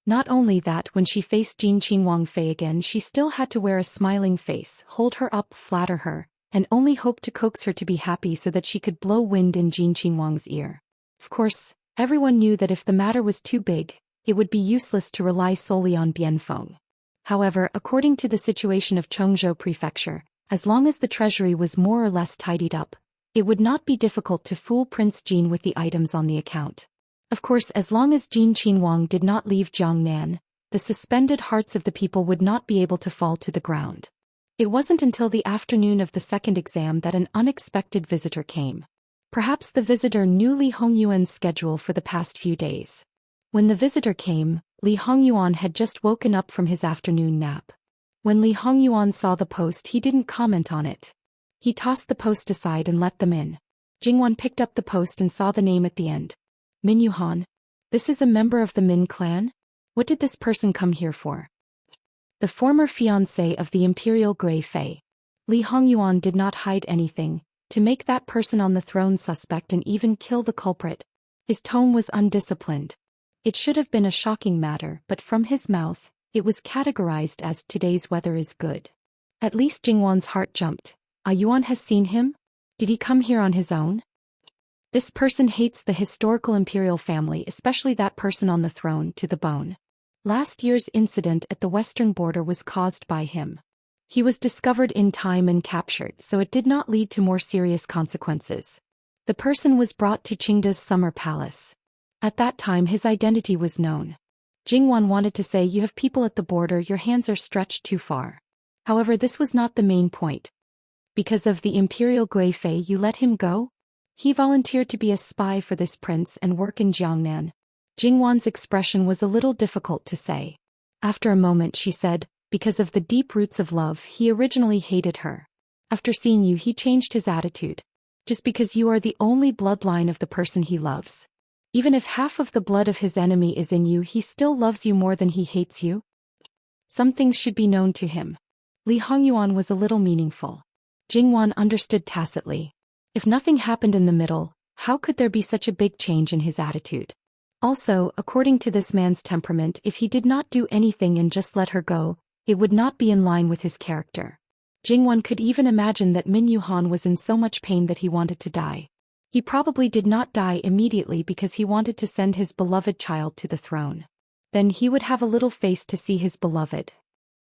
Not only that, when she faced Jin Qinhuang Fei again, she still had to wear a smiling face, hold her up, flatter her, and only hope to coax her to be happy so that she could blow wind in Jin Qinhuang's ear. Of course, everyone knew that if the matter was too big, it would be useless to rely solely on Bianfeng. However, according to the situation of Chongzhou Prefecture, as long as the treasury was more or less tidied up, it would not be difficult to fool Prince Jin with the items on the account. Of course, as long as Jin Qinhuang did not leave Jiangnan, the suspended hearts of the people would not be able to fall to the ground. It wasn't until the afternoon of the second exam that an unexpected visitor came. Perhaps the visitor knew Li Hongyuan's schedule for the past few days. When the visitor came, Li Hongyuan had just woken up from his afternoon nap. When Li Hongyuan saw the post, he didn't comment on it. He tossed the post aside and let them in. Jingwan picked up the post and saw the name at the end. Min Yuhan. This is a member of the Min clan? What did this person come here for? The former fiancé of the Imperial Grey Fei. Li Hongyuan did not hide anything, to make that person on the throne suspect and even kill the culprit. His tone was undisciplined. It should have been a shocking matter, but from his mouth, it was categorized as today's weather is good. At least Jingwan's heart jumped. Yuan has seen him? Did he come here on his own? This person hates the historical imperial family, especially that person on the throne, to the bone. Last year's incident at the western border was caused by him. He was discovered in time and captured, so it did not lead to more serious consequences. The person was brought to Qingda's summer palace. At that time his identity was known. Jingwan wanted to say, "You have people at the border, your hands are stretched too far." However, this was not the main point. Because of the Imperial Grey Fei, you let him go? He volunteered to be a spy for this prince and work in Jiangnan. Jingwan's expression was a little difficult to say. After a moment she said, "Because of the deep roots of love, he originally hated her. After seeing you, he changed his attitude. Just because you are the only bloodline of the person he loves. Even if half of the blood of his enemy is in you, he still loves you more than he hates you. Some things should be known to him." Li Hongyuan was a little meaningful. Jingwan understood tacitly. If nothing happened in the middle, how could there be such a big change in his attitude? Also, according to this man's temperament, if he did not do anything and just let her go, it would not be in line with his character. Jingwan could even imagine that Min Yuhan was in so much pain that he wanted to die. He probably did not die immediately because he wanted to send his beloved child to the throne. Then he would have a little face to see his beloved.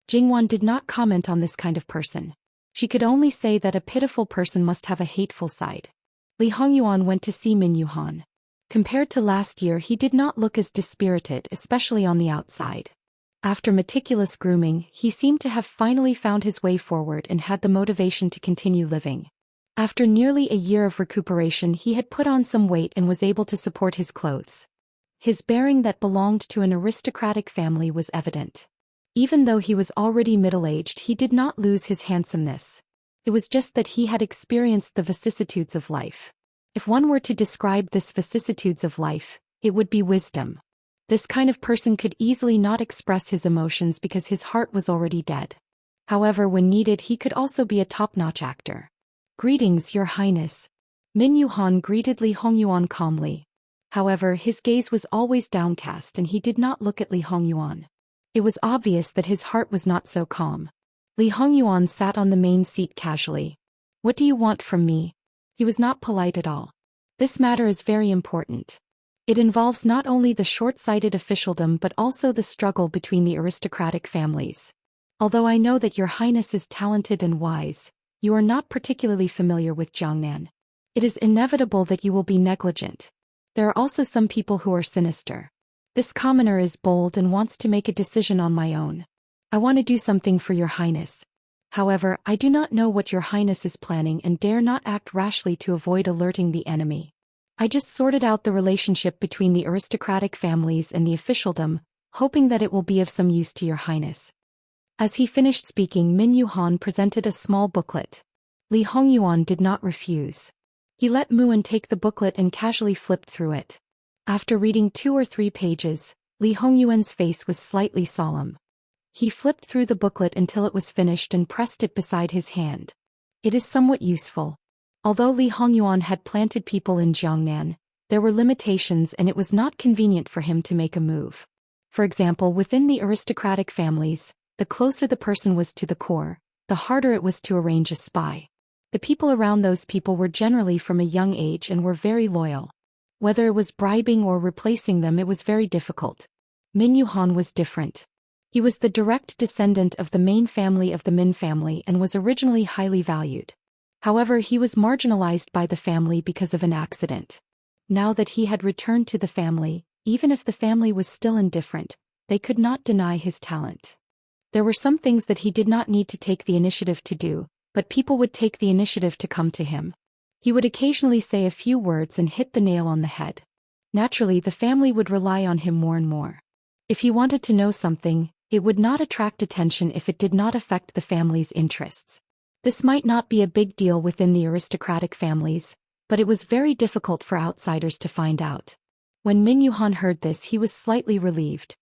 Jingwan did not comment on this kind of person. She could only say that a pitiful person must have a hateful side. Li Hongyuan went to see Min Yuhan. Compared to last year, he did not look as dispirited, especially on the outside. After meticulous grooming, he seemed to have finally found his way forward and had the motivation to continue living. After nearly a year of recuperation, he had put on some weight and was able to support his clothes. His bearing that belonged to an aristocratic family was evident. Even though he was already middle-aged, he did not lose his handsomeness. It was just that he had experienced the vicissitudes of life. If one were to describe this vicissitudes of life, it would be wisdom. This kind of person could easily not express his emotions because his heart was already dead. However, when needed, he could also be a top-notch actor. "Greetings, Your Highness." Min Yuhan greeted Li Hongyuan calmly. However, his gaze was always downcast and he did not look at Li Hongyuan. It was obvious that his heart was not so calm. Li Hongyuan sat on the main seat casually. "What do you want from me?" He was not polite at all. "This matter is very important. It involves not only the short-sighted officialdom but also the struggle between the aristocratic families. Although I know that Your Highness is talented and wise, you are not particularly familiar with Jiangnan. It is inevitable that you will be negligent. There are also some people who are sinister. This commoner is bold and wants to make a decision on my own. I want to do something for Your Highness. However, I do not know what Your Highness is planning and dare not act rashly to avoid alerting the enemy. I just sorted out the relationship between the aristocratic families and the officialdom, hoping that it will be of some use to Your Highness." As he finished speaking, Min Yuhan presented a small booklet. Li Hongyuan did not refuse. He let Muan take the booklet and casually flipped through it. After reading 2 or 3 pages, Li Hongyuan's face was slightly solemn. He flipped through the booklet until it was finished and pressed it beside his hand. It is somewhat useful. Although Li Hongyuan had planted people in Jiangnan, there were limitations and it was not convenient for him to make a move. For example, within the aristocratic families, the closer the person was to the core, the harder it was to arrange a spy. The people around those people were generally from a young age and were very loyal. Whether it was bribing or replacing them, it was very difficult. Min Yuhan was different. He was the direct descendant of the main family of the Min family and was originally highly valued. However, he was marginalized by the family because of an accident. Now that he had returned to the family, even if the family was still indifferent, they could not deny his talent. There were some things that he did not need to take the initiative to do, but people would take the initiative to come to him. He would occasionally say a few words and hit the nail on the head. Naturally, the family would rely on him more and more. If he wanted to know something, it would not attract attention if it did not affect the family's interests. This might not be a big deal within the aristocratic families, but it was very difficult for outsiders to find out. When Min Yuhan heard this, he was slightly relieved.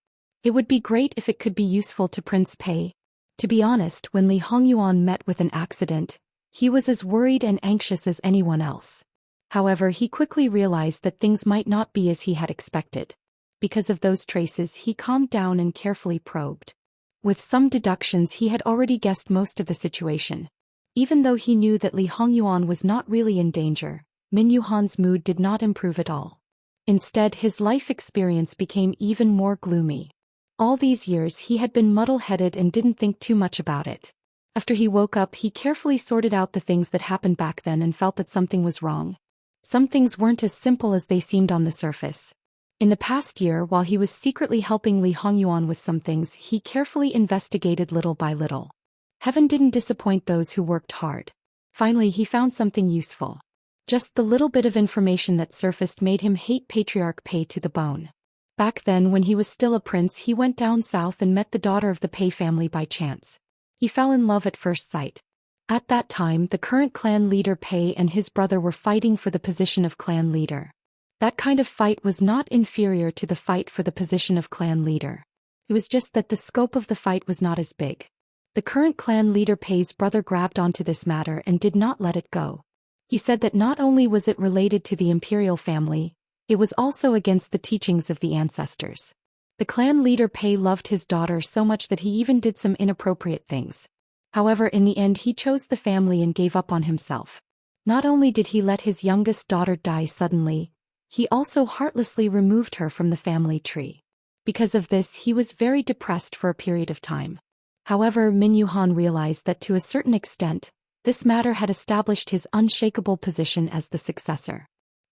It would be great if it could be useful to Prince Pei. To be honest, when Li Hongyuan met with an accident, he was as worried and anxious as anyone else. However, he quickly realized that things might not be as he had expected. Because of those traces, he calmed down and carefully probed. With some deductions, he had already guessed most of the situation. Even though he knew that Li Hongyuan was not really in danger, Min Yuhan's mood did not improve at all. Instead, his life experience became even more gloomy. All these years he had been muddle-headed and didn't think too much about it. After he woke up, he carefully sorted out the things that happened back then and felt that something was wrong. Some things weren't as simple as they seemed on the surface. In the past year, while he was secretly helping Li Hongyuan with some things, he carefully investigated little by little. Heaven didn't disappoint those who worked hard. Finally, he found something useful. Just the little bit of information that surfaced made him hate Patriarch Pei to the bone. Back then, when he was still a prince, he went down south and met the daughter of the Pei family by chance. He fell in love at first sight. At that time, the current clan leader Pei and his brother were fighting for the position of clan leader. That kind of fight was not inferior to the fight for the position of clan leader. It was just that the scope of the fight was not as big. The current clan leader Pei's brother grabbed onto this matter and did not let it go. He said that not only was it related to the imperial family, it was also against the teachings of the ancestors. The clan leader Pei loved his daughter so much that he even did some inappropriate things. However, in the end he chose the family and gave up on himself. Not only did he let his youngest daughter die suddenly, he also heartlessly removed her from the family tree. Because of this, he was very depressed for a period of time. However, Min Yuhan realized that to a certain extent, this matter had established his unshakable position as the successor.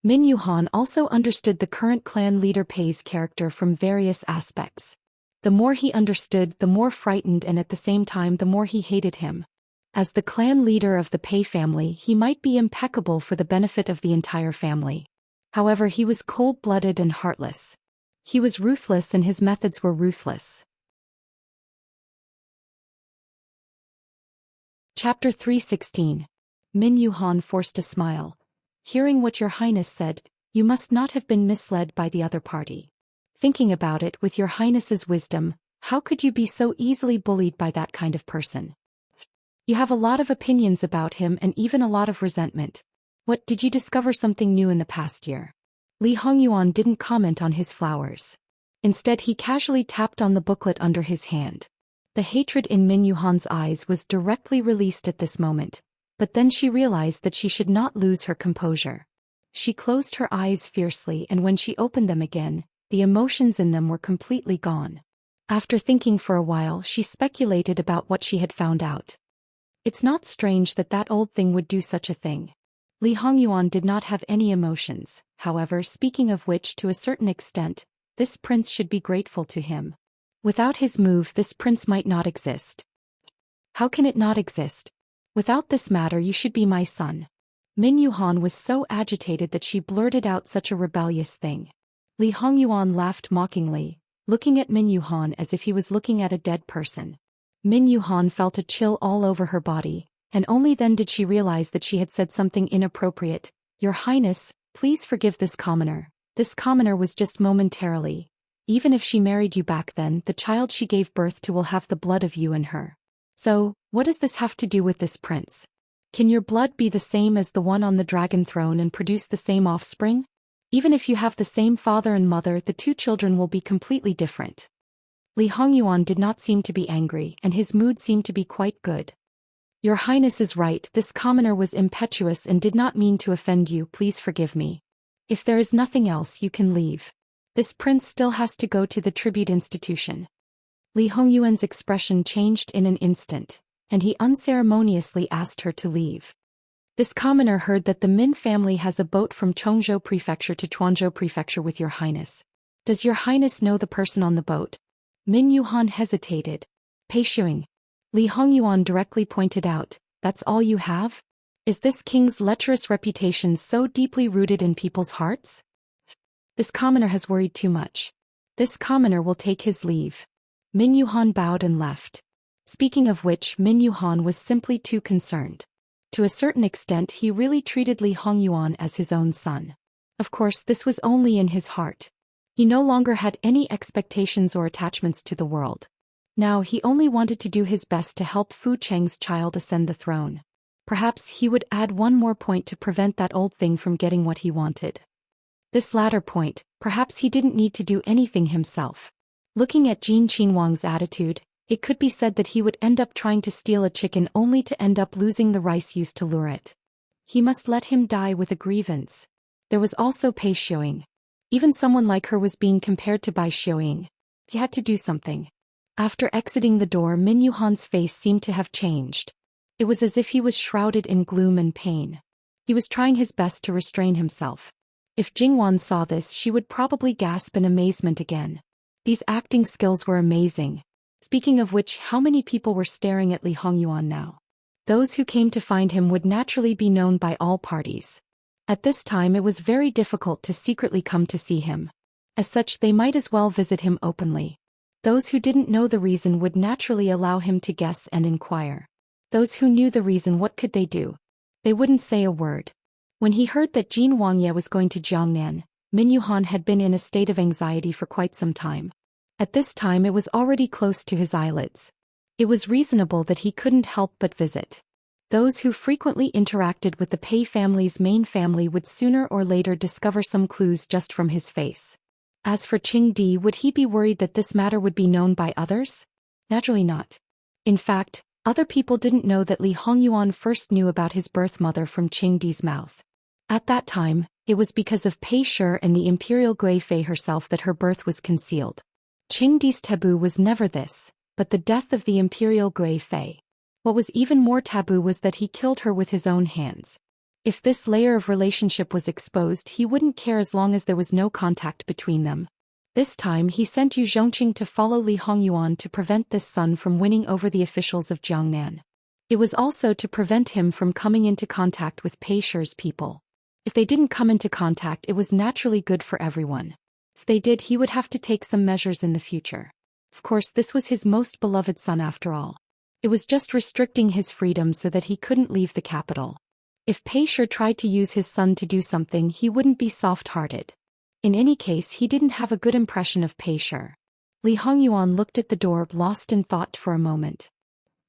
Min Yuhan also understood the current clan leader Pei's character from various aspects. The more he understood, the more frightened, and at the same time the more he hated him. As the clan leader of the Pei family, he might be impeccable for the benefit of the entire family. However, he was cold-blooded and heartless. He was ruthless and his methods were ruthless. Chapter 316. Min Yuhan forced a smile. Hearing what your highness said, you must not have been misled by the other party. Thinking about it, with your highness's wisdom, how could you be so easily bullied by that kind of person? You have a lot of opinions about him and even a lot of resentment. What, did you discover something new in the past year? Li Hongyuan didn't comment on his flowers. Instead, he casually tapped on the booklet under his hand. The hatred in Min Yuhan's eyes was directly released at this moment, but then she realized that she should not lose her composure. She closed her eyes fiercely, and when she opened them again, the emotions in them were completely gone. After thinking for a while, she speculated about what she had found out. It's not strange that that old thing would do such a thing. Li Hongyuan did not have any emotions, however, speaking of which, to a certain extent, this prince should be grateful to him. Without his move, this prince might not exist. How can it not exist? Without this matter, you should be my son. Min Yuhan was so agitated that she blurted out such a rebellious thing. Li Hongyuan laughed mockingly, looking at Min Yuhan as if he was looking at a dead person. Min Yuhan felt a chill all over her body, and only then did she realize that she had said something inappropriate. Your Highness, please forgive this commoner. This commoner was just momentarily. Even if she married you back then, the child she gave birth to will have the blood of you and her. So, what does this have to do with this prince? Can your blood be the same as the one on the dragon throne and produce the same offspring? Even if you have the same father and mother, the two children will be completely different. Li Hongyuan did not seem to be angry, and his mood seemed to be quite good. Your Highness is right, this commoner was impetuous and did not mean to offend you, please forgive me. If there is nothing else, you can leave. This prince still has to go to the tribute institution. Li Hongyuan's expression changed in an instant, and he unceremoniously asked her to leave. This commoner heard that the Min family has a boat from Chongzhou Prefecture to Chuanzhou Prefecture with your Highness. Does your Highness know the person on the boat? Min Yuhan hesitated. Pei Shuing. Li Hongyuan directly pointed out, that's all you have? Is this king's lecherous reputation so deeply rooted in people's hearts? This commoner has worried too much. This commoner will take his leave. Min Yuhan bowed and left. Speaking of which, Min Yuhan was simply too concerned. To a certain extent, he really treated Li Hongyuan as his own son. Of course, this was only in his heart. He no longer had any expectations or attachments to the world. Now he only wanted to do his best to help Fu Cheng's child ascend the throne. Perhaps he would add one more point to prevent that old thing from getting what he wanted. This latter point, perhaps he didn't need to do anything himself. Looking at Jin Qinhuang's attitude, it could be said that he would end up trying to steal a chicken only to end up losing the rice used to lure it. He must let him die with a grievance. There was also Pei Shuing. Even someone like her was being compared to Bai Shuing. He had to do something. After exiting the door, Min Yuhan's face seemed to have changed. It was as if he was shrouded in gloom and pain. He was trying his best to restrain himself. If Jingwan saw this, she would probably gasp in amazement again. These acting skills were amazing. Speaking of which, how many people were staring at Li Hongyuan now? Those who came to find him would naturally be known by all parties. At this time it was very difficult to secretly come to see him. As such, they might as well visit him openly. Those who didn't know the reason would naturally allow him to guess and inquire. Those who knew the reason, what could they do? They wouldn't say a word. When he heard that Jin Wangye was going to Jiangnan, Min Yuhan had been in a state of anxiety for quite some time. At this time it was already close to his eyelids. It was reasonable that he couldn't help but visit. Those who frequently interacted with the Pei family's main family would sooner or later discover some clues just from his face. As for Qing Di, would he be worried that this matter would be known by others? Naturally not. In fact, other people didn't know that Li Hongyuan first knew about his birth mother from Qing Di's mouth. At that time, it was because of Pei Shi and the imperial Gui Fei herself that her birth was concealed. Qing Di's taboo was never this, but the death of the imperial Gui Fei. What was even more taboo was that he killed her with his own hands. If this layer of relationship was exposed, he wouldn't care as long as there was no contact between them. This time he sent Yu Zhongqing to follow Li Hongyuan to prevent this son from winning over the officials of Jiangnan. It was also to prevent him from coming into contact with Pei Shi's people. If they didn't come into contact, it was naturally good for everyone. If they did, he would have to take some measures in the future. Of course, this was his most beloved son after all. It was just restricting his freedom so that he couldn't leave the capital. If Pei Shi tried to use his son to do something, he wouldn't be soft-hearted. In any case, he didn't have a good impression of Pei Shi. Li Hongyuan looked at the door, lost in thought for a moment.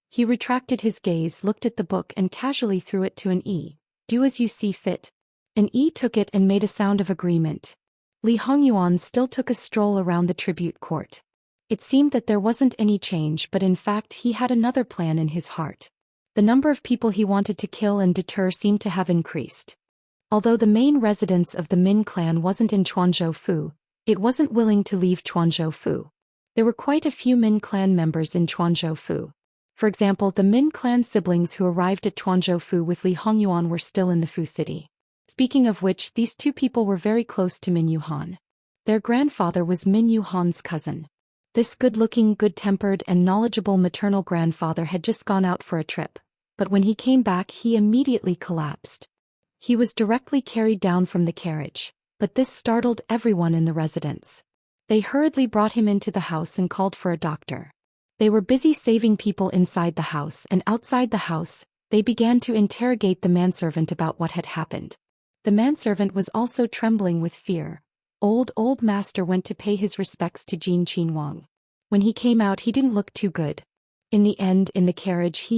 He retracted his gaze, looked at the book and casually threw it to an E. Do as you see fit. An E took it and made a sound of agreement. Li Hongyuan still took a stroll around the tribute court. It seemed that there wasn't any change, but in fact he had another plan in his heart. The number of people he wanted to kill and deter seemed to have increased. Although the main residence of the Min clan wasn't in Chuanzhou Fu, it wasn't willing to leave Chuanzhou Fu. There were quite a few Min clan members in Chuanzhou Fu. For example, the Min clan siblings who arrived at Chuanzhou Fu with Li Hongyuan were still in the Fu city. Speaking of which, these two people were very close to Min Yuhan. Their grandfather was Min Yuhan's cousin. This good-looking, good-tempered and knowledgeable maternal grandfather had just gone out for a trip, but when he came back he immediately collapsed. He was directly carried down from the carriage, but this startled everyone in the residence. They hurriedly brought him into the house and called for a doctor. They were busy saving people inside the house, and outside the house, they began to interrogate the manservant about what had happened. The manservant was also trembling with fear. old master went to pay his respects to Jin Qinhuang. When he came out he didn't look too good. In the end, in the carriage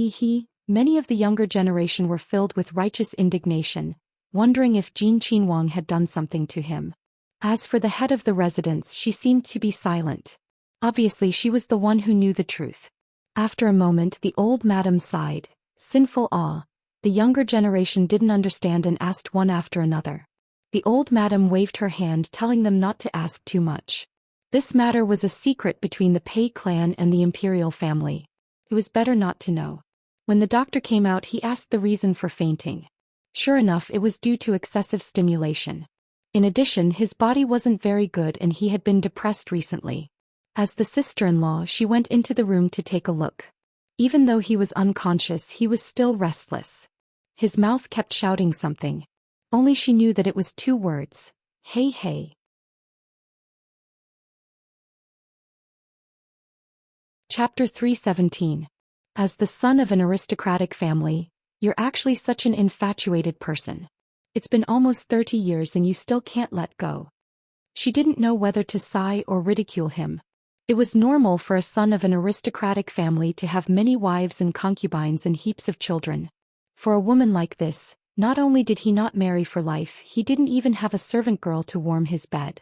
many of the younger generation were filled with righteous indignation, wondering if Jin Qinhuang had done something to him. As for the head of the residence, she seemed to be silent. Obviously she was the one who knew the truth. After a moment the old madam sighed. Sinful awe. The younger generation didn't understand and asked one after another. The old madam waved her hand, telling them not to ask too much. This matter was a secret between the Pei clan and the imperial family. It was better not to know. When the doctor came out he asked the reason for fainting. Sure enough, it was due to excessive stimulation. In addition, his body wasn't very good and he had been depressed recently. As the sister-in-law, she went into the room to take a look. Even though he was unconscious, he was still restless. His mouth kept shouting something. Only she knew that it was 2 words. Hey hey. Chapter 317. As the son of an aristocratic family, you're actually such an infatuated person. It's been almost 30 years and you still can't let go. She didn't know whether to sigh or ridicule him. It was normal for a son of an aristocratic family to have many wives and concubines and heaps of children. For a woman like this, not only did he not marry for life, he didn't even have a servant girl to warm his bed.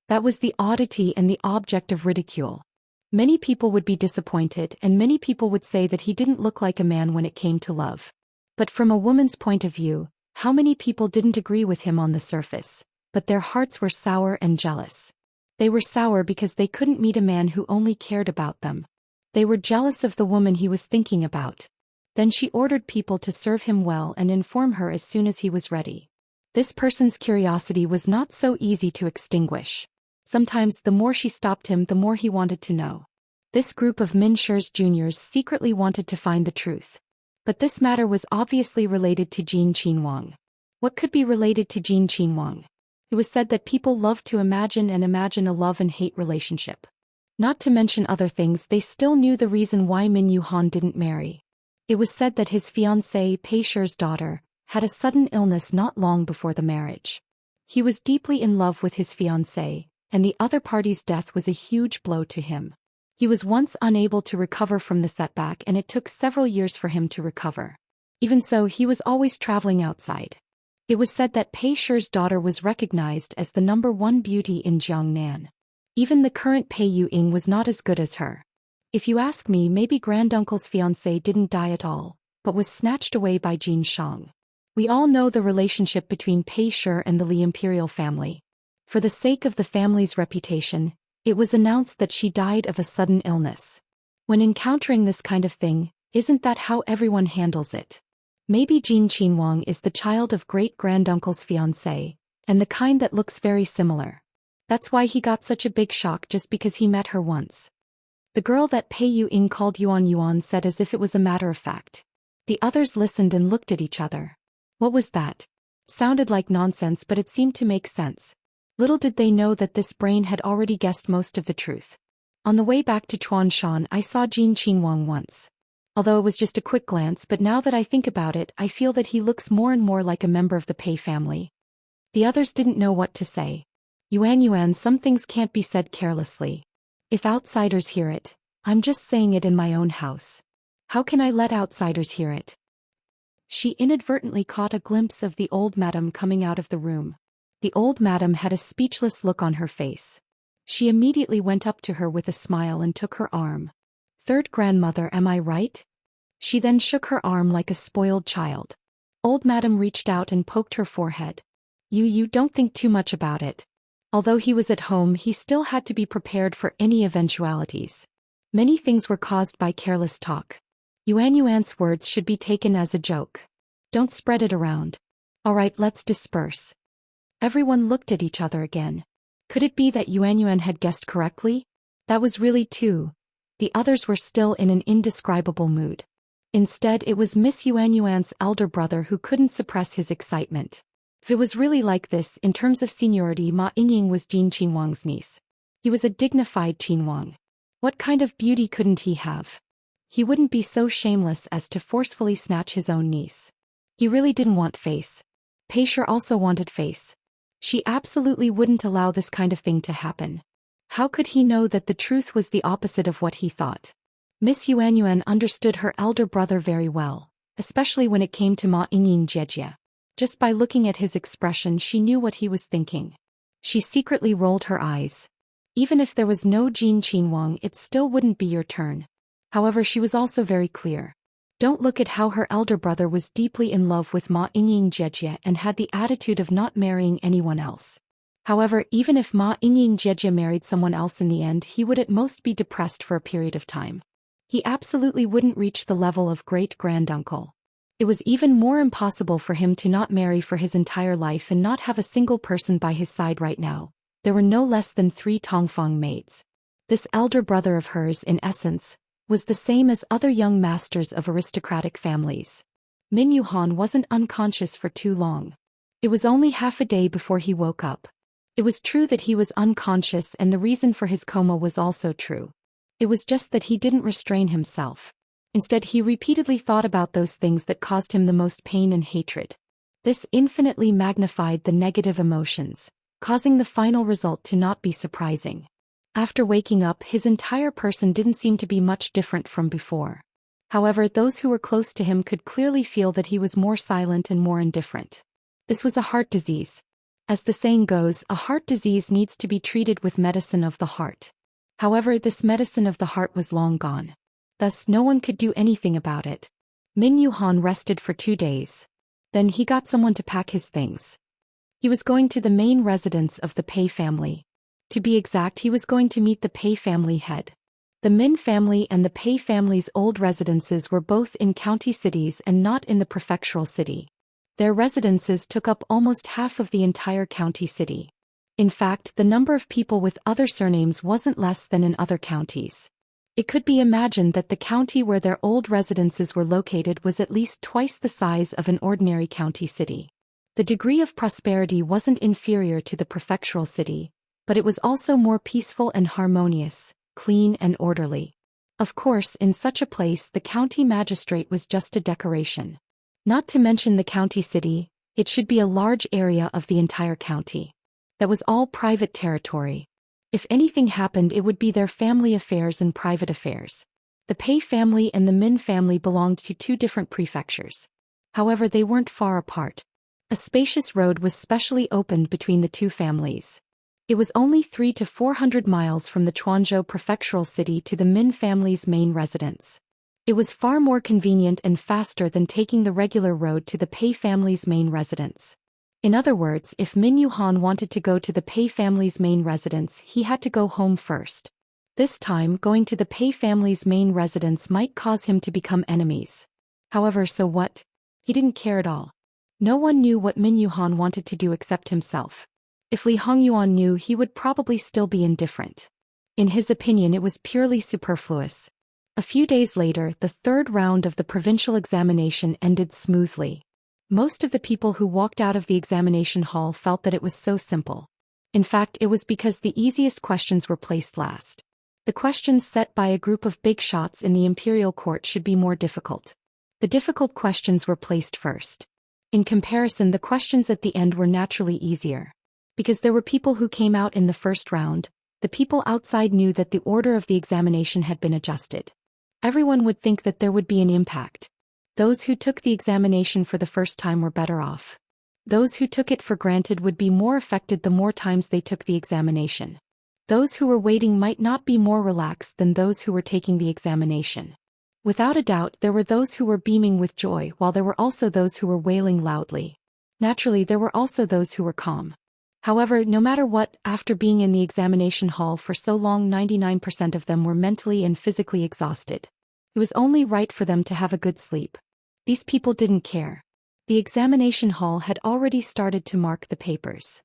That was the oddity and the object of ridicule. Many people would be disappointed and many people would say that he didn't look like a man when it came to love. But from a woman's point of view, how many people didn't agree with him on the surface, but their hearts were sour and jealous. They were sour because they couldn't meet a man who only cared about them. They were jealous of the woman he was thinking about. Then she ordered people to serve him well and inform her as soon as he was ready. This person's curiosity was not so easy to extinguish. Sometimes the more she stopped him, the more he wanted to know. This group of Minshers juniors secretly wanted to find the truth. But this matter was obviously related to Jin Qinhuang. What could be related to Jin Qinhuang? It was said that people love to imagine a love and hate relationship. Not to mention other things, they still knew the reason why Min Yuhan didn't marry. It was said that his fiancée Pei Shi's daughter had a sudden illness not long before the marriage. He was deeply in love with his fiancée, and the other party's death was a huge blow to him. He was once unable to recover from the setback and it took several years for him to recover. Even so, he was always traveling outside. It was said that Pei Shi's daughter was recognized as the #1 beauty in Jiangnan. Even the current Pei Yuying was not as good as her. If you ask me, maybe granduncle's fiancée didn't die at all, but was snatched away by Jin Shang. We all know the relationship between Pei Shi and the Li imperial family. For the sake of the family's reputation, it was announced that she died of a sudden illness. When encountering this kind of thing, isn't that how everyone handles it? Maybe Jin Qinhuang is the child of great-granduncle's fiancée, and the kind that looks very similar. That's why he got such a big shock just because he met her once. The girl that Pei Yuying called Yuan said as if it was a matter of fact. The others listened and looked at each other. What was that? Sounded like nonsense, but it seemed to make sense. Little did they know that this brain had already guessed most of the truth. On the way back to Chuanshan, I saw Jin Qinhuang once. Although it was just a quick glance, but now that I think about it, I feel that he looks more and more like a member of the Pei family. The others didn't know what to say. Yuan, some things can't be said carelessly. If outsiders hear it, I'm just saying it in my own house. How can I let outsiders hear it? She inadvertently caught a glimpse of the old madam coming out of the room. The old madam had a speechless look on her face. She immediately went up to her with a smile and took her arm. Third grandmother, am I right? She then shook her arm like a spoiled child. Old madam reached out and poked her forehead. You don't think too much about it. Although he was at home, he still had to be prepared for any eventualities. Many things were caused by careless talk. Yuan's words should be taken as a joke. Don't spread it around. Alright, let's disperse. Everyone looked at each other again. Could it be that Yuan had guessed correctly? That was really two. The others were still in an indescribable mood. Instead, it was Miss Yuan's elder brother who couldn't suppress his excitement. If it was really like this, in terms of seniority, Ma Yingying was Jin Qinhuang's niece. He was a dignified Qinhuang. What kind of beauty couldn't he have? He wouldn't be so shameless as to forcefully snatch his own niece. He really didn't want face. Pei Shi also wanted face. She absolutely wouldn't allow this kind of thing to happen. How could he know that the truth was the opposite of what he thought? Miss Yuanyuan understood her elder brother very well, especially when it came to Ma Yingying Jejie. Just by looking at his expression she knew what he was thinking. She secretly rolled her eyes. Even if there was no Jin Qinwang, it still wouldn't be your turn. However, she was also very clear. Don't look at how her elder brother was deeply in love with Ma Yingying Jejie and had the attitude of not marrying anyone else. However, even if Ma Yingying Jejie married someone else in the end, he would at most be depressed for a period of time. He absolutely wouldn't reach the level of great-granduncle. It was even more impossible for him to not marry for his entire life and not have a single person by his side right now. There were no less than 3 Tongfang maids. This elder brother of hers, in essence, was the same as other young masters of aristocratic families. Min Yuhan wasn't unconscious for too long. It was only half a day before he woke up. It was true that he was unconscious, and the reason for his coma was also true. It was just that he didn't restrain himself. Instead, he repeatedly thought about those things that caused him the most pain and hatred. This infinitely magnified the negative emotions, causing the final result to not be surprising. After waking up, his entire person didn't seem to be much different from before. However, those who were close to him could clearly feel that he was more silent and more indifferent. This was a heart disease. As the saying goes, a heart disease needs to be treated with medicine of the heart. However, this medicine of the heart was long gone. Thus, no one could do anything about it. Min Yuhan rested for 2 days. Then he got someone to pack his things. He was going to the main residence of the Pei family. To be exact, he was going to meet the Pei family head. The Min family and the Pei family's old residences were both in county cities and not in the prefectural city. Their residences took up almost half of the entire county city. In fact, the number of people with other surnames wasn't less than in other counties. It could be imagined that the county where their old residences were located was at least twice the size of an ordinary county city. The degree of prosperity wasn't inferior to the prefectural city, but it was also more peaceful and harmonious, clean and orderly. Of course, in such a place the county magistrate was just a decoration. Not to mention the county city, it should be a large area of the entire county. That was all private territory. If anything happened, it would be their family affairs and private affairs. The Pei family and the Min family belonged to 2 different prefectures. However, they weren't far apart. A spacious road was specially opened between the 2 families. It was only 300 to 400 miles from the Chuanzhou prefectural city to the Min family's main residence. It was far more convenient and faster than taking the regular road to the Pei family's main residence. In other words, if Min Yuhan wanted to go to the Pei family's main residence, he had to go home first. This time, going to the Pei family's main residence might cause him to become enemies. However, so what? He didn't care at all. No one knew what Min Yuhan wanted to do except himself. If Li Hongyuan knew, he would probably still be indifferent. In his opinion, it was purely superfluous. A few days later, the 3rd round of the provincial examination ended smoothly. Most of the people who walked out of the examination hall felt that it was so simple. In fact, it was because the easiest questions were placed last. The questions set by a group of big shots in the imperial court should be more difficult. The difficult questions were placed first. In comparison, the questions at the end were naturally easier. Because there were people who came out in the first round, the people outside knew that the order of the examination had been adjusted. Everyone would think that there would be an impact. Those who took the examination for the first time were better off. Those who took it for granted would be more affected the more times they took the examination. Those who were waiting might not be more relaxed than those who were taking the examination. Without a doubt, there were those who were beaming with joy, while there were also those who were wailing loudly. Naturally, there were also those who were calm. However, no matter what, after being in the examination hall for so long, 99% of them were mentally and physically exhausted. It was only right for them to have a good sleep. These people didn't care. The examination hall had already started to mark the papers.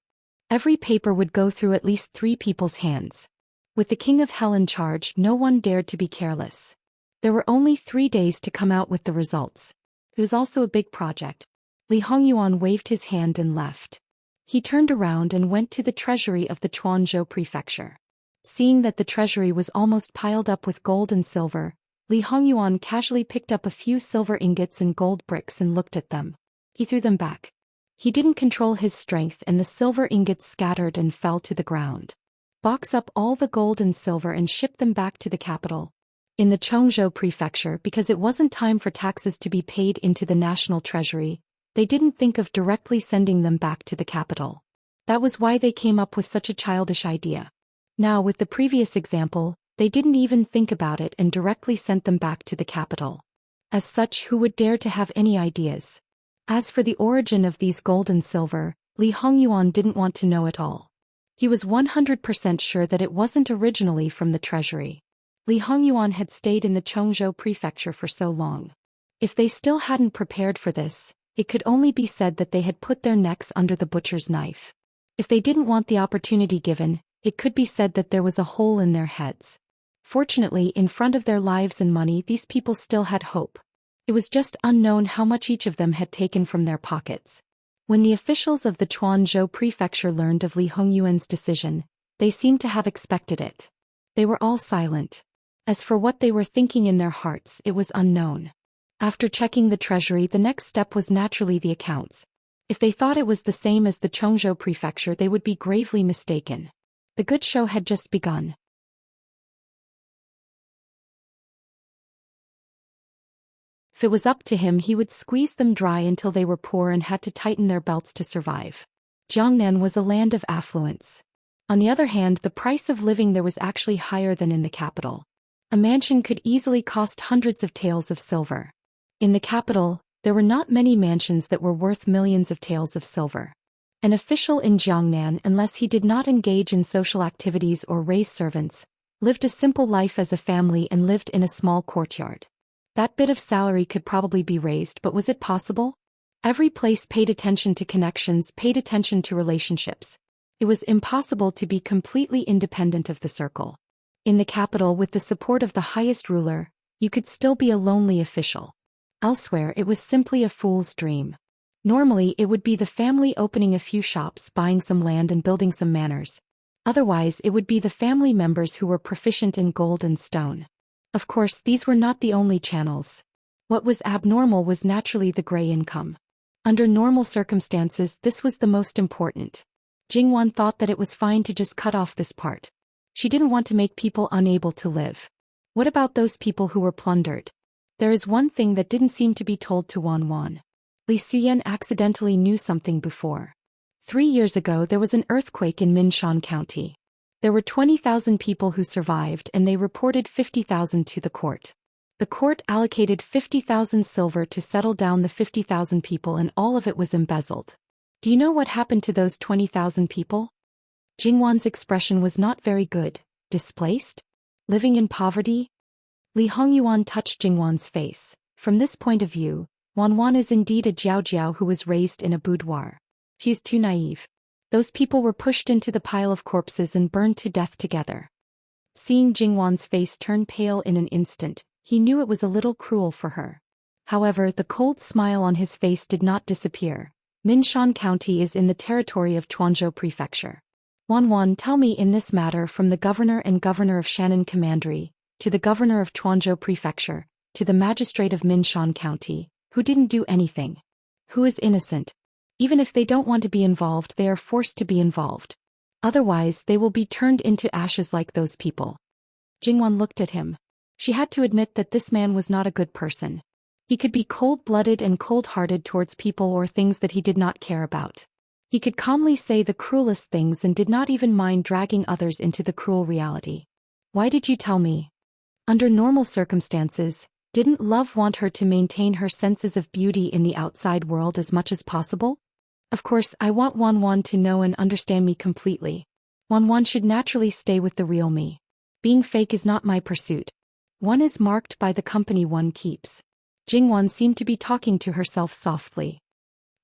Every paper would go through at least 3 people's hands. With the King of Hell in charge, no one dared to be careless. There were only 3 days to come out with the results. It was also a big project. Li Hongyuan waved his hand and left. He turned around and went to the treasury of the Chuanzhou prefecture. Seeing that the treasury was almost piled up with gold and silver, Li Hongyuan casually picked up a few silver ingots and gold bricks and looked at them. He threw them back. He didn't control his strength and the silver ingots scattered and fell to the ground. Box up all the gold and silver and ship them back to the capital. In the Chongzhou prefecture, because it wasn't time for taxes to be paid into the national treasury, they didn't think of directly sending them back to the capital. That was why they came up with such a childish idea. Now with the previous example, they didn't even think about it and directly sent them back to the capital. As such, who would dare to have any ideas? As for the origin of these gold and silver, Li Hongyuan didn't want to know at all. He was 100% sure that it wasn't originally from the treasury. Li Hongyuan had stayed in the Chongzhou prefecture for so long. If they still hadn't prepared for this, it could only be said that they had put their necks under the butcher's knife. If they didn't want the opportunity given, it could be said that there was a hole in their heads. Fortunately, in front of their lives and money, these people still had hope. It was just unknown how much each of them had taken from their pockets. When the officials of the Quanzhou prefecture learned of Li Hongyuan's decision, they seemed to have expected it. They were all silent. As for what they were thinking in their hearts, it was unknown. After checking the treasury, the next step was naturally the accounts. If they thought it was the same as the Chongzhou prefecture, they would be gravely mistaken. The good show had just begun. If it was up to him, he would squeeze them dry until they were poor and had to tighten their belts to survive. Jiangnan was a land of affluence. On the other hand, the price of living there was actually higher than in the capital. A mansion could easily cost hundreds of taels of silver. In the capital, there were not many mansions that were worth millions of taels of silver. An official in Jiangnan, unless he did not engage in social activities or raise servants, lived a simple life as a family and lived in a small courtyard. That bit of salary could probably be raised, but was it possible? Every place paid attention to connections, paid attention to relationships. It was impossible to be completely independent of the circle. In the capital, with the support of the highest ruler, you could still be a lonely official. Elsewhere, it was simply a fool's dream. Normally, it would be the family opening a few shops, buying some land and building some manors. Otherwise, it would be the family members who were proficient in gold and stone. Of course, these were not the only channels. What was abnormal was naturally the gray income. Under normal circumstances, this was the most important. Jingwan thought that it was fine to just cut off this part. She didn't want to make people unable to live. What about those people who were plundered? There is one thing that didn't seem to be told to Wanwan. Li Suyen accidentally knew something before. 3 years ago there was an earthquake in Minshan County. There were 20,000 people who survived and they reported 50,000 to the court. The court allocated 50,000 silver to settle down the 50,000 people and all of it was embezzled. Do you know what happened to those 20,000 people? Jingwan's expression was not very good. Displaced? Living in poverty? Li Hongyuan touched Jingwan's face. From this point of view, Wanwan is indeed a jiao who was raised in a boudoir. He is too naive. Those people were pushed into the pile of corpses and burned to death together. Seeing Jingwan's face turn pale in an instant, he knew it was a little cruel for her. However, the cold smile on his face did not disappear. Minshan County is in the territory of Quanzhou Prefecture. Wanwan, tell me in this matter, from the governor and governor of Shannon Commandery, to the governor of Quanzhou Prefecture, to the magistrate of Minshan County, who didn't do anything? Who is innocent? Even if they don't want to be involved, they are forced to be involved. Otherwise, they will be turned into ashes like those people. Jingwan looked at him. She had to admit that this man was not a good person. He could be cold-blooded and cold-hearted towards people or things that he did not care about. He could calmly say the cruelest things and did not even mind dragging others into the cruel reality. Why did you tell me? Under normal circumstances, didn't love want her to maintain her senses of beauty in the outside world as much as possible? Of course, I want Wanwan to know and understand me completely. Wanwan should naturally stay with the real me. Being fake is not my pursuit. One is marked by the company one keeps. Jingwan seemed to be talking to herself softly.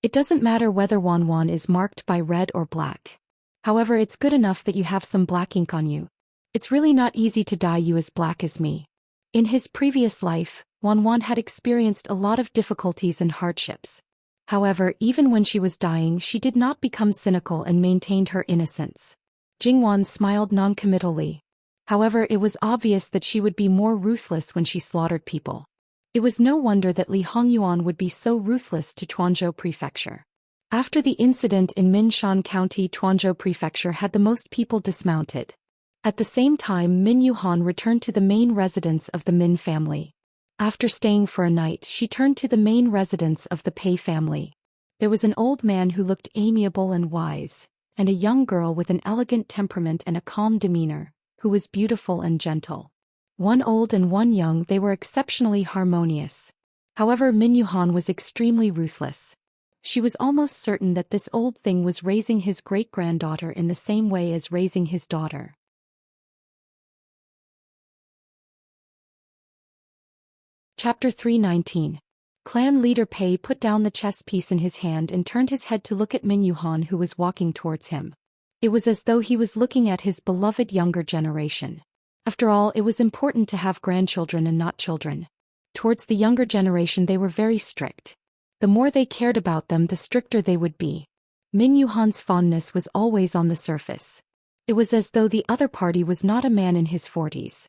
It doesn't matter whether Wanwan is marked by red or black. However, it's good enough that you have some black ink on you. It's really not easy to dye you as black as me. In his previous life, Wanwan had experienced a lot of difficulties and hardships. However, even when she was dying, she did not become cynical and maintained her innocence. Jingwan smiled noncommittally. However, it was obvious that she would be more ruthless when she slaughtered people. It was no wonder that Li Hongyuan would be so ruthless to Quanzhou Prefecture. After the incident in Minshan County, Tuanzhou Prefecture had the most people dismounted. At the same time, Min Yuhan returned to the main residence of the Min family. After staying for a night, she turned to the main residence of the Pei family. There was an old man who looked amiable and wise, and a young girl with an elegant temperament and a calm demeanor, who was beautiful and gentle. One old and one young, they were exceptionally harmonious. However, Min Yuhan was extremely ruthless. She was almost certain that this old thing was raising his great-granddaughter in the same way as raising his daughter. Chapter 319. Clan leader Pei put down the chess piece in his hand and turned his head to look at Min Yuhan, who was walking towards him. It was as though he was looking at his beloved younger generation. After all, it was important to have grandchildren and not children. Towards the younger generation they were very strict. The more they cared about them, the stricter they would be. Min Yuhan's fondness was always on the surface. It was as though the other party was not a man in his 40s.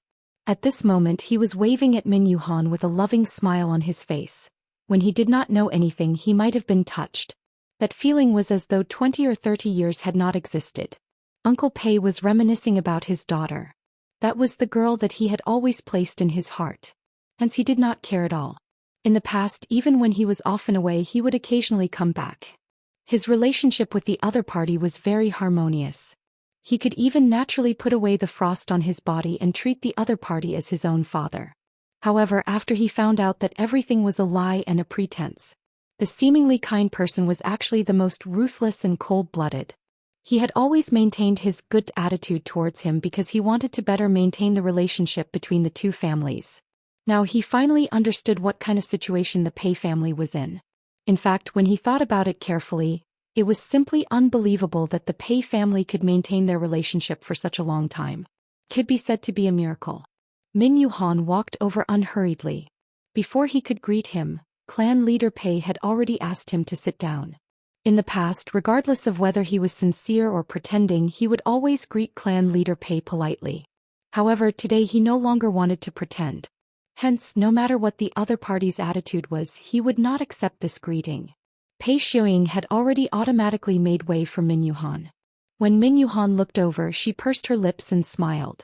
At this moment he was waving at Min Yuhan with a loving smile on his face. When he did not know anything, he might have been touched. That feeling was as though 20 or 30 years had not existed. Uncle Pei was reminiscing about his daughter. That was the girl that he had always placed in his heart. Hence he did not care at all. In the past, even when he was often away, he would occasionally come back. His relationship with the other party was very harmonious. He could even naturally put away the frost on his body and treat the other party as his own father. However, after he found out that everything was a lie and a pretense, the seemingly kind person was actually the most ruthless and cold-blooded. He had always maintained his good attitude towards him because he wanted to better maintain the relationship between the two families. Now he finally understood what kind of situation the Pei family was in. In fact, when he thought about it carefully, it was simply unbelievable that the Pei family could maintain their relationship for such a long time. Could be said to be a miracle. Min Yuhan walked over unhurriedly. Before he could greet him, clan leader Pei had already asked him to sit down. In the past, regardless of whether he was sincere or pretending, he would always greet clan leader Pei politely. However, today he no longer wanted to pretend. Hence, no matter what the other party's attitude was, he would not accept this greeting. Pei Xiuying had already automatically made way for Min Yuhan. When Min Yuhan looked over, she pursed her lips and smiled.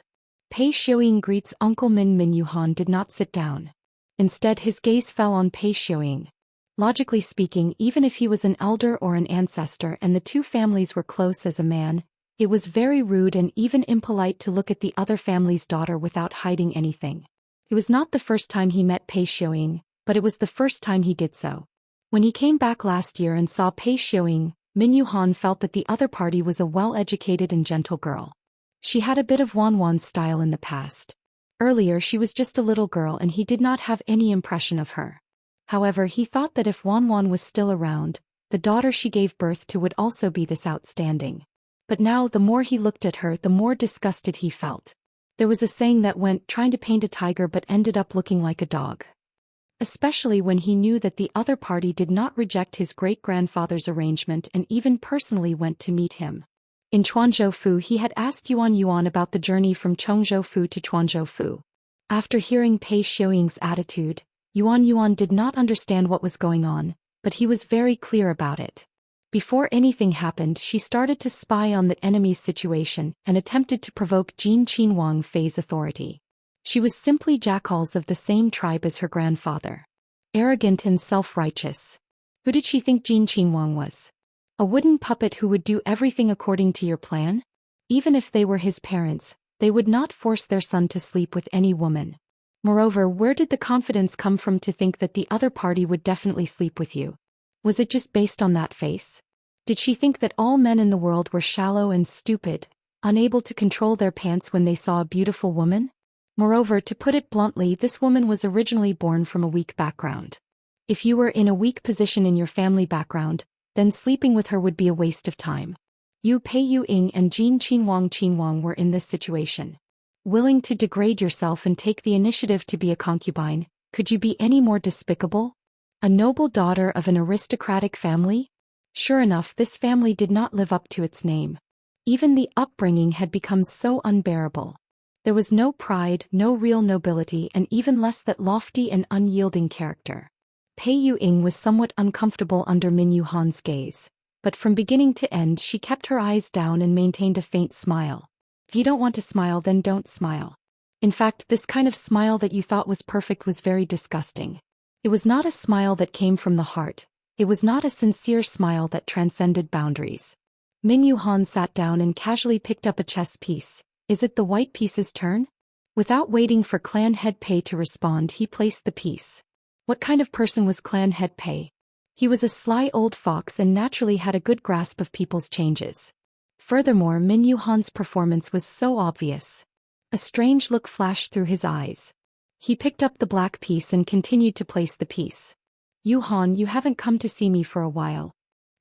Pei Xiuying greets Uncle Min. Min Yuhan did not sit down. Instead, his gaze fell on Pei Xiuying. Logically speaking, even if he was an elder or an ancestor and the two families were close as a man, it was very rude and even impolite to look at the other family's daughter without hiding anything. It was not the first time he met Pei Xiuying, but it was the first time he did so. When he came back last year and saw Pei Xiuying, Min Yuhan felt that the other party was a well-educated and gentle girl. She had a bit of Wanwan's style in the past. Earlier she was just a little girl and he did not have any impression of her. However, he thought that if Wanwan was still around, the daughter she gave birth to would also be this outstanding. But now the more he looked at her, the more disgusted he felt. There was a saying that went, trying to paint a tiger but ended up looking like a dog. Especially when he knew that the other party did not reject his great-grandfather's arrangement and even personally went to meet him. In Chuanzhou he had asked Yuan about the journey from Chongzhou to Chuanzhou. After hearing Pei Xiuying's attitude, Yuan did not understand what was going on, but he was very clear about it. Before anything happened, she started to spy on the enemy's situation and attempted to provoke Jin Qinhuang Fei's authority. She was simply jackals of the same tribe as her grandfather. Arrogant and self-righteous. Who did she think Jin Qinhuang was? A wooden puppet who would do everything according to your plan? Even if they were his parents, they would not force their son to sleep with any woman. Moreover, where did the confidence come from to think that the other party would definitely sleep with you? Was it just based on that face? Did she think that all men in the world were shallow and stupid, unable to control their pants when they saw a beautiful woman? Moreover, to put it bluntly, this woman was originally born from a weak background. If you were in a weak position in your family background, then sleeping with her would be a waste of time. Pei Xiuying and Jin Qinhuang were in this situation. Willing to degrade yourself and take the initiative to be a concubine, could you be any more despicable? A noble daughter of an aristocratic family? Sure enough, this family did not live up to its name. Even the upbringing had become so unbearable. There was no pride, no real nobility, and even less that lofty and unyielding character. Pei Xiuying was somewhat uncomfortable under Min Yuhan's gaze. but from beginning to end she kept her eyes down and maintained a faint smile. If you don't want to smile, then don't smile. In fact, this kind of smile that you thought was perfect was very disgusting. It was not a smile that came from the heart. It was not a sincere smile that transcended boundaries. Min Yu-han sat down and casually picked up a chess piece. Is it the white piece's turn? Without waiting for Clan Head Pei to respond, he placed the piece. What kind of person was Clan Head Pei? He was a sly old fox and naturally had a good grasp of people's changes. Furthermore, Min Yu-han's performance was so obvious. A strange look flashed through his eyes. He picked up the black piece and continued to place the piece. Yu-han, you haven't come to see me for a while.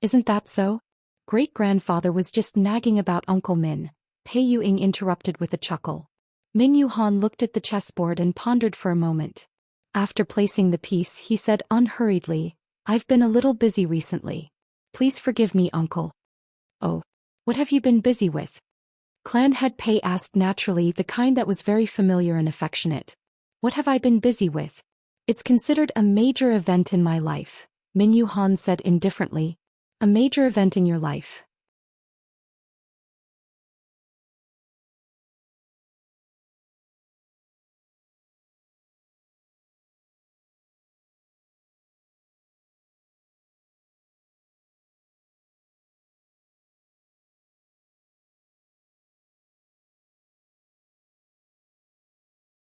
Isn't that so? Great-grandfather was just nagging about Uncle Min. Pei Yu-ing interrupted with a chuckle. Min Yu-han looked at the chessboard and pondered for a moment. After placing the piece, he said unhurriedly, I've been a little busy recently. Please forgive me, uncle. Oh. What have you been busy with? Clan Head Pei asked naturally, the kind that was very familiar and affectionate. What have I been busy with? It's considered a major event in my life, Min Yu-han said indifferently. A major event in your life.